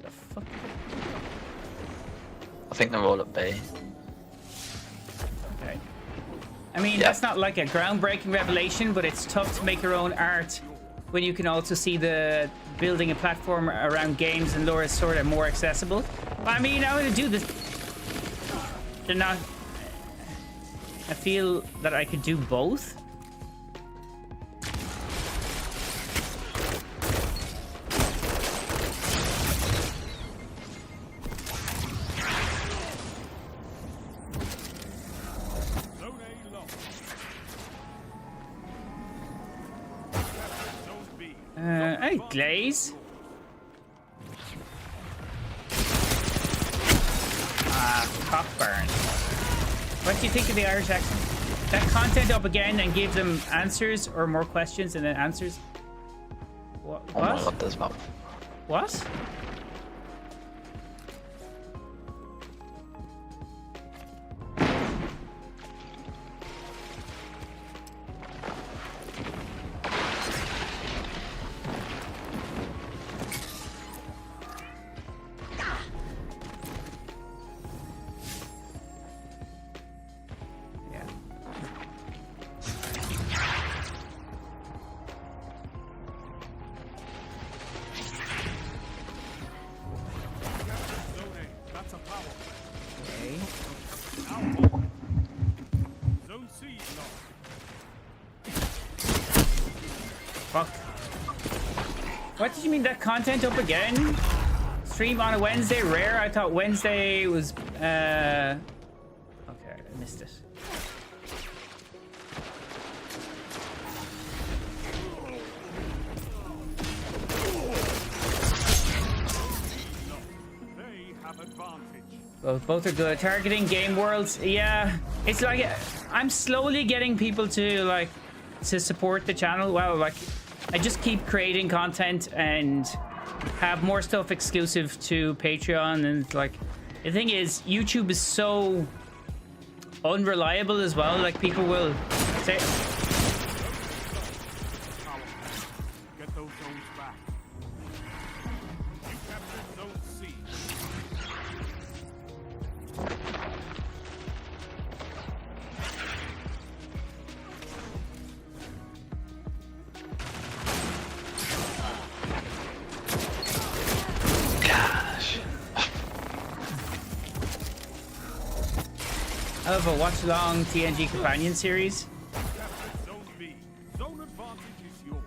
The fuck? I think they're all at B. Okay. I mean, Yeah. that's not like a groundbreaking revelation, but it's tough to make your own art when you can also see the building a platform around games and lore is sort of more accessible. I mean, I'm gonna do this. They're not. I feel that I could do both. Zone A lost. Zone B. Hey, Glaze. Cockburn. What do you think of the Irish accent? That content up again and give them answers or more questions and then answers. What? Oh my god, there's about. What? Yeah. Zone A. That's a power play. Okay. Zone C lost. Fuck. What did you mean that content up again? Stream on a Wednesday? Rare? I thought Wednesday was, Okay, I missed it. They have advantage. Both are good. Targeting game worlds, yeah. It's like I'm slowly getting people to support the channel. Well, like I just keep creating content and have more stuff exclusive to Patreon. And like the thing is, YouTube is so unreliable as well. Like people will say, Get those zones back. You captured Zone C. Gosh. I have a watch along TNG companion series. Captured Zone B. Zone advantage is yours.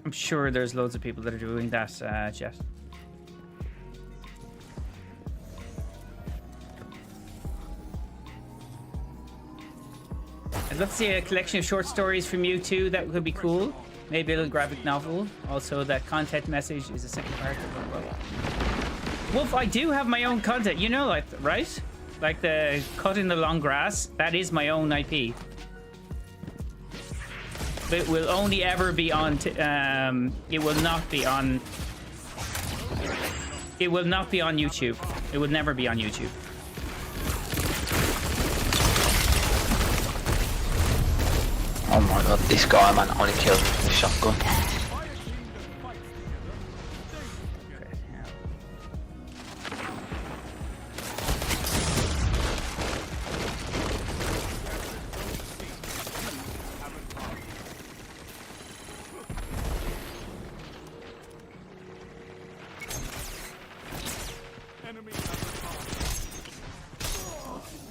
I'm sure there's loads of people that are doing that, Jet. I'd love to see a collection of short stories from you too. That would be cool. Maybe a little graphic novel. Also, that content message is a second part of it. Well, Wolf, I do have my own content. You know, like, right? Like the cut in the long grass. That is my own IP. But it will only ever be on. It will not be on. It will not be on YouTube. It will never be on YouTube. Oh my god, this guy man only killed me with a shotgun. Fire team that fights together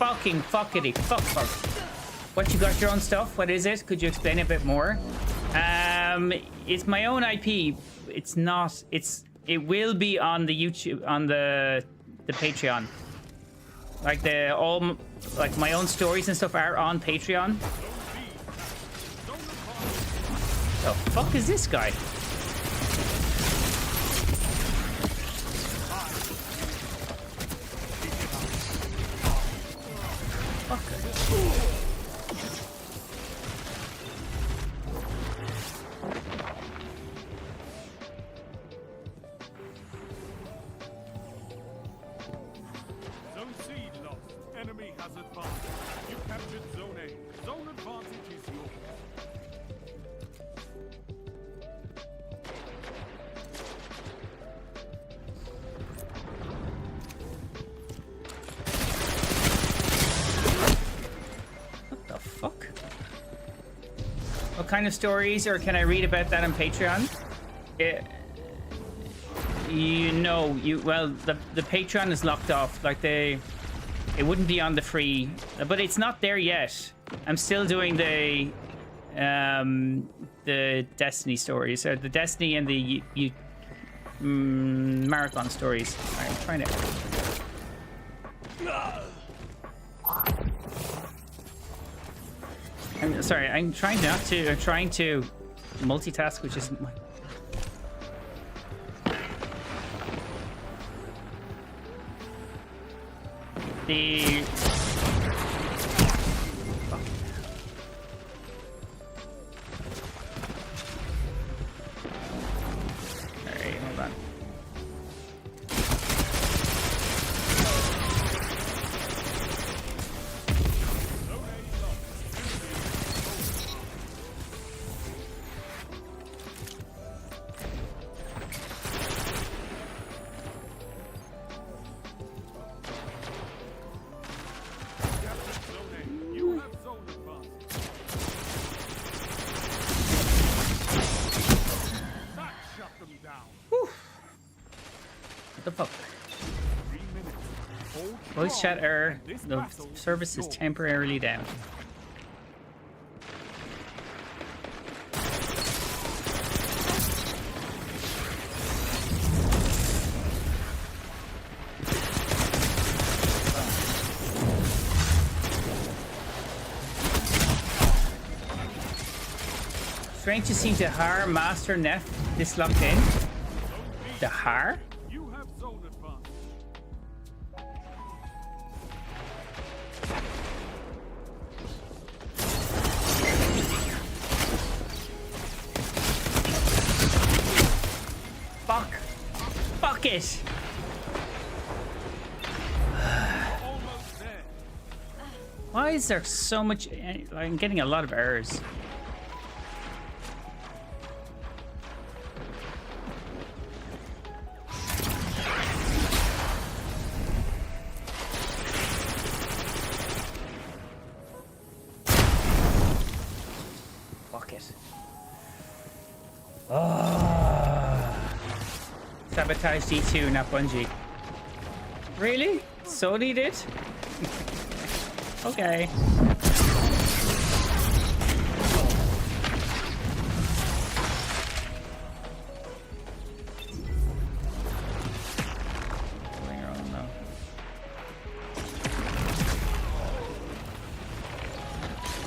fucking fuckity fuck fuck. What, you got your own stuff? What is it? Could you explain a bit more? It's my own IP. It's not. It will be on the YouTube, on the Patreon. Like like my own stories and stuff are on Patreon. The fuck is this guy? Zone C lost. Enemy has advanced. You captured Zone A. Zone advantage is yours. What the fuck? What kind of stories, or can I read about that on Patreon? Well, the Patreon is locked off. Like it wouldn't be on the free, but it's not there yet. I'm still doing the Destiny stories, or the Destiny and the marathon stories. All right, I'm trying to. I'm sorry. I'm trying not to. I'm trying to multitask, which isn't my. The alright, hold on. What the fuck? Voice chat error. The service is temporarily down. Strange to see Dahar Master NEPH this locked in. Dahar? You have zone advantage. Fuck. Fuck it. Almost there. Why is there so much? I'm getting a lot of errors. Fuck it. Oh. Sabotage D2, not Bungie. Really? Sony did? Okay. Doing her own though.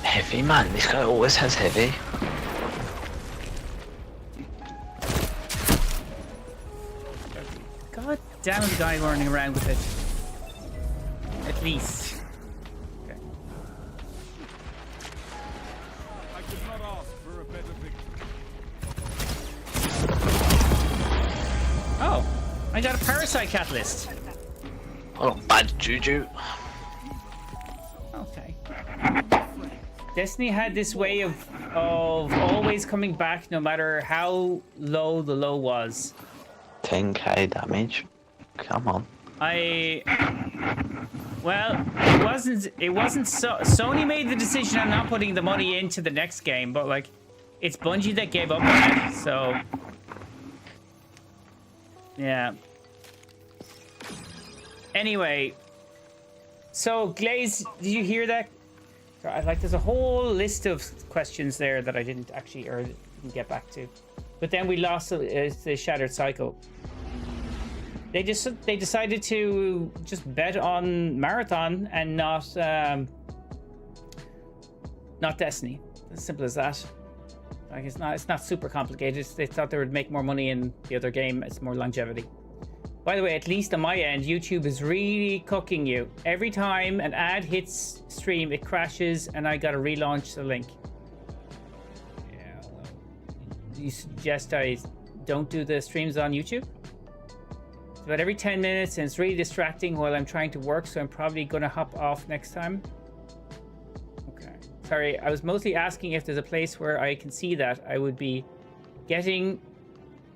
Heavy, man. This guy always has heavy. God damn it, the guy running around with it. At least. Okay. I could not ask for a better victory. Oh, I got a parasite catalyst. Oh, bad juju. Okay. Destiny had this way of always coming back no matter how low the low was. 10k damage. Come on. Well, it wasn't so Sony made the decision on not putting the money into the next game, but like it's Bungie that gave up on it, so yeah. Anyway, So, Glaze, did you hear that? Like, there's a whole list of questions there that I didn't actually, or didn't get back to. But then we lost the Shattered Cycle. They decided to just bet on Marathon and not Destiny. As simple as that. Like, it's not super complicated. They thought they would make more money in the other game. It's more longevity. By the way, at least on my end, YouTube is really cooking you. Every time an ad hits stream, it crashes, and I gotta relaunch the link. Yeah, well, you suggest I don't do the streams on YouTube? It's about every 10 minutes, and it's really distracting while I'm trying to work, so I'm probably gonna hop off next time. Okay. Sorry, I was mostly asking if there's a place where I can see that I would be getting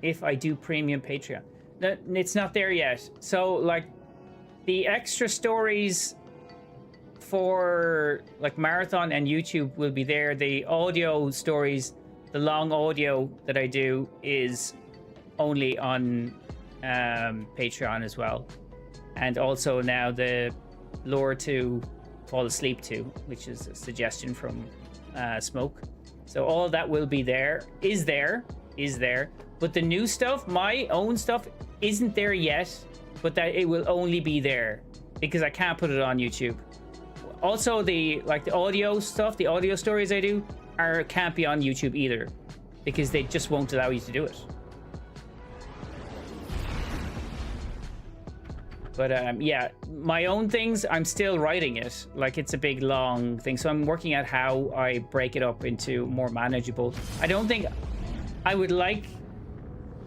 if I do premium Patreon. It's not there yet. So, like, the extra stories for, like, Marathon and YouTube will be there. The audio stories, the long audio that I do is only on Patreon as well. And also now the lore to fall asleep to, which is a suggestion from Smoke. So all that will be there, is there. But the new stuff, my own stuff, isn't there yet, but that it will only be there because I can't put it on YouTube. Also, the audio stuff, the audio stories I do can't be on YouTube either because they just won't allow you to do it. But yeah, my own things, I'm still writing it. Like, it's a big, long thing. So I'm working out how I break it up into more manageable. I don't think I would like...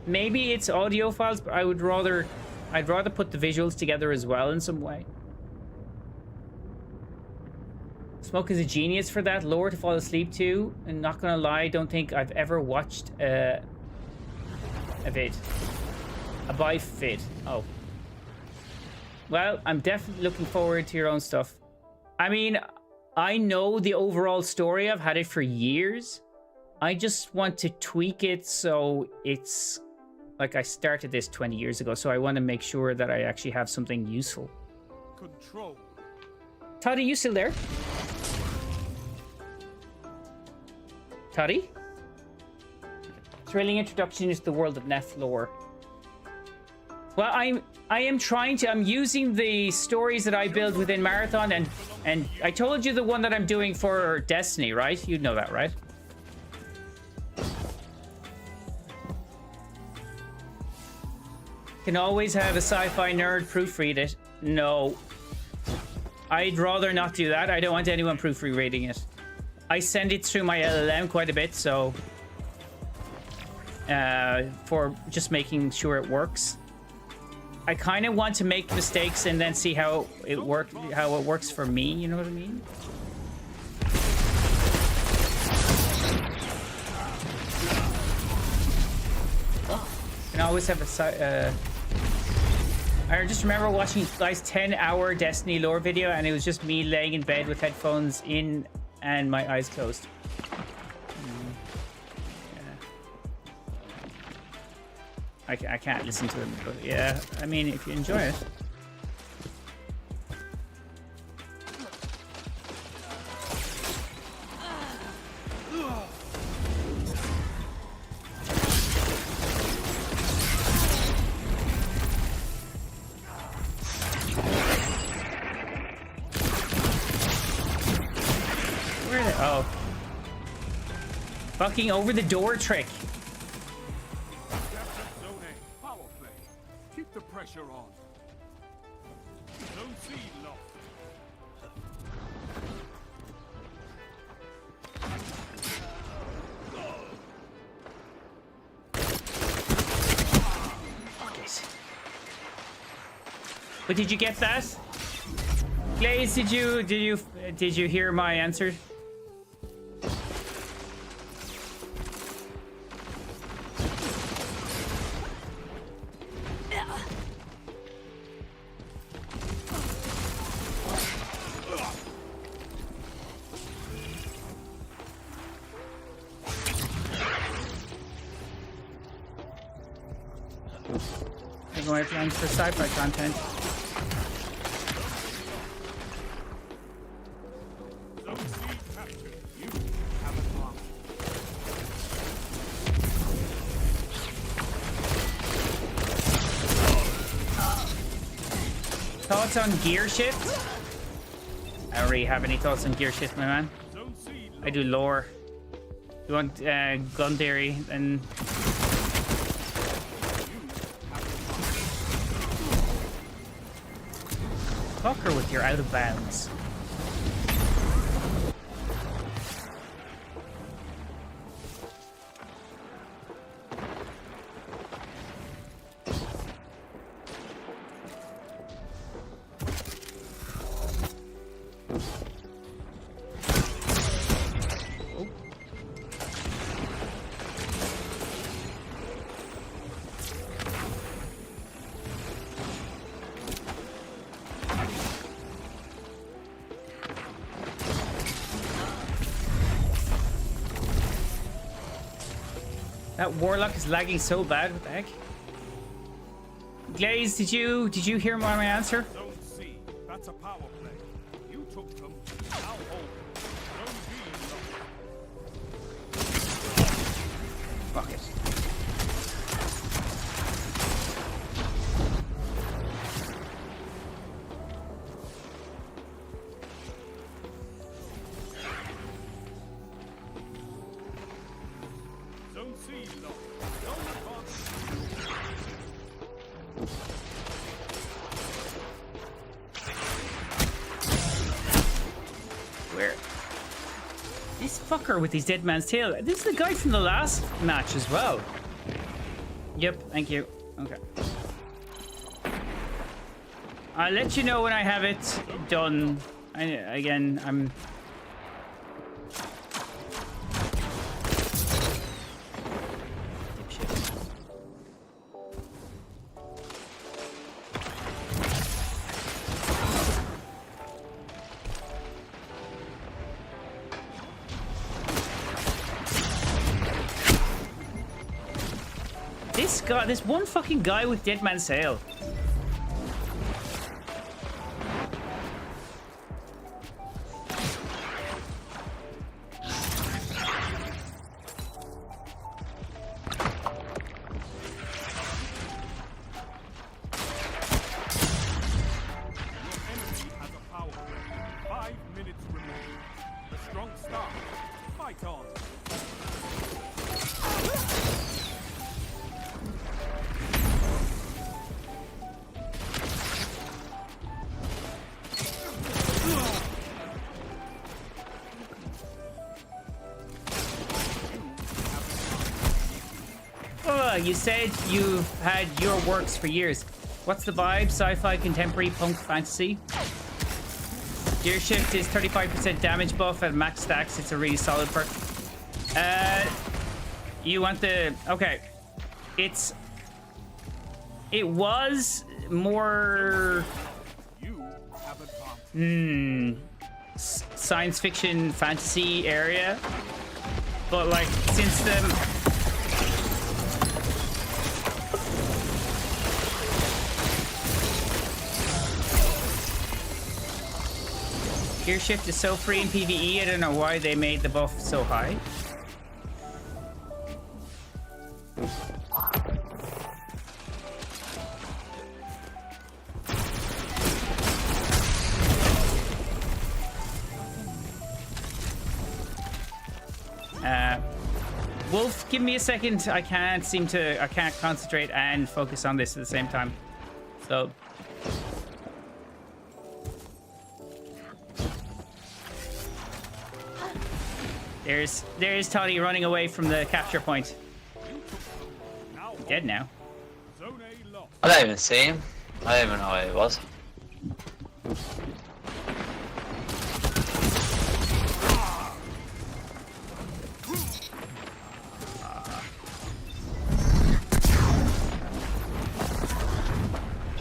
Maybe it's audio files, but I'd rather put the visuals together as well in some way. Smoke is a genius for that lore to fall asleep to, and not gonna lie, I don't think I've ever watched a vid. A buy vid. Oh. Well, I'm definitely looking forward to your own stuff. I mean, I know the overall story. I've had it for years. I just want to tweak it so it's... Like, I started this 20 years ago, so I want to make sure that I actually have something useful. Control. Toddy, you still there? Toddy? Thrilling introduction into the world of NEPH lore. Well, I'm using the stories that I build within Marathon, and I told you the one that I'm doing for Destiny, right? You know that, right? Can always have a sci-fi nerd proofread it. No. I'd rather not do that. I don't want anyone proofreading it. I send it through my LLM quite a bit, so... for just making sure it works. I kind of want to make mistakes and then see how it works for me, you know what I mean? Can always have a I just remember watching guy's 10-hour Destiny lore video, and it was just me laying in bed with headphones in and my eyes closed. Yeah. I can't listen to him, but yeah, I mean, if you enjoy it. Fucking over the door trick. Zone A, power play. Keep the pressure on. Zone C lost. But did you get that? Glaze, did you hear my answer? For sci-fi content. Thoughts on gear shift? I don't really have any thoughts on gear shift, my man. Zone C I do lore. You want gun theory and fucker with your out of bounds. That warlock is lagging so bad. What the heck? Glaze, did you hear my answer? Zone C. That's a power play. You took them. Now hold them. Zone B lost. Fuck it. Zone C lost. Zone advanced. Where? This fucker with his dead man's tail. This is the guy from the last match as well. Yep, thank you. Okay. I'll let you know when I have it done. Again, I'm... This guy, this one fucking guy with dead man's tail. Enemy has a power play. 5 minutes remaining. A strong start. Fight on. Oh, you said you've had your works for years. What's the vibe? Sci-fi, contemporary, punk, fantasy? Gear shift is 35% damage buff at max stacks. It's a really solid perk. You want the... Okay. It was more... You have advanced. Science fiction, fantasy area. But, like, since the... Gear shift is so free in PvE, I don't know why they made the buff so high. Wolf, give me a second. I can't concentrate and focus on this at the same time. So... There's Toddy running away from the capture point. Dead now. Zone A lost. I don't even see him. I don't even know where he was.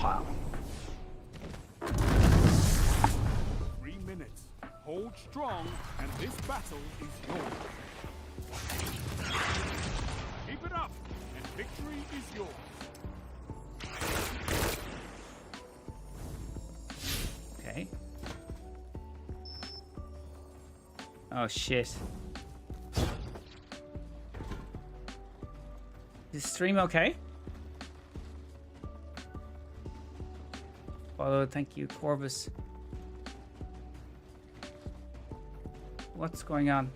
Wow. 3 minutes. Hold strong, and this battle is yours. Keep it up, and victory is yours. Okay. Oh shit. Is the stream okay? followed. Thank you, Corvus. What's going on?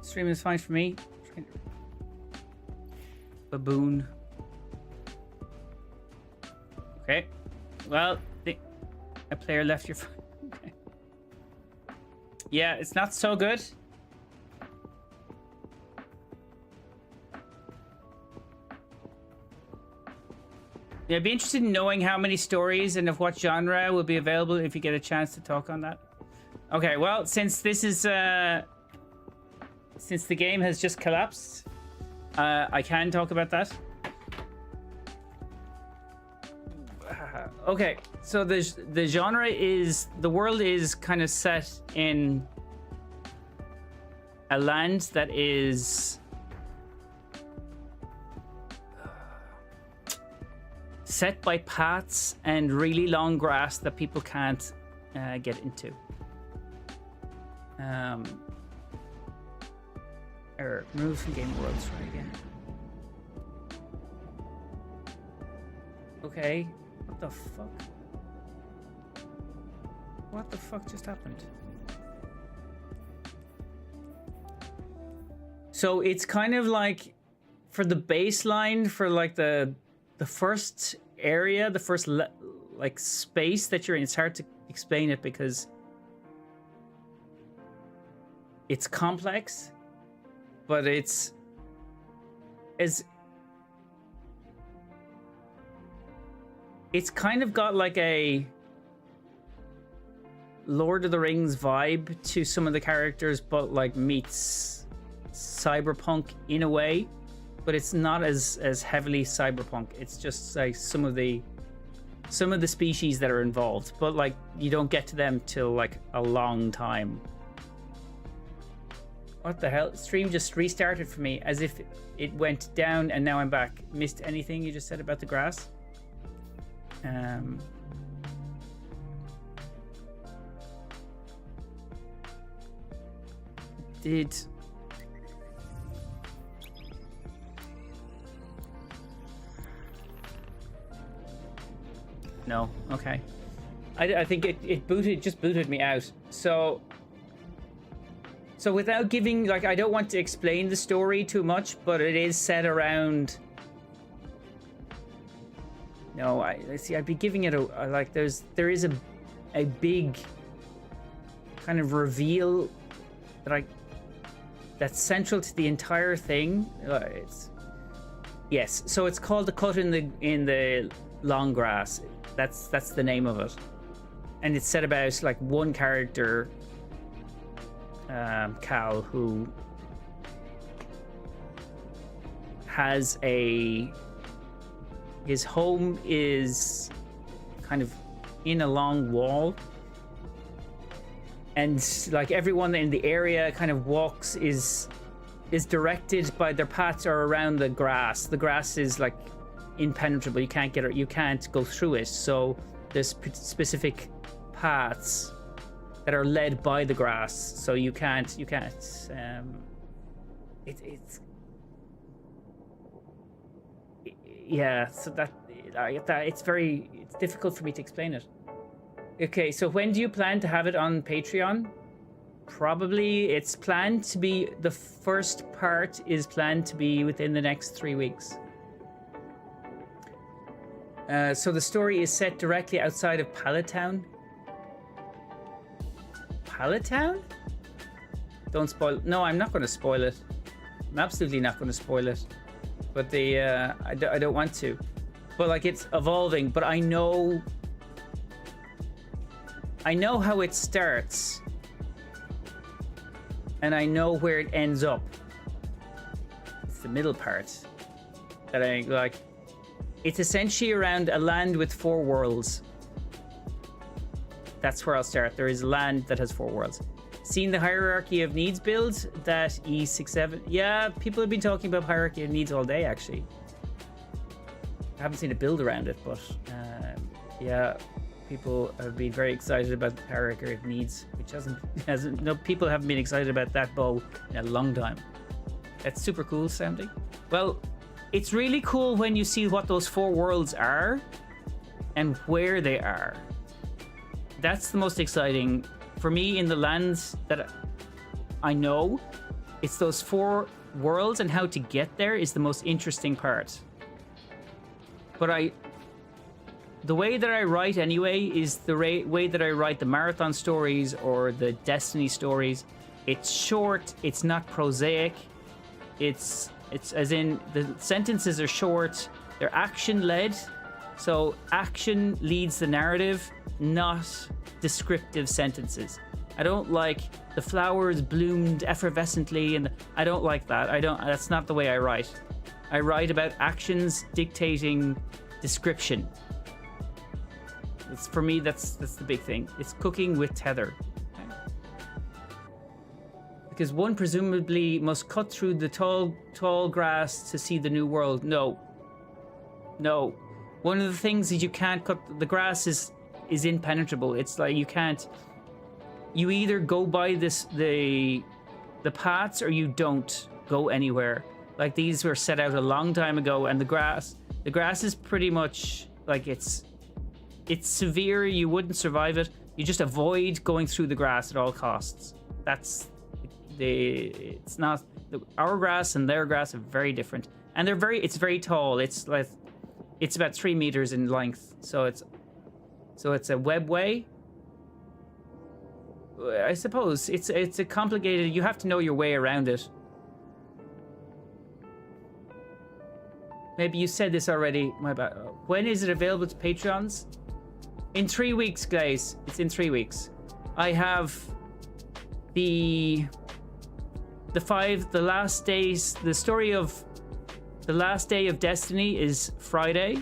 Streaming is fine for me. Baboon. Okay. Well, a player left your phone. Okay. Yeah, it's not so good. Yeah, I'd be interested in knowing how many stories and of what genre will be available if you get a chance to talk on that. Okay, well, since this is since the game has just collapsed, I can talk about that. Okay, so the genre is, the world is kind of set in a land that is set by paths and really long grass that people can't get into. Error. Remove from game worlds. Try again. Okay. What the fuck? What the fuck just happened? So it's kind of like for the baseline, for like the first area, the first like space that you're in. It's hard to explain it because it's complex, but it's kind of got like a Lord of the Rings vibe to some of the characters, but like meets cyberpunk in a way, but it's not as heavily cyberpunk. It's just like some of the species that are involved, but like you don't get to them till like a long time. What the hell? Stream just restarted for me as if it went down and now I'm back. Missed anything you just said about the grass? Did no? Okay. I think it just booted me out. So without giving, like, I don't want to explain the story too much, but it is set around. No, I see. I'd be giving it a like. There is a big kind of reveal that's central to the entire thing. Yes. So it's called The Cut in the Long Grass. That's the name of it, and it's set about like one character, Cal, who has his home is kind of in a long wall, and like everyone in the area kind of walks is directed by their paths are around the grass. The grass is like impenetrable. You can't get it. You can't go through it. So there's specific paths that are led by the grass. So you can't. Yeah. So that it's difficult for me to explain it. Okay. So when do you plan to have it on Patreon? Probably it's planned to be, the first part is planned to be within the next 3 weeks. So the story is set directly outside of Palatown. Palatown? Don't spoil. No, I'm not going to spoil it. I'm absolutely not going to spoil it. But I don't want to. But like it's evolving. But I know how it starts. And I know where it ends up. It's the middle part that I like. It's essentially around a land with 4 worlds. That's where I'll start. There is land that has 4 worlds. Seen the hierarchy of needs build that E67? Yeah, people have been talking about hierarchy of needs all day, actually. I haven't seen a build around it, but yeah, people have been very excited about the hierarchy of needs, which hasn't. No, people haven't been excited about that bow in a long time. That's super cool sounding. Well, it's really cool when you see what those 4 worlds are and where they are. That's the most exciting for me in the lands that I know. It's those 4 worlds, and how to get there is the most interesting part. But the way that I write anyway is the way that I write the marathon stories or the Destiny stories. It's short, it's not prosaic. It's as in the sentences are short, they're action led. So action leads the narrative, not descriptive sentences. I don't like the flowers bloomed effervescently, and I don't like that. That's not the way I write. I write about actions dictating description. For me, that's the big thing. It's cooking with tether. Because one presumably must cut through the tall grass to see the new world. No. One of the things is you can't cut. The grass is impenetrable. It's like you can't. You either go by the paths or you don't go anywhere. Like these were set out a long time ago, and the grass is pretty much like it's severe. You wouldn't survive it. You just avoid going through the grass at all costs. It's not our grass and their grass are very different, and it's very tall. It's about 3 meters in length. So it's a webway. I suppose it's a complicated. You have to know your way around it. Maybe you said this already. My bad. When is it available to Patreons? In 3 weeks, guys. It's in 3 weeks. I have the last days. The story of the last day of Destiny is Friday.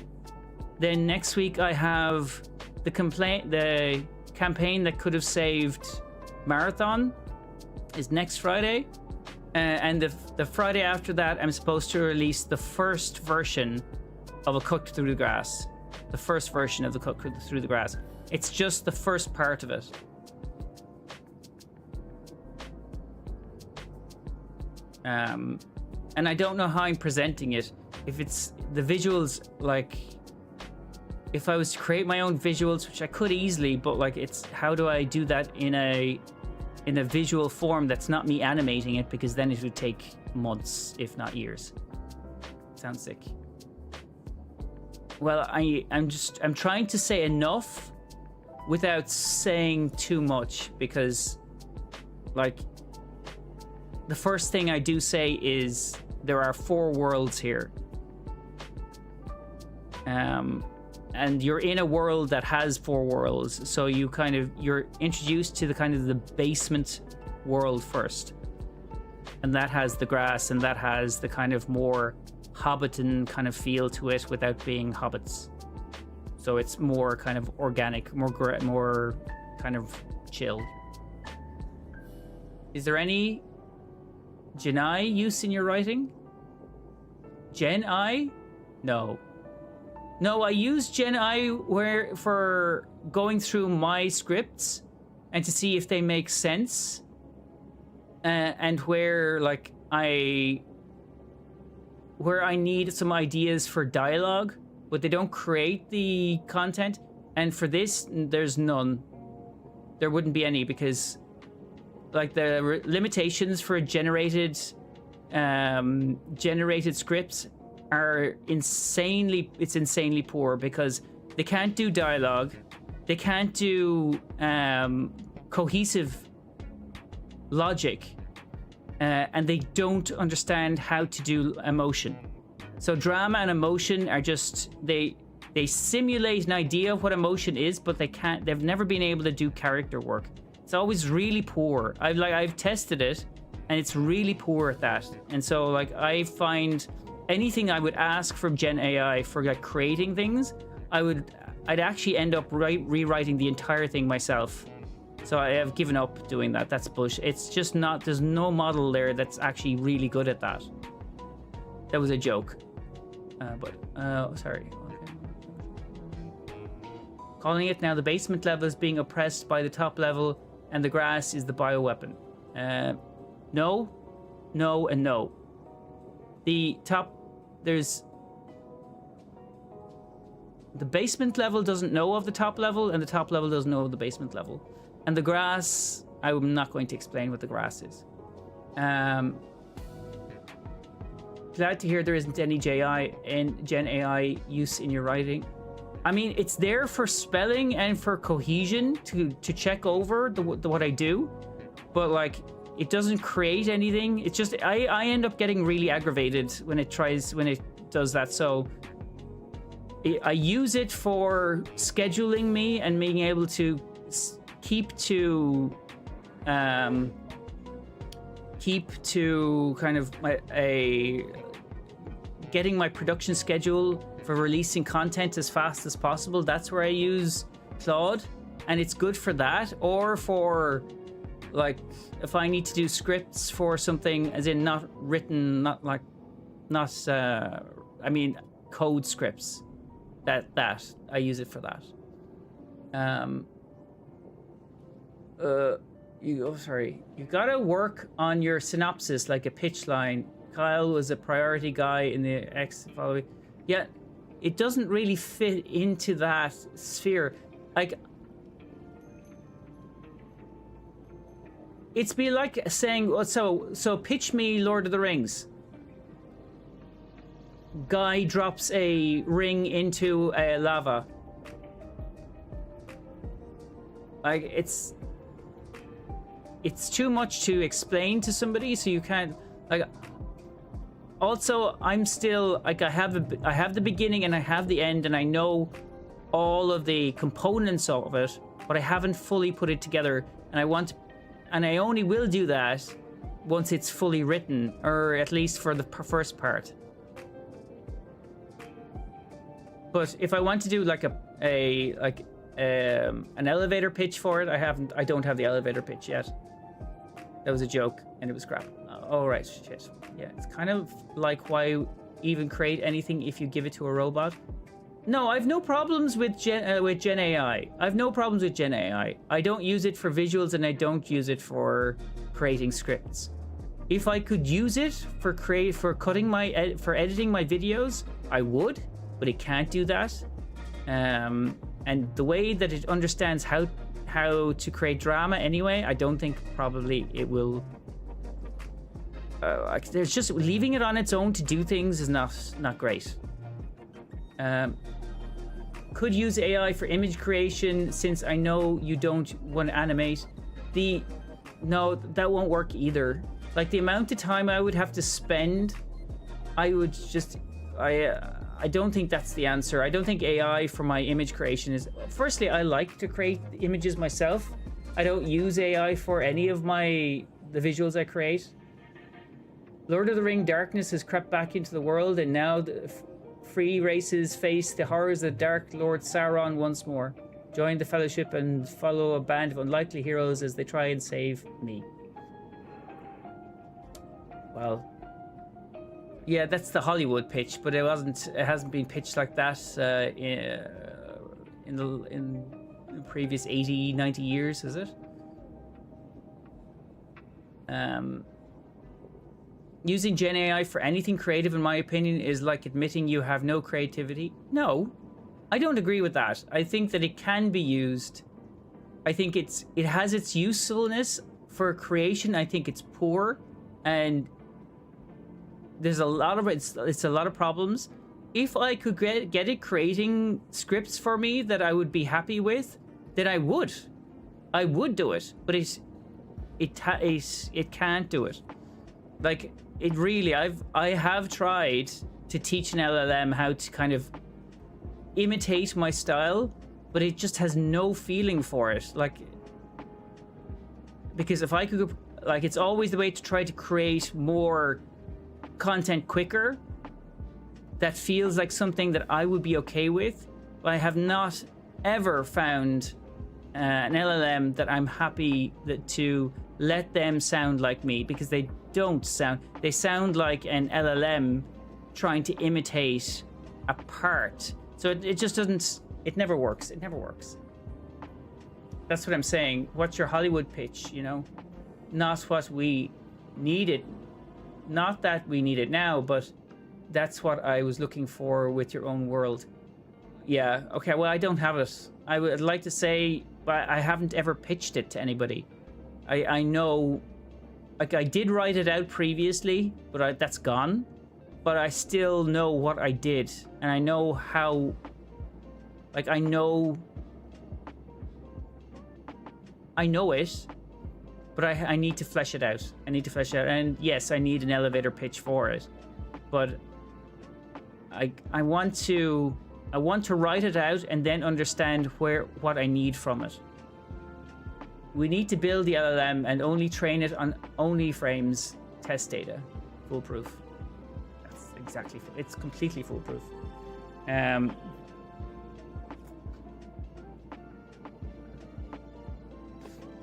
Then next week I have the campaign that could have saved Marathon is next Friday. And the Friday after that, I'm supposed to release the first version of A Cut Through the Grass. The first version of The Cut Through the Grass. It's just the first part of it. And I don't know how I'm presenting it. If it's the visuals, like if I was to create my own visuals, which I could easily, but like it's how do I do that in a visual form that's not me animating it, because then it would take months, if not years. Sounds sick. Well, I'm trying to say enough without saying too much, because like the first thing I do say is there are 4 worlds here. And you're in a world that has 4 worlds, so you're introduced to the basement world first, and that has the grass, and that has the kind of more Hobbiton kind of feel to it without being hobbits. So it's more kind of organic, more kind of chill. Is there any Genai use in your writing? Genai? No, I use Genai for going through my scripts and to see if they make sense, and where I need some ideas for dialogue, but they don't create the content. And for this, there's none. There wouldn't be any, because like the limitations for generated scripts are insanely poor, because they can't do dialogue, they can't do cohesive logic, and they don't understand how to do emotion. So drama and emotion are just they simulate an idea of what emotion is, but they've never been able to do character work. It's always really poor. I've tested it, and it's really poor at that. And so I find anything I would ask from Gen AI for creating things, I'd actually end up rewriting the entire thing myself. So I have given up doing that. That's bullshit. It's just not. There's no model there that's actually really good at that. That was a joke. Sorry. Okay. Calling it now, the basement level is being oppressed by the top level, and the grass is the bioweapon. No, and no. The top there's the basement level doesn't know of the top level, and the top level doesn't know of the basement level. And the grass, I'm not going to explain what the grass is. Glad to hear there isn't any Gen AI use in your writing. I mean, it's there for spelling and for cohesion to check over what I do, but like it doesn't create anything. It's just I end up getting really aggravated when it does that. So I use it for scheduling me and being able to keep to kind of getting my production schedule for releasing content as fast as possible. That's where I use Claude, and it's good for that, or for like if I need to do scripts for something, as in not written, I mean code scripts. That I use it for that. You gotta work on your synopsis like a pitch line. Kyle was a priority guy in the X following. Yeah, it doesn't really fit into that sphere. Like, it's be like saying, so pitch me Lord of the Rings. Guy drops a ring into a lava. Like, it's too much to explain to somebody, so you can't, like. Also, I'm still like, I have the beginning and I have the end, and I know all of the components of it, but I haven't fully put it together, and I only will do that once it's fully written, or at least for the first part. But if I want to do like an elevator pitch for it, I don't have the elevator pitch yet. That was a joke, and it was crap. Oh, right, shit. Yeah, it's kind of like, why even create anything if you give it to a robot? No, I've no problems with Gen AI. I've no problems with Gen AI. I don't use it for visuals, and I don't use it for creating scripts. If I could use it for editing my videos, I would, but it can't do that. And the way that it understands how to create drama anyway, I don't think probably it will. There's just leaving it on its own to do things is not great. Could use AI for image creation, since I know you don't want to animate. No, that won't work either. Like, the amount of time I would have to spend, I don't think that's the answer. I don't think AI for my image creation is. Firstly, I like to create images myself. I don't use AI for any of the visuals I create. Lord of the Ring darkness has crept back into the world, and now the free races face the horrors of Dark Lord Sauron once more. Join the Fellowship and follow a band of unlikely heroes as they try and save me. Well, yeah, that's the Hollywood pitch, but it hasn't been pitched like that in the previous 80, 90 years, is it? Using Gen AI for anything creative, in my opinion, is like admitting you have no creativity. No, I don't agree with that. I think that it can be used. I think it has its usefulness for creation. I think it's poor, and there's a lot of it's a lot of problems. If I could get it creating scripts for me that I would be happy with, then I would do it. But it can't do it. Like, it really, I have tried to teach an LLM how to kind of imitate my style, but it just has no feeling for it. Like, because if I could, like, it's always the way to try to create more content quicker that feels like something that I would be okay with. But I have not ever found an LLM that I'm happy to let them sound like me, because they don't sound. They sound like an LLM trying to imitate a part. So it just doesn't. It never works. It never works. That's what I'm saying. What's your Hollywood pitch? You know, not what we needed. Not that we need it now, but That's what I was looking for with your own world. Yeah, okay, well, I don't have it. I would like to say, but I haven't ever pitched it to anybody. I know, like, I did write it out previously, but that's gone. But I still know what I did, and I know how, like, I know it, but I need to flesh it out. And yes, I need an elevator pitch for it. But I want to write it out and then understand what I need from it. We need to build the LLM and only train it on only frames test data. Foolproof. That's exactly, it's completely foolproof.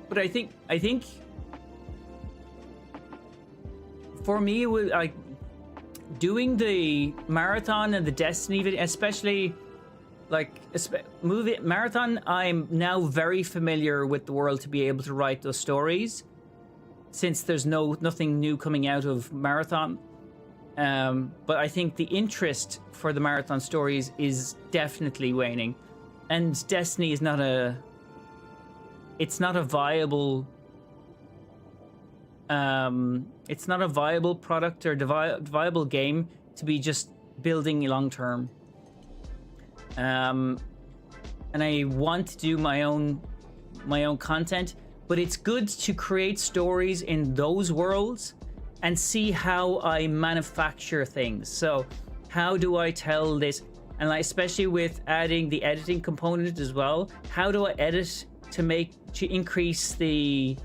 But I think for me, it was like doing the marathon and the Destiny video, especially like marathon. I'm now very familiar with the world to be able to write those stories, since there's nothing new coming out of marathon. But I think the interest for the marathon stories is definitely waning, and Destiny is not a viable product or viable game to be just building long term. And I want to do my own content, but it's good to create stories in those worlds and see how I manufacture things. So how do I tell this? And like, especially with adding the editing component as well, how do I edit to increase the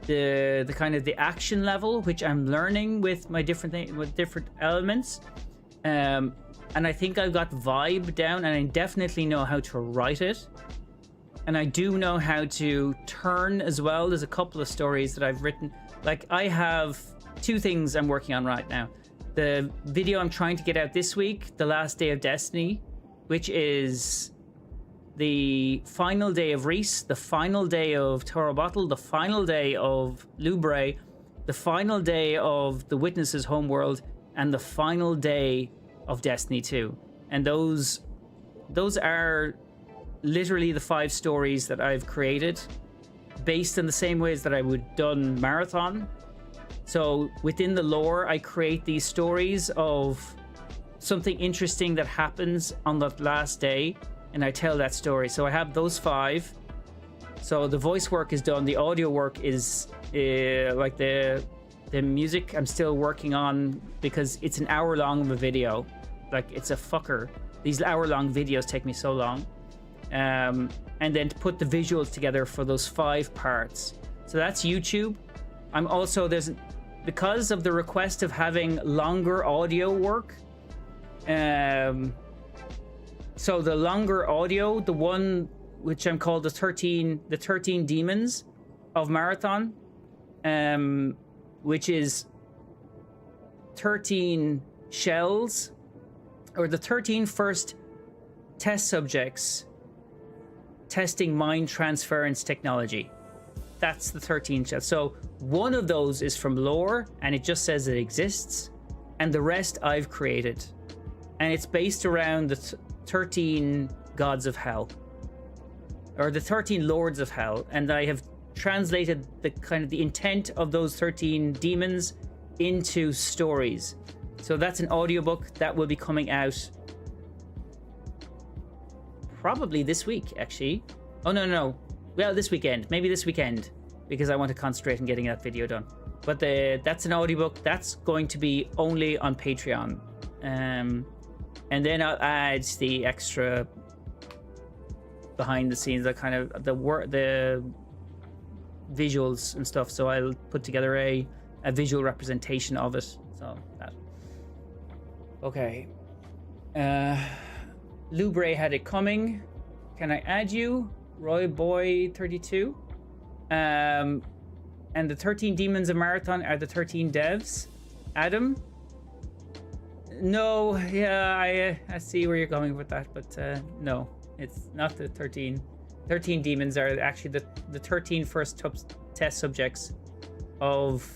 kind of the action level, which I'm learning with my different elements. And I think I've got vibe down, and I definitely know how to write it. And I do know how to turn as well. There's a couple of stories that I've written. Like, I have 2 things I'm working on right now. The video I'm trying to get out this week, the last day of Destiny, which is the final day of Reese, the final day of Toro Bottle, the final day of Lubre, the final day of the Witness's homeworld, and the final day of Destiny 2. And those are literally the 5 stories that I've created based in the same ways that I would done Marathon. So within the lore, I create these stories of something interesting that happens on that last day, and I tell that story. So I have those 5. So the voice work is done. The audio work is like the music I'm still working on, because it's an hour long of a video. Like, it's a fucker. These hour-long videos take me so long. And then to put the visuals together for those 5 parts. So that's YouTube. I'm also, because of the request of having longer audio work. So the longer audio, the one which I'm called the 13 Demons of Marathon, which is 13 shells, or the 13 first test subjects testing mind transference technology. That's the 13 shells. So one of those is from lore, and it just says it exists, and the rest I've created. And it's based around the 13 gods of hell, or the 13 lords of hell, and I have translated the kind of the intent of those 13 demons into stories. So that's an audiobook that will be coming out probably this week, actually. Oh, no. Well, this weekend. Maybe this weekend, because I want to concentrate on getting that video done. But that's an audiobook. That's going to be only on Patreon. And then I'll add the extra behind the scenes, the kind of the visuals and stuff. So I'll put together a visual representation of it. So that. Okay. Lubre had it coming. Can I add you? Roy Boy 32. And the 13 Demons of Marathon are the 13 devs. Adam? No, yeah, I see where you're going with that, but no, it's not the 13. 13 demons are actually the 13 first test subjects of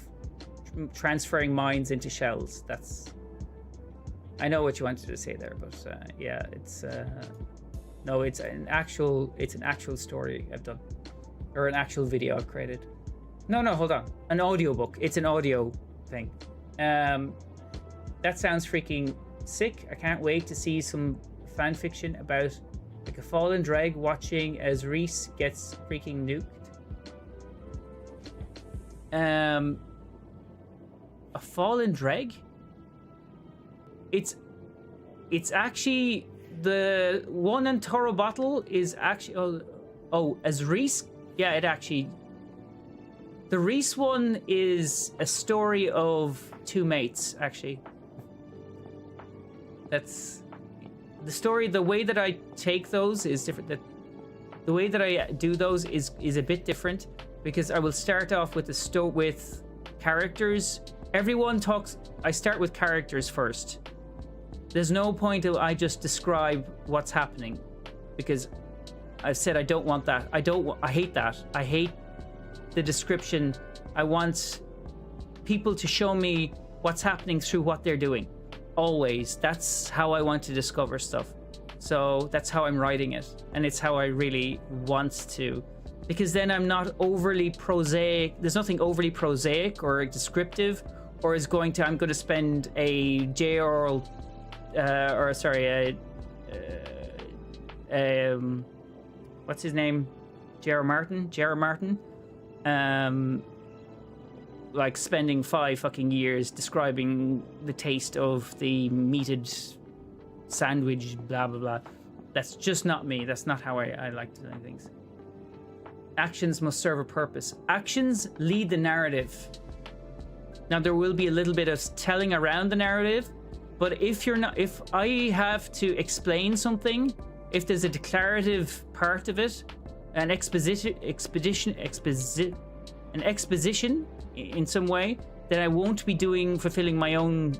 transferring minds into shells. I know what you wanted to say there, but yeah, it's no, it's an actual story I've done, or an actual video I've created. No, hold on, an audiobook. It's an audio thing. That sounds freaking sick. I can't wait to see some fan fiction about like a fallen dreg watching as Reese gets freaking nuked. A fallen dreg? It's actually the one in Toro Bottle is actually as Reese. Yeah, it actually. The Reese one is a story of two mates, actually. That's the story. The way that I take those is different. The way that I do those is a bit different, because I will start off with with characters. Everyone talks. I start with characters first. There's no point of I just describe what's happening, because I've said I don't want that. I hate that. I hate the description. I want people to show me what's happening through what they're doing. Always. That's how I want to discover stuff. So that's how I'm writing it, and it's how I really want to, because then I'm not overly prosaic. There's nothing overly prosaic or descriptive, or I'm going to spend a what's his name? J.R. Martin. Like spending 5 fucking years describing the taste of the meated sandwich, blah blah blah. That's just not me. That's not how I like to do things. Actions must serve a purpose. Actions lead the narrative. Now there will be a little bit of telling around the narrative, but if I have to explain something, if there's a declarative part of it, an exposition in some way, then I won't be fulfilling my own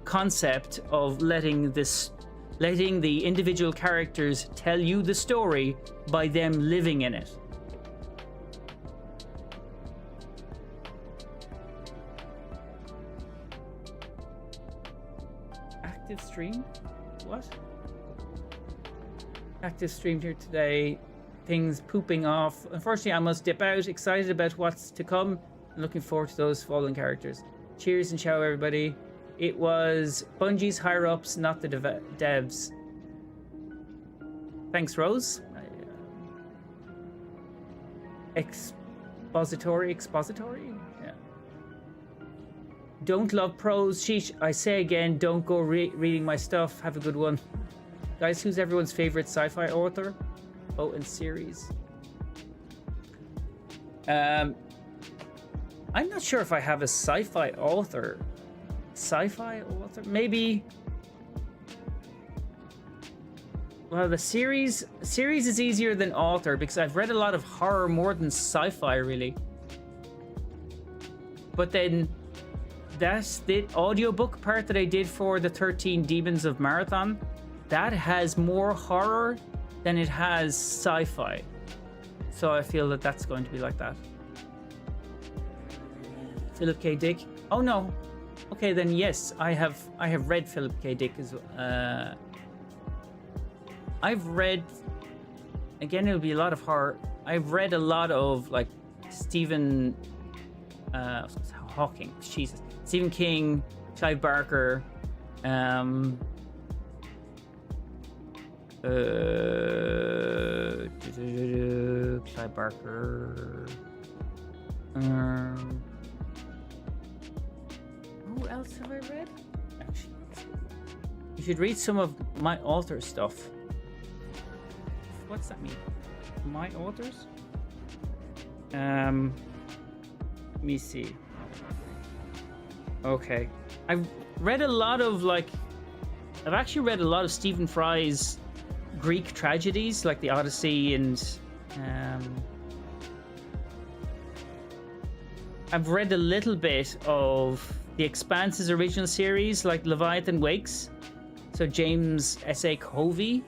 concept of letting the individual characters tell you the story by them living in it. Active stream? What? Active stream here today. Things pooping off. Unfortunately, I must dip out. Excited about what's to come. And looking forward to those fallen characters. Cheers and ciao, everybody. It was Bungie's higher ups, not the devs. Thanks, Rose. Expository? Yeah. Don't love prose. Sheesh, I say again, don't go reading my stuff. Have a good one. Guys, who's everyone's favorite sci-fi author? Oh, and series. I'm not sure if I have a sci-fi author. Maybe. Well, the series is easier than author, because I've read a lot of horror more than sci-fi, really. But then that's the audiobook part that I did for the 13 Demons of Marathon. That has more horror than it has sci-fi. So I feel that that's going to be like that. Philip K. Dick. Oh no. Okay, then yes, I have read Philip K. Dick as well. I've read, again, it'll be a lot of horror. I've read a lot of like Stephen Hawking, Jesus, Stephen King, Clive Barker, Clive Barker. Who else have I read? Actually, you should read some of my author stuff. What's that mean? My authors? Let me see. Okay. I've read a lot of I've actually read a lot of Stephen Fry's Greek tragedies, like the Odyssey, and I've read a little bit of The Expanse's original series, like Leviathan Wakes. So James S.A. Covey.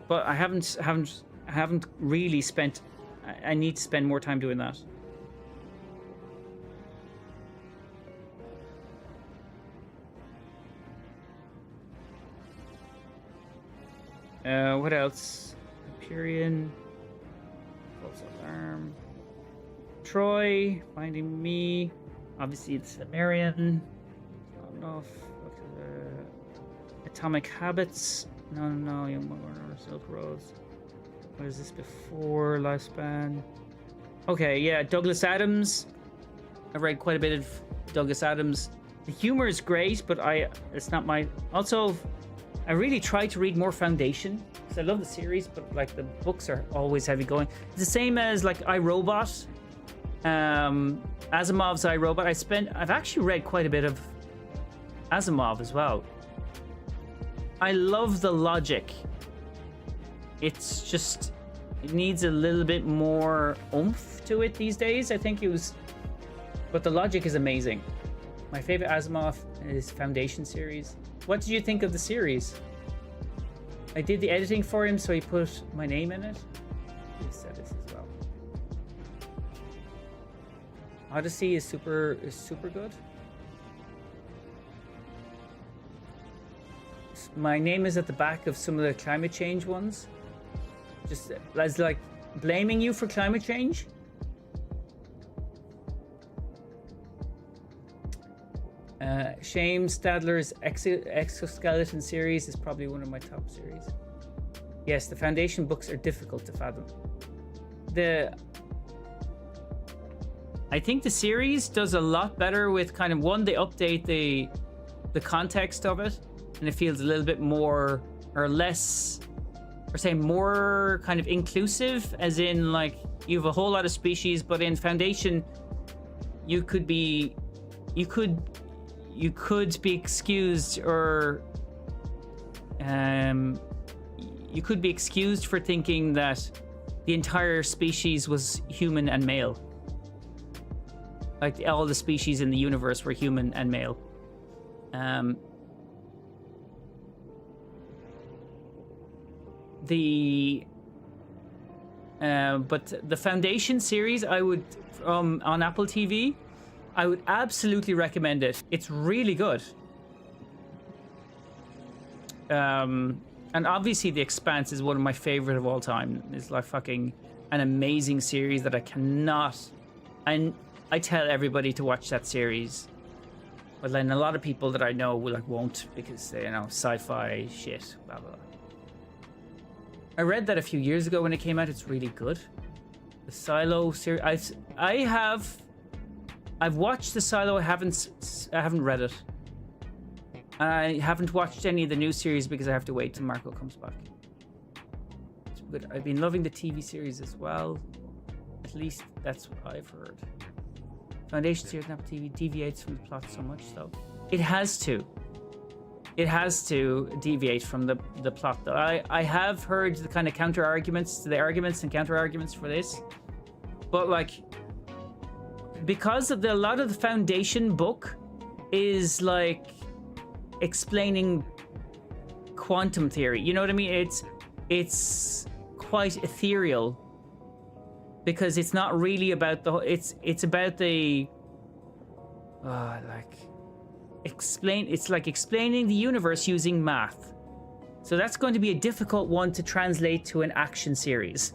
But I haven't really spent. I need to spend more time doing that. What else? Hyperion. False Alarm. Troy. Finding Me. Obviously, it's Sumerian. Not enough. Atomic Habits. No. Young Warner, Silk Roads. What is this before? Lifespan. Okay, yeah. Douglas Adams. I've read quite a bit of Douglas Adams. The humor is great, but it's not my... Also, I really try to read more Foundation, because I love the series, but like the books are always heavy going. It's the same as like iRobot, Asimov's iRobot. I've actually read quite a bit of Asimov as well. I love the logic. It's just, it needs a little bit more oomph to it these days. I think it was, but the logic is amazing. My favorite Asimov is Foundation series. What did you think of the series? I did the editing for him, so he put my name in it. He said this as well. Odyssey is super good. My name is at the back of some of the climate change ones. Just as like blaming you for climate change. Shame Stadler's Exoskeleton series is probably one of my top series. Yes, the Foundation books are difficult to fathom. I think the series does a lot better with kind of they update the context of it, and it feels a little bit more or less, or say more kind of inclusive, as in like you have a whole lot of species, but in Foundation you could be excused, or you could be excused for thinking that the entire species was human and male. Like all the species in the universe were human and male. But the Foundation series, I would on Apple TV, I would absolutely recommend it. It's really good. And obviously The Expanse is one of my favorite of all time. It's like fucking an amazing series that I cannot... And I tell everybody to watch that series. But then a lot of people that I know won't, because they, sci-fi shit, blah, blah, blah. I read that a few years ago when it came out. It's really good. The Silo series... I've watched the Silo. I haven't read it. I haven't watched any of the new series because I have to wait till Marco comes back. It's good. I've been loving the TV series as well. At least that's what I've heard. Foundation series on Apple TV deviates from the plot so much, though. It has to. It has to deviate from the plot, though. I have heard the kind of counter arguments to the arguments and counter arguments for this, but like, because of a lot of the Foundation book is like explaining quantum theory. You know what I mean? It's quite ethereal, because it's not really about it's about the it's like explaining the universe using math. So that's going to be a difficult one to translate to an action series.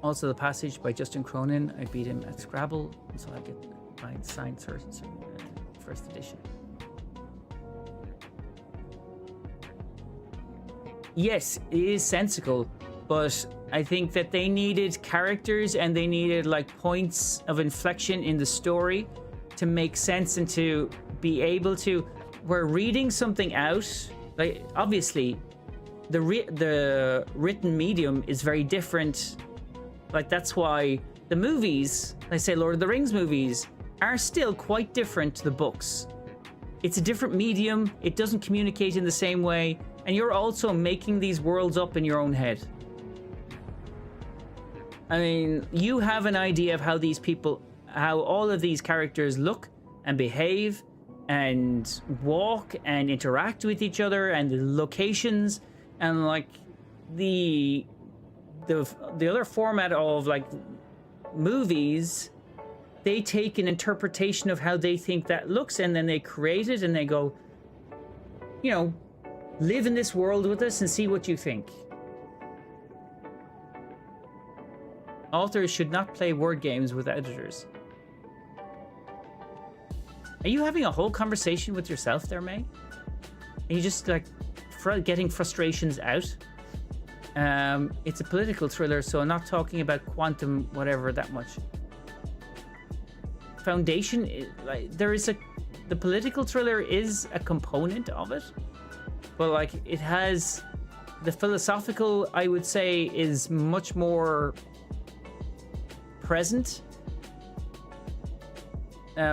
Also, The Passage by Justin Cronin. I beat him at Scrabble, so I get my signed first edition. Yes, it is sensical, but I think that they needed characters and they needed like points of inflection in the story to make sense and to be able to... We're reading something out. Like, obviously, the written medium is very different. Like, that's why the movies, like say Lord of the Rings movies, are still quite different to the books. It's a different medium. It doesn't communicate in the same way. And you're also making these worlds up in your own head. I mean, you have an idea of how these people, how all of these characters look and behave and walk and interact with each other, and the locations, and like the other format of like movies, they take an interpretation of how they think that looks, and then they create it, and they go, you know, live in this world with us and see what you think. Authors should not play word games with editors. Are you having a whole conversation with yourself there, May? Are you just like getting frustrations out? It's a political thriller, so I'm not talking about quantum whatever that much. Foundation, like the political thriller is a component of it, but like it has the philosophical, I would say, is much more present,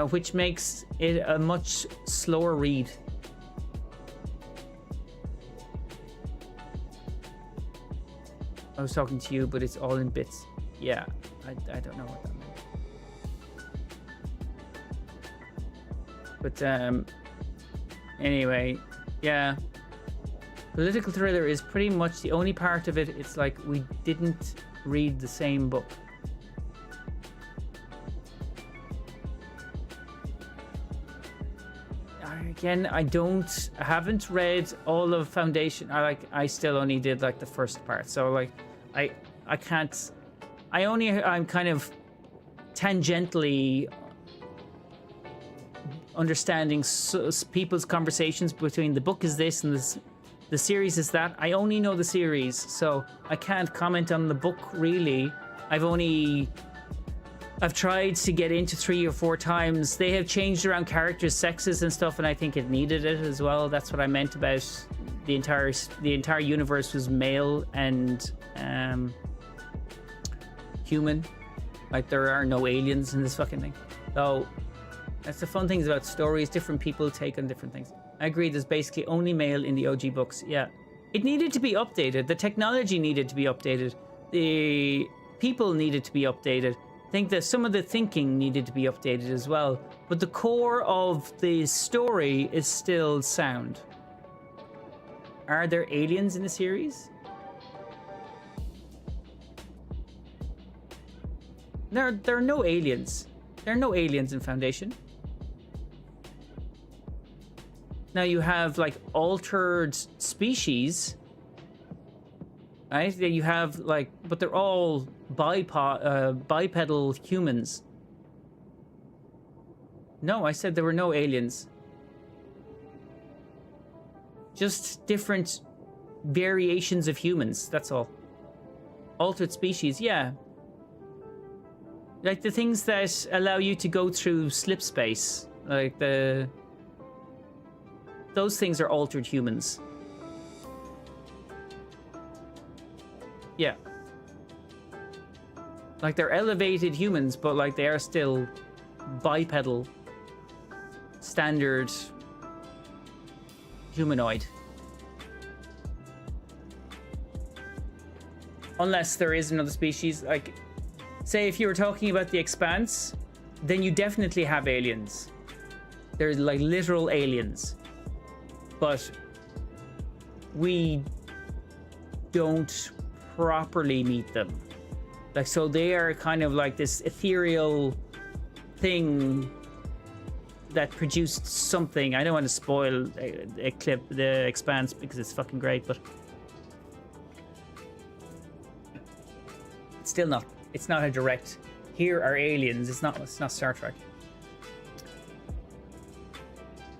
which makes it a much slower read. I was talking to you, but it's all in bits. Yeah, I don't know what that meant. But anyway, yeah. Political thriller is pretty much the only part of it. It's like we didn't read the same book. Again, I haven't read all of Foundation. I still only did like the first part. So like, I can't, I'm kind of tangentially understanding people's conversations between the book is this and this, the series is that. I only know the series, so I can't comment on the book really. I've tried to get into 3 or 4 times. They have changed around characters' sexes and stuff, and I think it needed it as well. That's what I meant about the entire universe was male and human. Like there are no aliens in this fucking thing. So that's the fun things about stories. Different people take on different things. I agree. There's basically only male in the OG books. Yeah, it needed to be updated. The technology needed to be updated. The people needed to be updated. I think that some of the thinking needed to be updated as well, but the core of the story is still sound. Are there aliens in the series? There are no aliens. There are no aliens in Foundation. Now you have like altered species, right? You have like, but they're all bipedal humans. No, I said there were no aliens. Just different variations of humans, that's all. Altered species, yeah. Like the things that allow you to go through slip space. Like those things are altered humans. Yeah. Like they're elevated humans, but like they are still bipedal, standard humanoid. Unless there is another species, like, say if you were talking about the Expanse, then you definitely have aliens. They're like literal aliens. But we don't properly meet them. Like, so they are kind of like this ethereal thing that produced something. I don't want to spoil a clip, the Expanse, because it's fucking great, but it's still not. It's not a direct. Here are aliens. It's not Star Trek.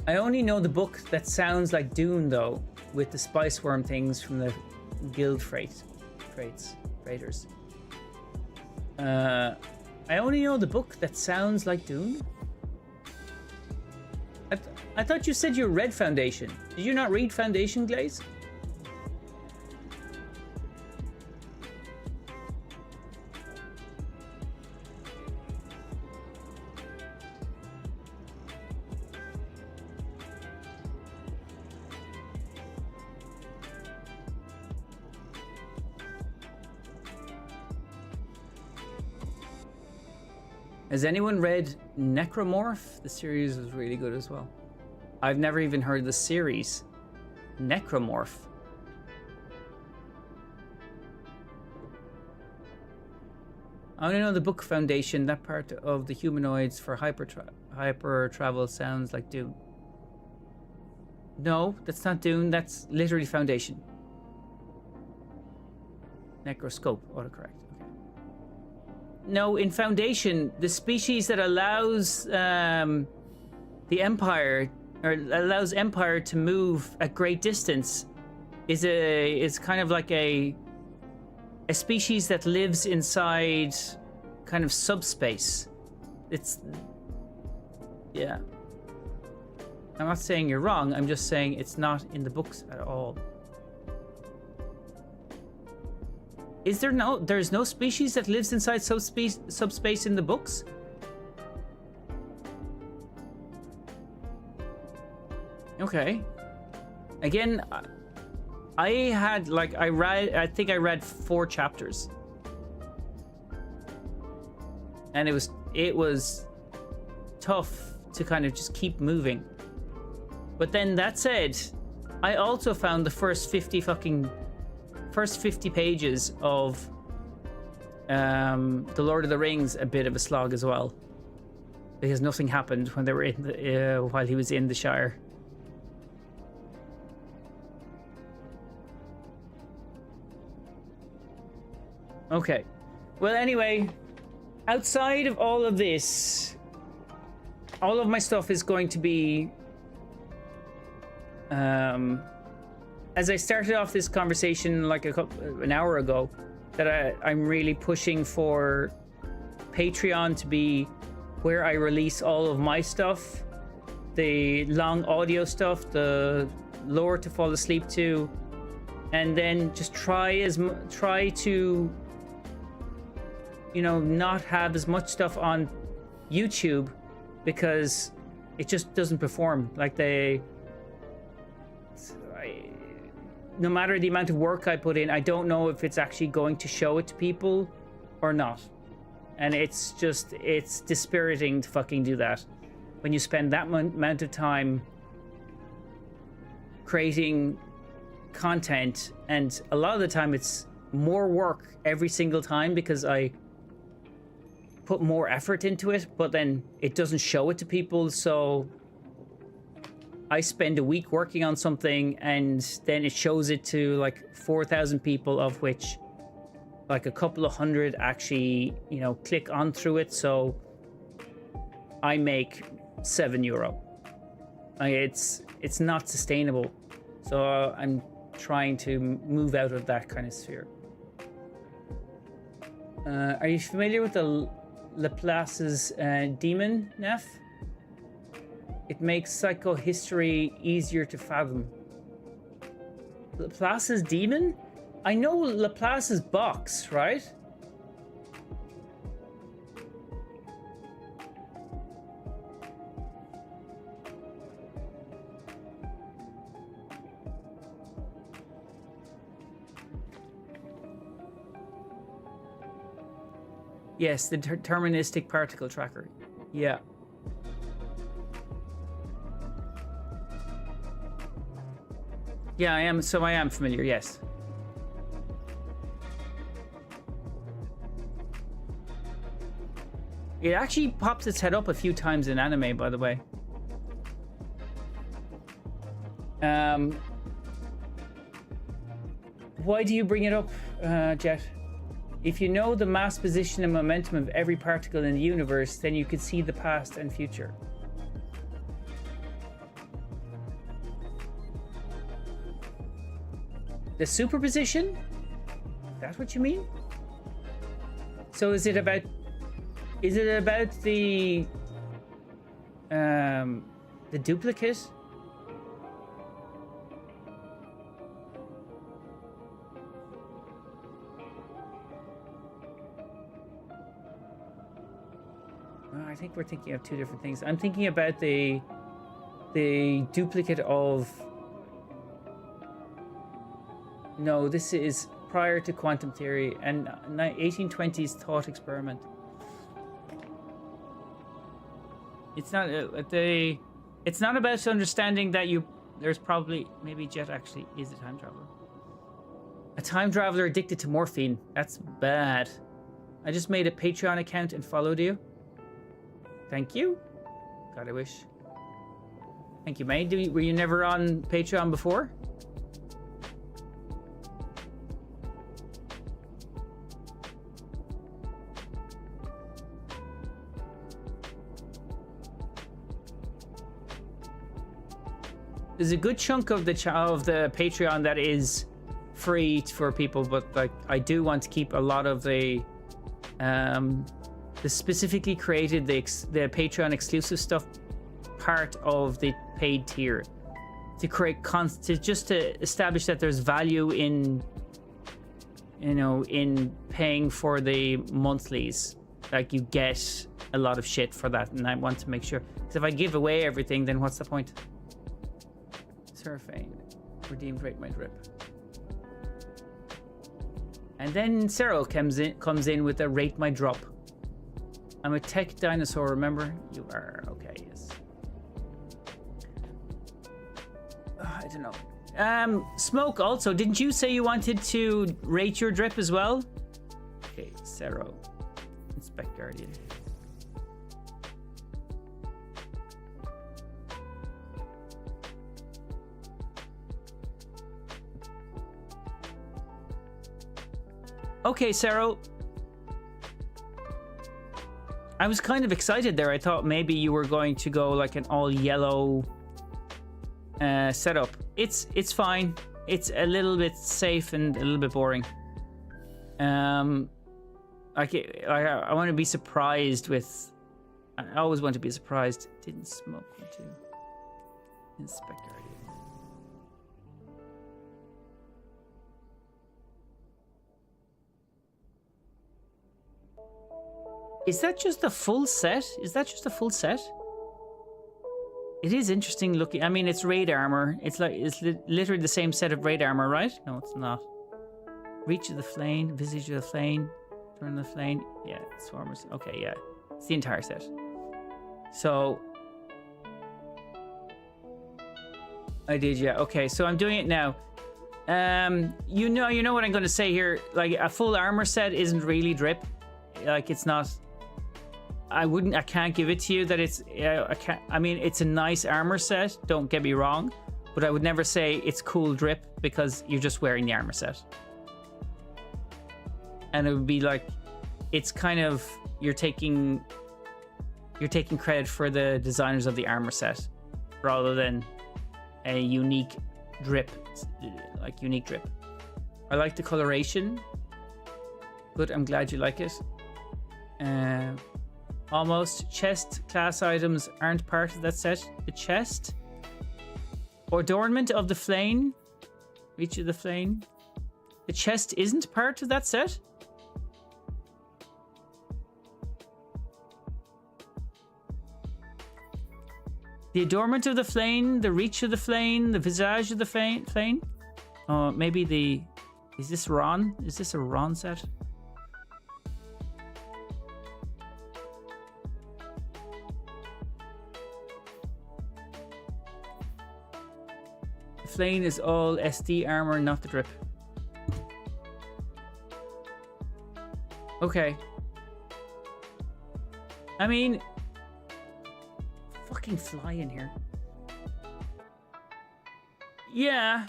I only know the book that sounds like Dune though, with the spice worm things from the guild freighters. I only know the book that sounds like Dune. I thought you said you read Foundation. Did you not read Foundation, Glaze? Has anyone read Necromorph? The series was really good as well. I've never even heard the series. Necromorph. I don't know the book Foundation. That part of the humanoids for hyper travel sounds like Dune. No, that's not Dune. That's literally Foundation. Necroscope, autocorrect. Okay. No, in Foundation, the species that allows the Empire, or allows Empire to move at great distance, is kind of like a species that lives inside kind of subspace. It's, yeah. I'm not saying you're wrong, I'm just saying it's not in the books at all. Is there there's no species that lives inside subspace in the books? Okay. Again, I think I read 4 chapters. And it was tough to kind of just keep moving. But then that said, I also found the first 50 pages of The Lord of the Rings a bit of a slog as well. Because nothing happened when they were in the while he was in the Shire. Okay. Well, anyway, outside of all of this, all of my stuff is going to be, as I started off this conversation like an hour ago, that I'm really pushing for Patreon to be where I release all of my stuff, the long audio stuff, the lore to fall asleep to, and then just try to, you know, not have as much stuff on YouTube because it just doesn't perform. Like no matter the amount of work I put in, I don't know if it's actually going to show it to people or not. And it's dispiriting to fucking do that. When you spend that amount of time creating content, and a lot of the time it's more work every single time because I put more effort into it, but then it doesn't show it to people. So I spend a week working on something and then it shows it to like 4,000 people, of which like a couple of hundred actually, you know, click on through it. So I make €7. It's not sustainable. So I'm trying to move out of that kind of sphere. Are you familiar with the Laplace's demon, NEPH? It makes psychohistory easier to fathom. Laplace's demon? I know Laplace's box, right? Yes, the deterministic particle tracker. Yeah. Yeah, I am familiar, yes. It actually pops its head up a few times in anime, by the way. Why do you bring it up, Jet? If you know the mass position and momentum of every particle in the universe, then you could see the past and future. The superposition? That's what you mean? So is it about the duplicate? I think we're thinking of two different things. I'm thinking about the duplicate of... No, this is prior to quantum theory and 1820s thought experiment. It's not it's not about understanding that there's probably, maybe Jet actually is a time traveler. A time traveler addicted to morphine. That's bad. I just made a Patreon account and followed you. Thank you. God, I wish. Thank you, mate. Were you never on Patreon before? There's a good chunk of the Patreon that is free for people, but like I do want to keep a lot of the specifically created the Patreon exclusive stuff part of the paid tier to create to establish that there's value in in paying for the monthlies. Like you get a lot of shit for that, and I want to make sure, because if I give away everything, then what's the point? Surfing redeemed rate my drip. And then Cyril comes in with a rate my drop. I'm a tech dinosaur, remember? You are. Okay, yes. I don't know. Smoke also, didn't you say you wanted to rate your drip as well? Okay, Cyril. Inspect Guardian. Okay, Sarah. I was kind of excited there. I thought maybe you were going to go like an all yellow setup. It's fine. It's a little bit safe and a little bit boring. I want to be surprised with. I always want to be surprised. Didn't smoke one too. Inspector. Is that just a full set? Is that just a full set? It is interesting looking. I mean, it's raid armor. It's literally the same set of raid armor, right? No, it's not. Reach of the flame, visage of the flame, turn of the flame. Yeah, swarmers. Okay, yeah, it's the entire set. So I did, yeah. Okay, so I'm doing it now. You know what I'm going to say here. Like a full armor set isn't really drip. Like it's not. I can't give it to you that it's. I mean, it's a nice armor set. Don't get me wrong, but I would never say it's cool drip because you're just wearing the armor set. And it would be like, it's kind of you're taking credit for the designers of the armor set, rather than a unique drip, like unique drip. I like the coloration. Good, I'm glad you like it. Almost. Chest class items aren't part of that set. The chest. Adornment of the flame. Reach of the flame. The chest isn't part of that set. The adornment of the flame, the reach of the flame, the visage of the flame. Maybe the... Is this Ron? Is this a Ron set? Flame is all SD armor, not the drip. Okay. I mean, fucking fly in here. Yeah.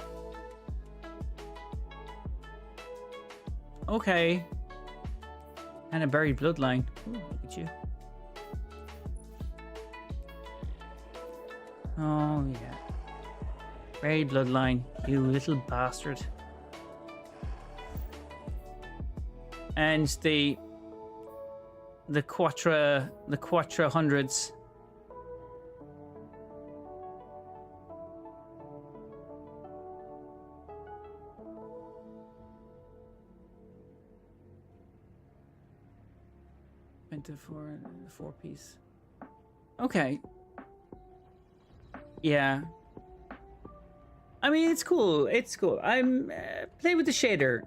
Okay. And a buried bloodline. Ooh, look at you. Oh, yeah. Buried bloodline, you little bastard. And the Quattro hundreds. Into four piece. Okay. Yeah. I mean, it's cool. It's cool. I'm play with the shader.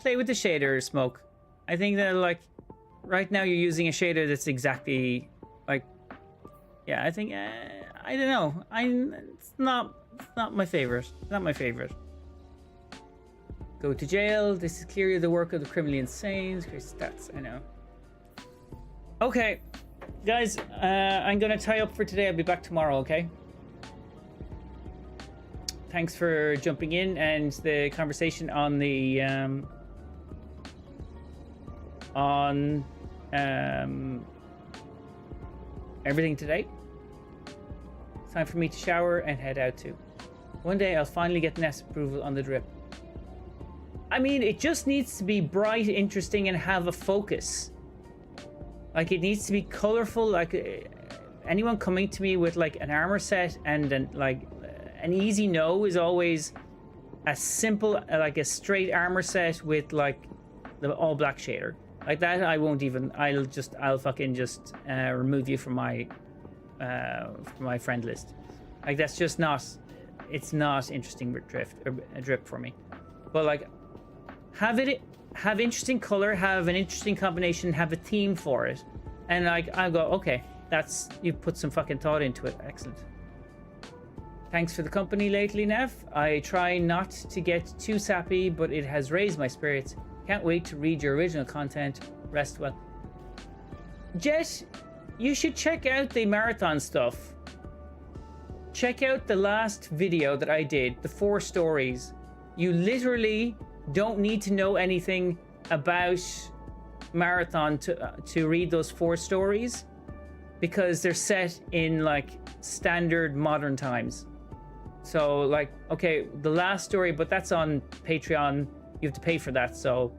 Play with the shader, Smoke. I think that like right now you're using a shader that's exactly like. Yeah, I think I don't know. It's not my favorite. Not my favorite. Go to jail. This is clearly the work of the criminally insane. Great stats. I know. Okay, guys, I'm gonna tie up for today. I'll be back tomorrow, okay? Thanks for jumping in and the conversation on the everything today. It's time for me to shower and head out too. One day I'll finally get NEPH approval on the drip. I mean, it just needs to be bright, interesting, and have a focus. Like, it needs to be colorful. Like, anyone coming to me with like an armor set and an easy no is always a simple, like a straight armor set with like the all black shader. Like that, I won't even. I'll fucking just remove you from my friend list. Like, that's just not. It's not interesting drip for me. But like, have interesting color, have an interesting combination, have a theme for it, and like I go, okay, that's, you put some fucking thought into it. Excellent. Thanks for the company lately, NEPH. I try not to get too sappy, but it has raised my spirits. Can't wait to read your original content. Rest well. Jet, you should check out the marathon stuff. Check out the last video that I did, the 4 stories. You literally don't need to know anything about marathon to read those 4 stories, because they're set in like standard modern times. So like, okay, the last story, but that's on Patreon. You have to pay for that, so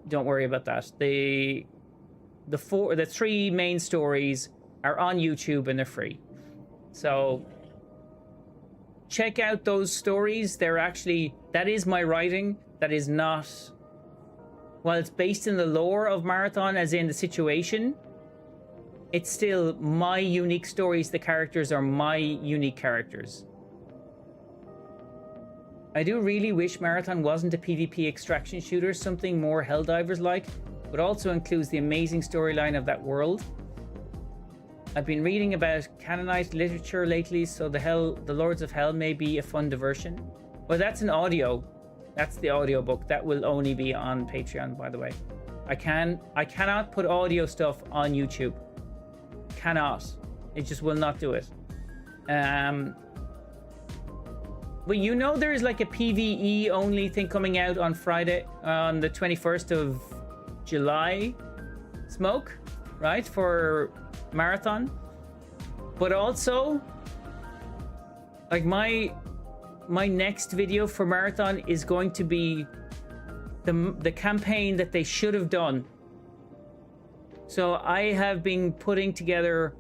don't worry about that. The 3 main stories are on YouTube and they're free. So check out those stories. They're actually, that is my writing. That is not, while it's based in the lore of Marathon, as in the situation, it's still my unique stories. The characters are my unique characters. I do really wish Marathon wasn't a PvP extraction shooter, something more Helldivers-like, but also includes the amazing storyline of that world. I've been reading about canonized literature lately, so the Lords of Hell may be a fun diversion. Well, that's an audio. That's the audio book. That will only be on Patreon, by the way. I cannot put audio stuff on YouTube. Cannot. It just will not do it. But you know, there's like a PvE only thing coming out on Friday, on the 21st of July. Smoke, right? For Marathon. But also, like my next video for Marathon is going to be the campaign that they should have done. So I have been putting together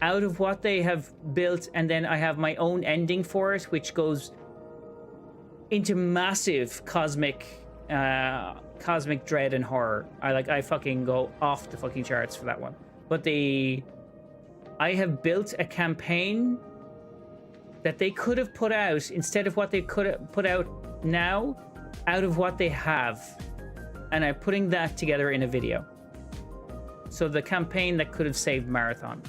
out of what they have built, and then I have my own ending for it, which goes into massive cosmic dread and horror. I fucking go off the fucking charts for that one. But I have built a campaign that they could have put out, instead of what they could have put out now, out of what they have. And I'm putting that together in a video. So the campaign that could have saved Marathon.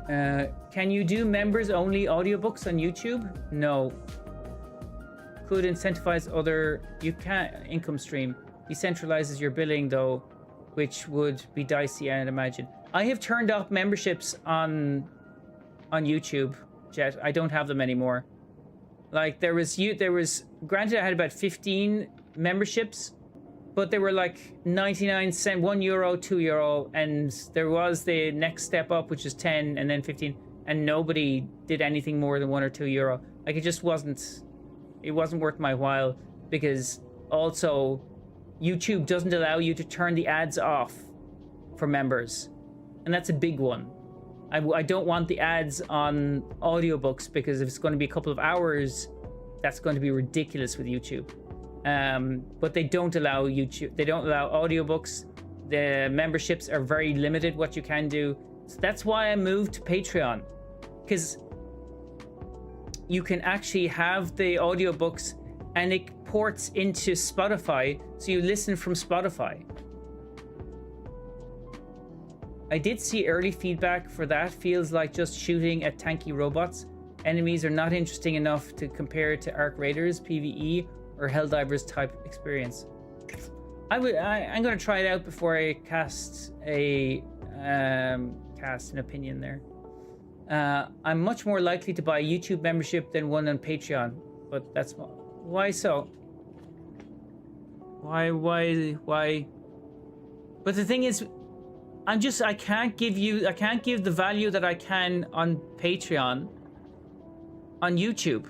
Can you do members only audiobooks on YouTube? No. Could incentivize other, you can't income stream. Decentralizes your billing though, which would be dicey, I'd imagine. I have turned off memberships on YouTube, Jet. I don't have them anymore. Like there was, granted I had about 15 memberships, but they were like 99 cents, €1, €2, and there was the next step up, which is 10 and then 15, and nobody did anything more than €1 or €2. Like it just wasn't, it wasn't worth my while, because also YouTube doesn't allow you to turn the ads off for members. And that's a big one. I don't want the ads on audiobooks, because if it's going to be a couple of hours, that's going to be ridiculous with YouTube. But they don't allow YouTube. They don't allow audiobooks. The memberships are very limited what you can do. So that's why I moved to Patreon, because you can actually have the audiobooks and it ports into Spotify, so you listen from Spotify. I did see early feedback for that. Feels like just shooting at tanky robots. Enemies are not interesting enough to compare to Arc Raiders, PvE, or Helldivers type experience. I'm gonna try it out before I cast an opinion there. I'm much more likely to buy a YouTube membership than one on Patreon, but that's why so. Why? But the thing is, I can't give the value that I can on Patreon on YouTube.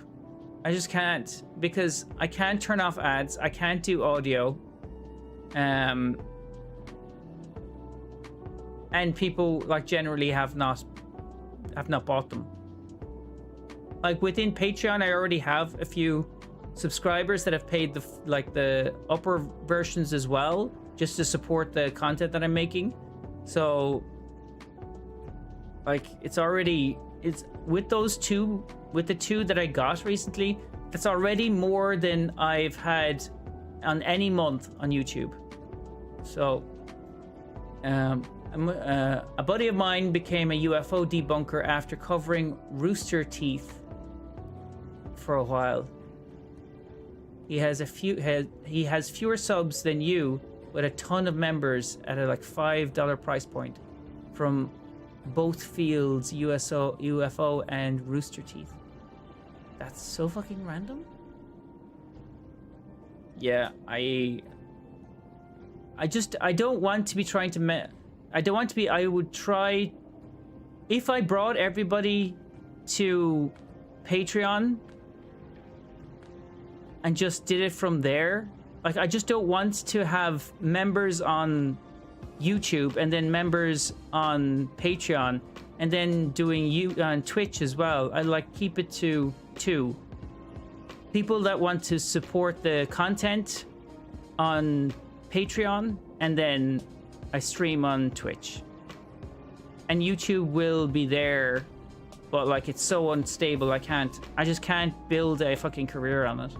I just can't, because I can't turn off ads, I can't do audio. And people like generally have not bought them. Like within Patreon, I already have a few subscribers that have paid the upper versions as well, just to support the content that I'm making. So like it's with the two that I got recently, that's already more than I've had on any month on YouTube. So a buddy of mine became a UFO debunker after covering rooster teeth for a while. He has fewer subs than you, with a ton of members at a like $5 price point from both fields, UFO and rooster teeth. That's so fucking random. Yeah, I don't want to be trying to I would try, if I brought everybody to Patreon and just did it from there. Like, I just don't want to have members on YouTube and then members on Patreon and then doing you on Twitch as well. I like keep it to 2 people that want to support the content on Patreon, and then I stream on Twitch. And YouTube will be there, but like it's so unstable. I just can't build a fucking career on it.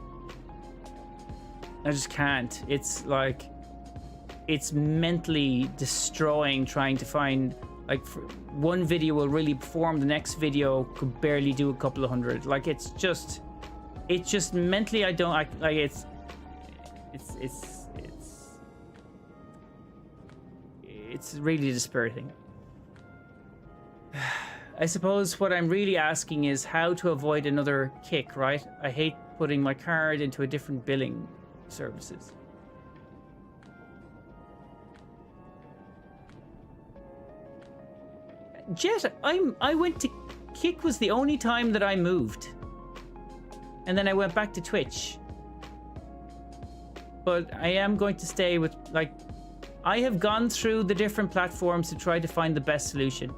I just can't. It's like, it's mentally destroying trying to find, like, one video will really perform, the next video could barely do a couple of hundred. Like, it's just mentally, it's really dispiriting. I suppose what I'm really asking is how to avoid another kick, right? I hate putting my card into a different billing services. Jet, I went to Kick was the only time that I moved. And then I went back to Twitch. But I am going to stay with, like, I have gone through the different platforms to try to find the best solution.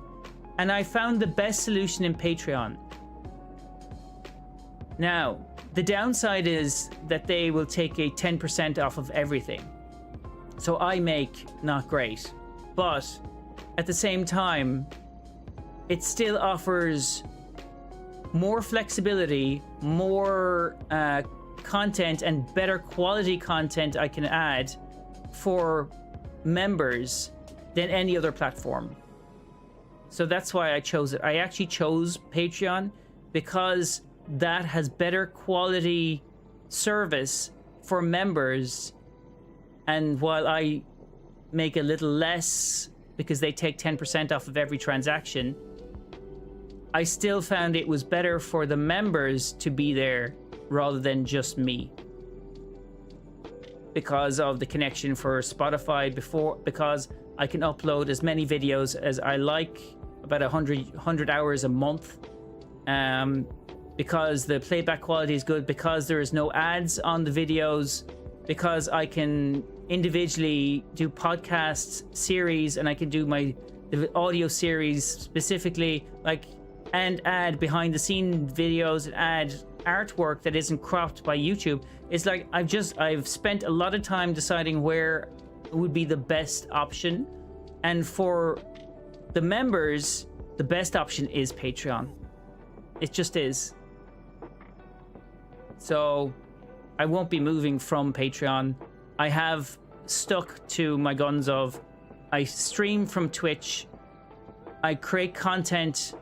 And I found the best solution in Patreon. Now, the downside is that they will take a 10% off of everything. So I make not great. But at the same time, it still offers more flexibility, more content, and better quality content I can add for members than any other platform. So that's why I chose it. I actually chose Patreon because that has better quality service for members. And while I make a little less because they take 10% off of every transaction, I still found it was better for the members to be there rather than just me. Because of the connection for Spotify because I can upload as many videos as I like, about 100 hours a month. Because the playback quality is good, because there is no ads on the videos, because I can individually do podcast series, and I can do the audio series specifically, like, and add behind the scene videos and add artwork that isn't cropped by YouTube. It's like I've spent a lot of time deciding where would be the best option, and for the members the best option is Patreon. It just is. So I won't be moving from Patreon. I have stuck to my guns of I stream from Twitch, I create content,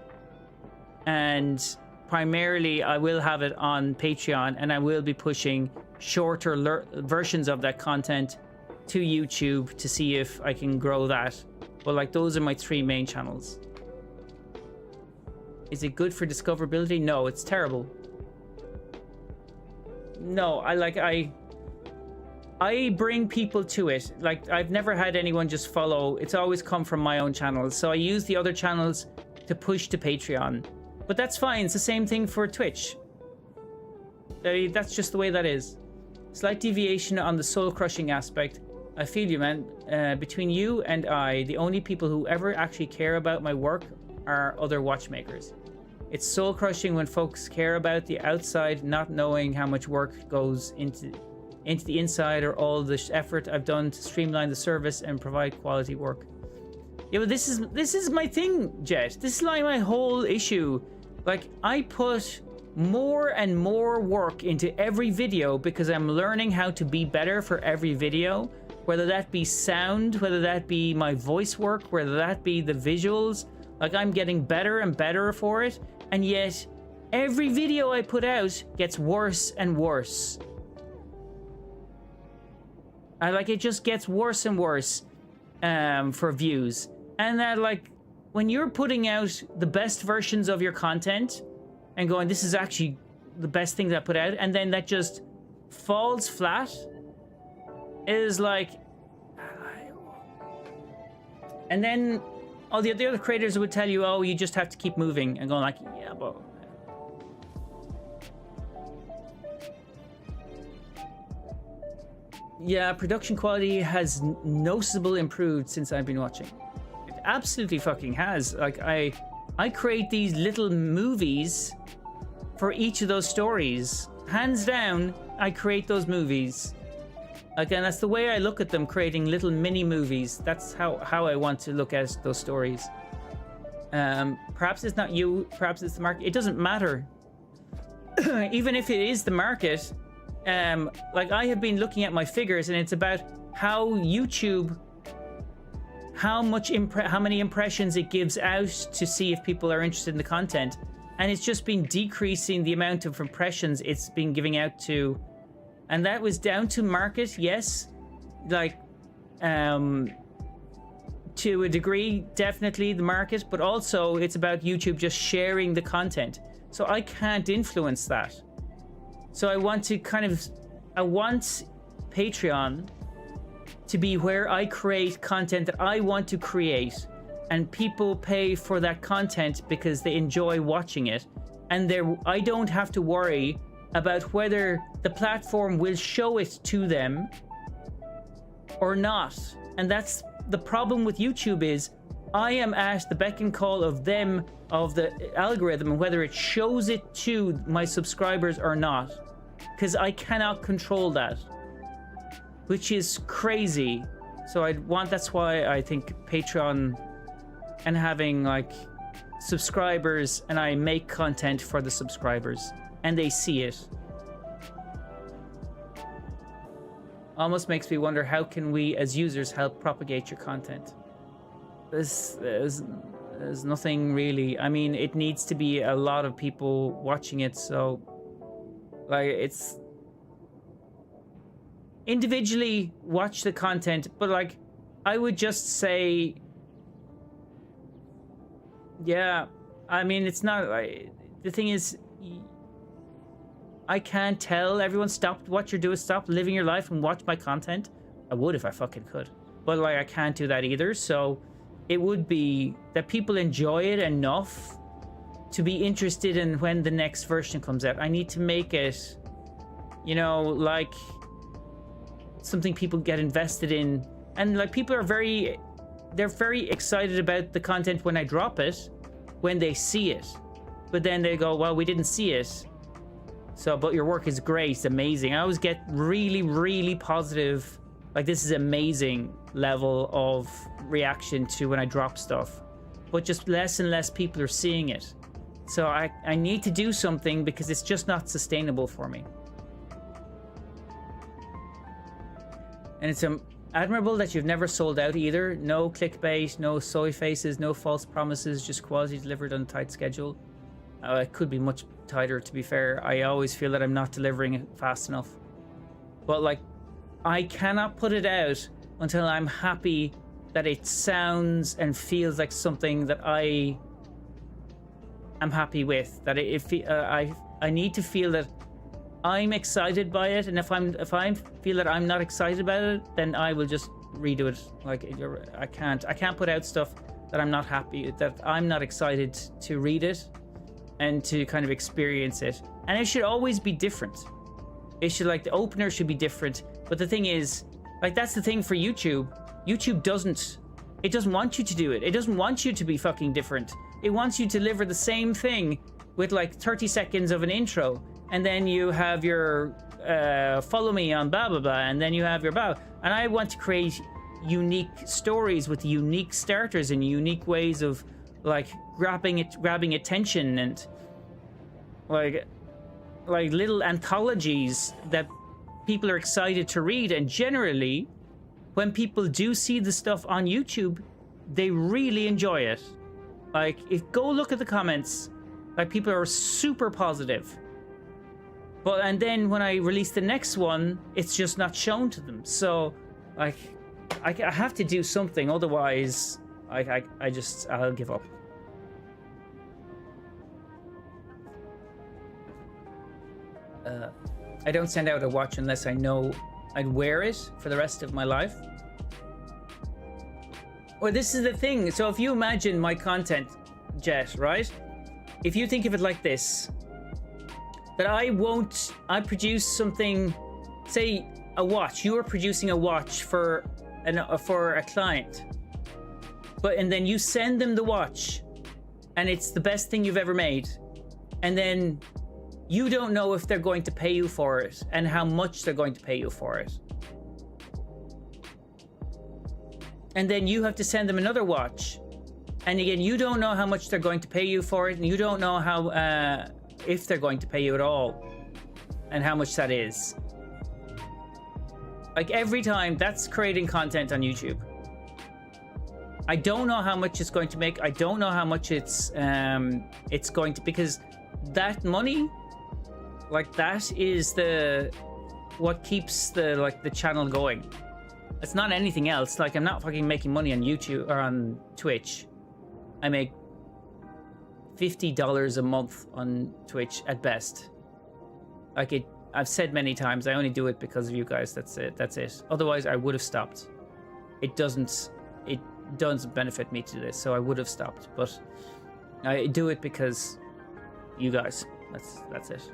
and primarily I will have it on Patreon, and I will be pushing shorter versions of that content to YouTube to see if I can grow that. But like those are my 3 main channels. Is it good for discoverability? No, it's terrible. No, I bring people to it. Like, I've never had anyone just follow. It's always come from my own channels. So I use the other channels to push to Patreon. But that's fine. It's the same thing for Twitch. That's just the way that is. Slight deviation on the soul-crushing aspect. I feel you, man. Between you and I, the only people who ever actually care about my work are other watchmakers. It's soul-crushing when folks care about the outside, not knowing how much work goes into the inside or all the effort I've done to streamline the service and provide quality work. Yeah, but this is my thing, Jet. This is like my whole issue. Like, I put more and more work into every video because I'm learning how to be better for every video, whether that be sound, whether that be my voice work, whether that be the visuals. Like, I'm getting better and better for it, and yet every video I put out gets worse and worse. It just gets worse and worse for views. And that, like, when you're putting out the best versions of your content and going, this is actually the best thing that I put out, and then that just falls flat, is like... And then all the other creators would tell you, oh, you just have to keep moving, and going like, yeah, but... Yeah, production quality has noticeably improved since I've been watching. It absolutely fucking has. Like, I create these little movies for each of those stories. Hands down, I create those movies. Again, that's the way I look at them, creating little mini movies. That's how I want to look at those stories. Perhaps it's not you, perhaps it's the market. It doesn't matter. Even if it is the market, like, I have been looking at my figures, and it's about how YouTube, how many impressions it gives out to see if people are interested in the content, and it's just been decreasing the amount of impressions it's been giving out to, and that was down to market, yes, like, to a degree, definitely the market, but also it's about YouTube just sharing the content, so I can't influence that. So I want Patreon to be where I create content that I want to create, and people pay for that content because they enjoy watching it, and I don't have to worry about whether the platform will show it to them or not. And that's the problem with YouTube, is I am at the beck and call of them, of the algorithm, and whether it shows it to my subscribers or not, because I cannot control that, which is crazy. So that's why I think Patreon and having like subscribers, and I make content for the subscribers and they see it. Almost makes me wonder, how can we as users help propagate your content? There's nothing really. I mean, it needs to be a lot of people watching it, so like, it's individually watch the content, but like, I would just say, yeah, I mean, it's not like, the thing is, I can't tell everyone stop what you're doing, stop living your life and watch my content. I would if I fucking could, but like, I can't do that either. So it would be that people enjoy it enough to be interested in when the next version comes out. I need to make it, you know, like something people get invested in, and like, people are very excited about the content when I drop it, when they see it, but then they go, well, we didn't see it, so, but your work is great, amazing. I always get really positive, like, this is amazing level of reaction to when I drop stuff, but just less and less people are seeing it. So I need to do something, because it's just not sustainable for me. And it's admirable that you've never sold out either. No clickbait, no soy faces, no false promises, just quality delivered on a tight schedule. It could be much tighter, to be fair. I always feel that I'm not delivering it fast enough. But like, I cannot put it out until I'm happy that it sounds and feels like something that I am happy with. That I need to feel that I'm excited by it, and if I feel that I'm not excited about it, then I will just redo it. Like I can't put out stuff that I'm not happy, that I'm not excited to read it and to kind of experience it. And it should always be different. It should, like, the opener should be different. But the thing is, like, that's the thing for YouTube. YouTube doesn't want you to do it. It doesn't want you to be fucking different. It wants you to deliver the same thing with like 30 seconds of an intro, and then you have your follow me on blah blah blah, and then you have your bow. And I want to create unique stories with unique starters and unique ways of like grabbing attention, and like little anthologies that people are excited to read. And generally, when people do see the stuff on YouTube, they really enjoy it. Like, go look at the comments, like, people are super positive. And then when I release the next one, it's just not shown to them. So, like, I have to do something, otherwise I'll give up. I don't send out a watch unless I know I'd wear it for the rest of my life. Well, this is the thing. So if you imagine my content, Jet, right? If you think of it like this, that I produce something, say a watch. You are producing a watch for a client, and then you send them the watch, and it's the best thing you've ever made, and then you don't know if they're going to pay you for it and how much they're going to pay you for it. And then you have to send them another watch, and again, you don't know how much they're going to pay you for it, and you don't know how if they're going to pay you at all, and how much that is. Like, every time, that's creating content on YouTube. I don't know how much it's going to make. I don't know how much it's going to, because that money, like, that is what keeps the channel going. It's not anything else. Like, I'm not fucking making money on YouTube or on Twitch. I make $50 a month on Twitch at best. Like, I've said many times, I only do it because of you guys. That's it. Otherwise, I would have stopped. It doesn't benefit me to do this, so I would have stopped. But I do it because you guys. That's it.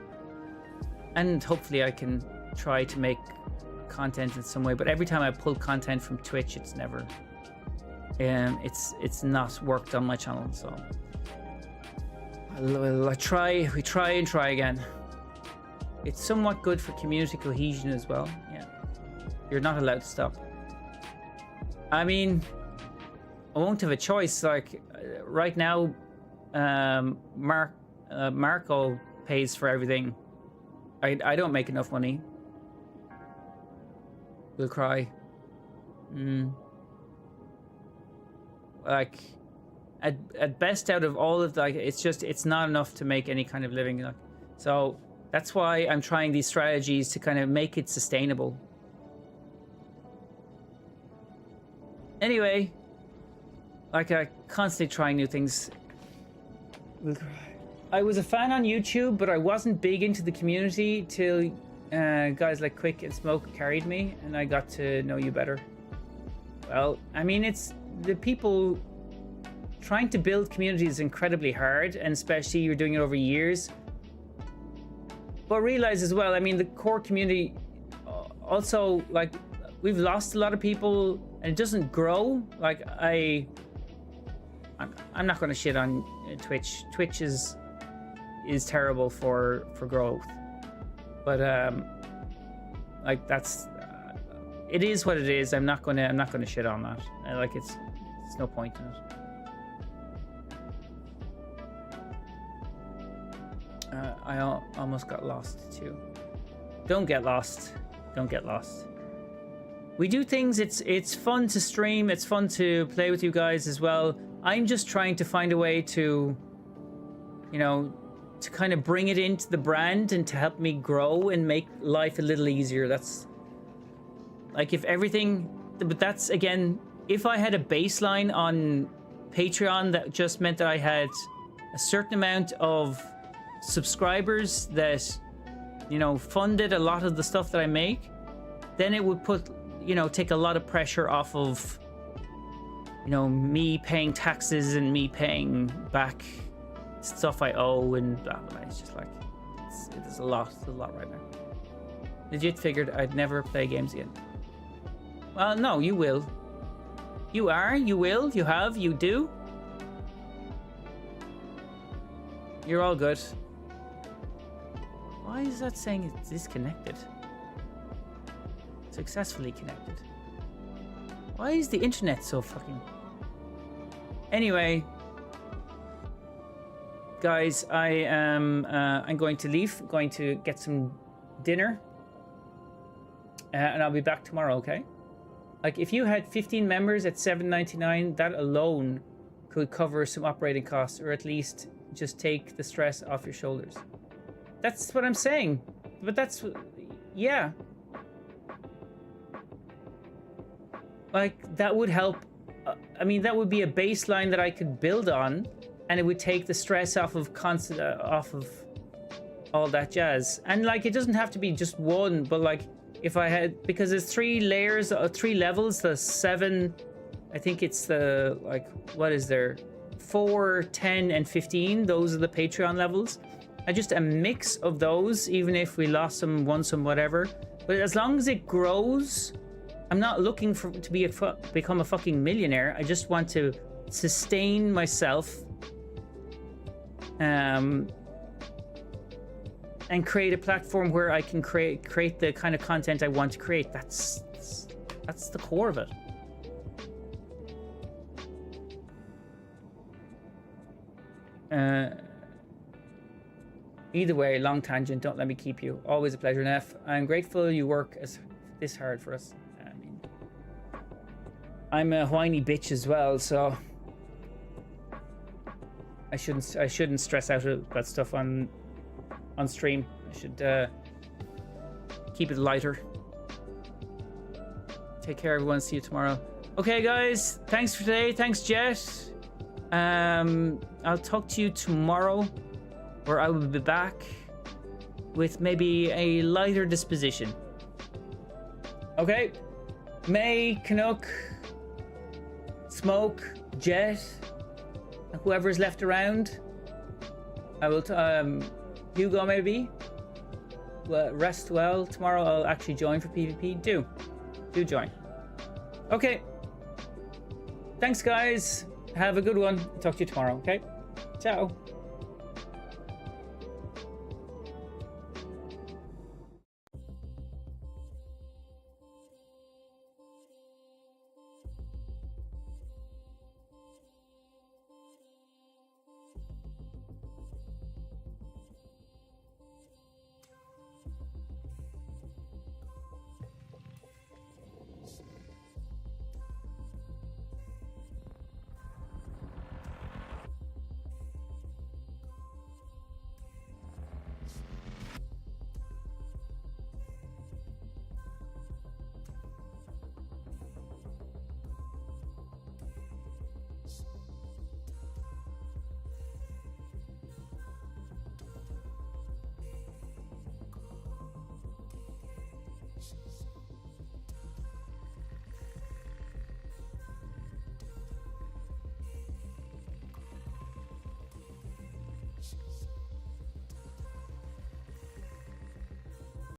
And hopefully I can try to make content in some way, but every time I pull content from Twitch, it's never it's not worked on my channel. So we try and try again. It's somewhat good for community cohesion as well. Yeah, you're not allowed to stop. I mean, I won't have a choice. Like, right now, Marco pays for everything. I don't make enough money. We'll cry. Like, at best, out of all of, like, it's not enough to make any kind of living. Like, so that's why I'm trying these strategies to kind of make it sustainable. Anyway, like, I constantly trying new things. We'll cry. I was a fan on YouTube, but I wasn't big into the community till guys like Quick and Smoke carried me, and I got to know you better. Well, I mean, it's the people trying to build communities is incredibly hard, and especially you're doing it over years. But realize as well, I mean, the core community also, like, we've lost a lot of people, and it doesn't grow. Like, I'm not going to shit on Twitch. Twitch is terrible for growth, but like, that's it is what it is. I'm not gonna shit on that. Like, it's no point in it. I almost got lost too. Don't get lost. Don't get lost. We do things. It's fun to stream. It's fun to play with you guys as well. I'm just trying to find a way to, you know, to kind of bring it into the brand and to help me grow and make life a little easier. That's Like if everything, but that's again, if I had a baseline on Patreon that just meant that I had a certain amount of subscribers that, you know, funded a lot of the stuff that I make, then it would put, you know, take a lot of pressure off of, you know, me paying taxes and me paying back stuff I owe and blah blah. It's just like it's a lot right now. Legit figured I'd never play games again. Well, no, you will. You are, you will, you have, you do. You're all good. Why is that saying it's disconnected? Successfully connected. Why is the internet so fucking... Anyway, guys, I'm going to leave. Going to get some dinner. And I'll be back tomorrow, okay? Like, if you had 15 members at $7.99, that alone could cover some operating costs, or at least just take the stress off your shoulders. That's what I'm saying. But that's... yeah. Like, that would help. I mean, that would be a baseline that I could build on, and it would take the stress off of off of all that jazz. And, like, it doesn't have to be just one, but, like, if I had... because there's 3 layers, 3 levels, the 7... I think it's the, like, what is there? 4, 10, and 15. Those are the Patreon levels. Just a mix of those, even if we lost some, won some, whatever. But as long as it grows, I'm not looking for to be become a fucking millionaire. I just want to sustain myself, and create a platform where I can create the kind of content I want to create. That's the core of it. Either way, long tangent, don't let me keep you. Always a pleasure, NEPH. I'm grateful you work this hard for us. I mean, I'm a whiny bitch as well, so I shouldn't stress out about stuff on stream. I should keep it lighter. Take care, everyone. See you tomorrow. Okay, guys. Thanks for today. Thanks, Jet. I'll talk to you tomorrow, where I will be back with maybe a lighter disposition. Okay? May, Canuck, Smoke, Jet, and whoever's left around. I will, Hugo maybe. Well, rest well. Tomorrow I'll actually join for PvP. Do join. Okay. Thanks, guys. Have a good one. Talk to you tomorrow, okay? Ciao.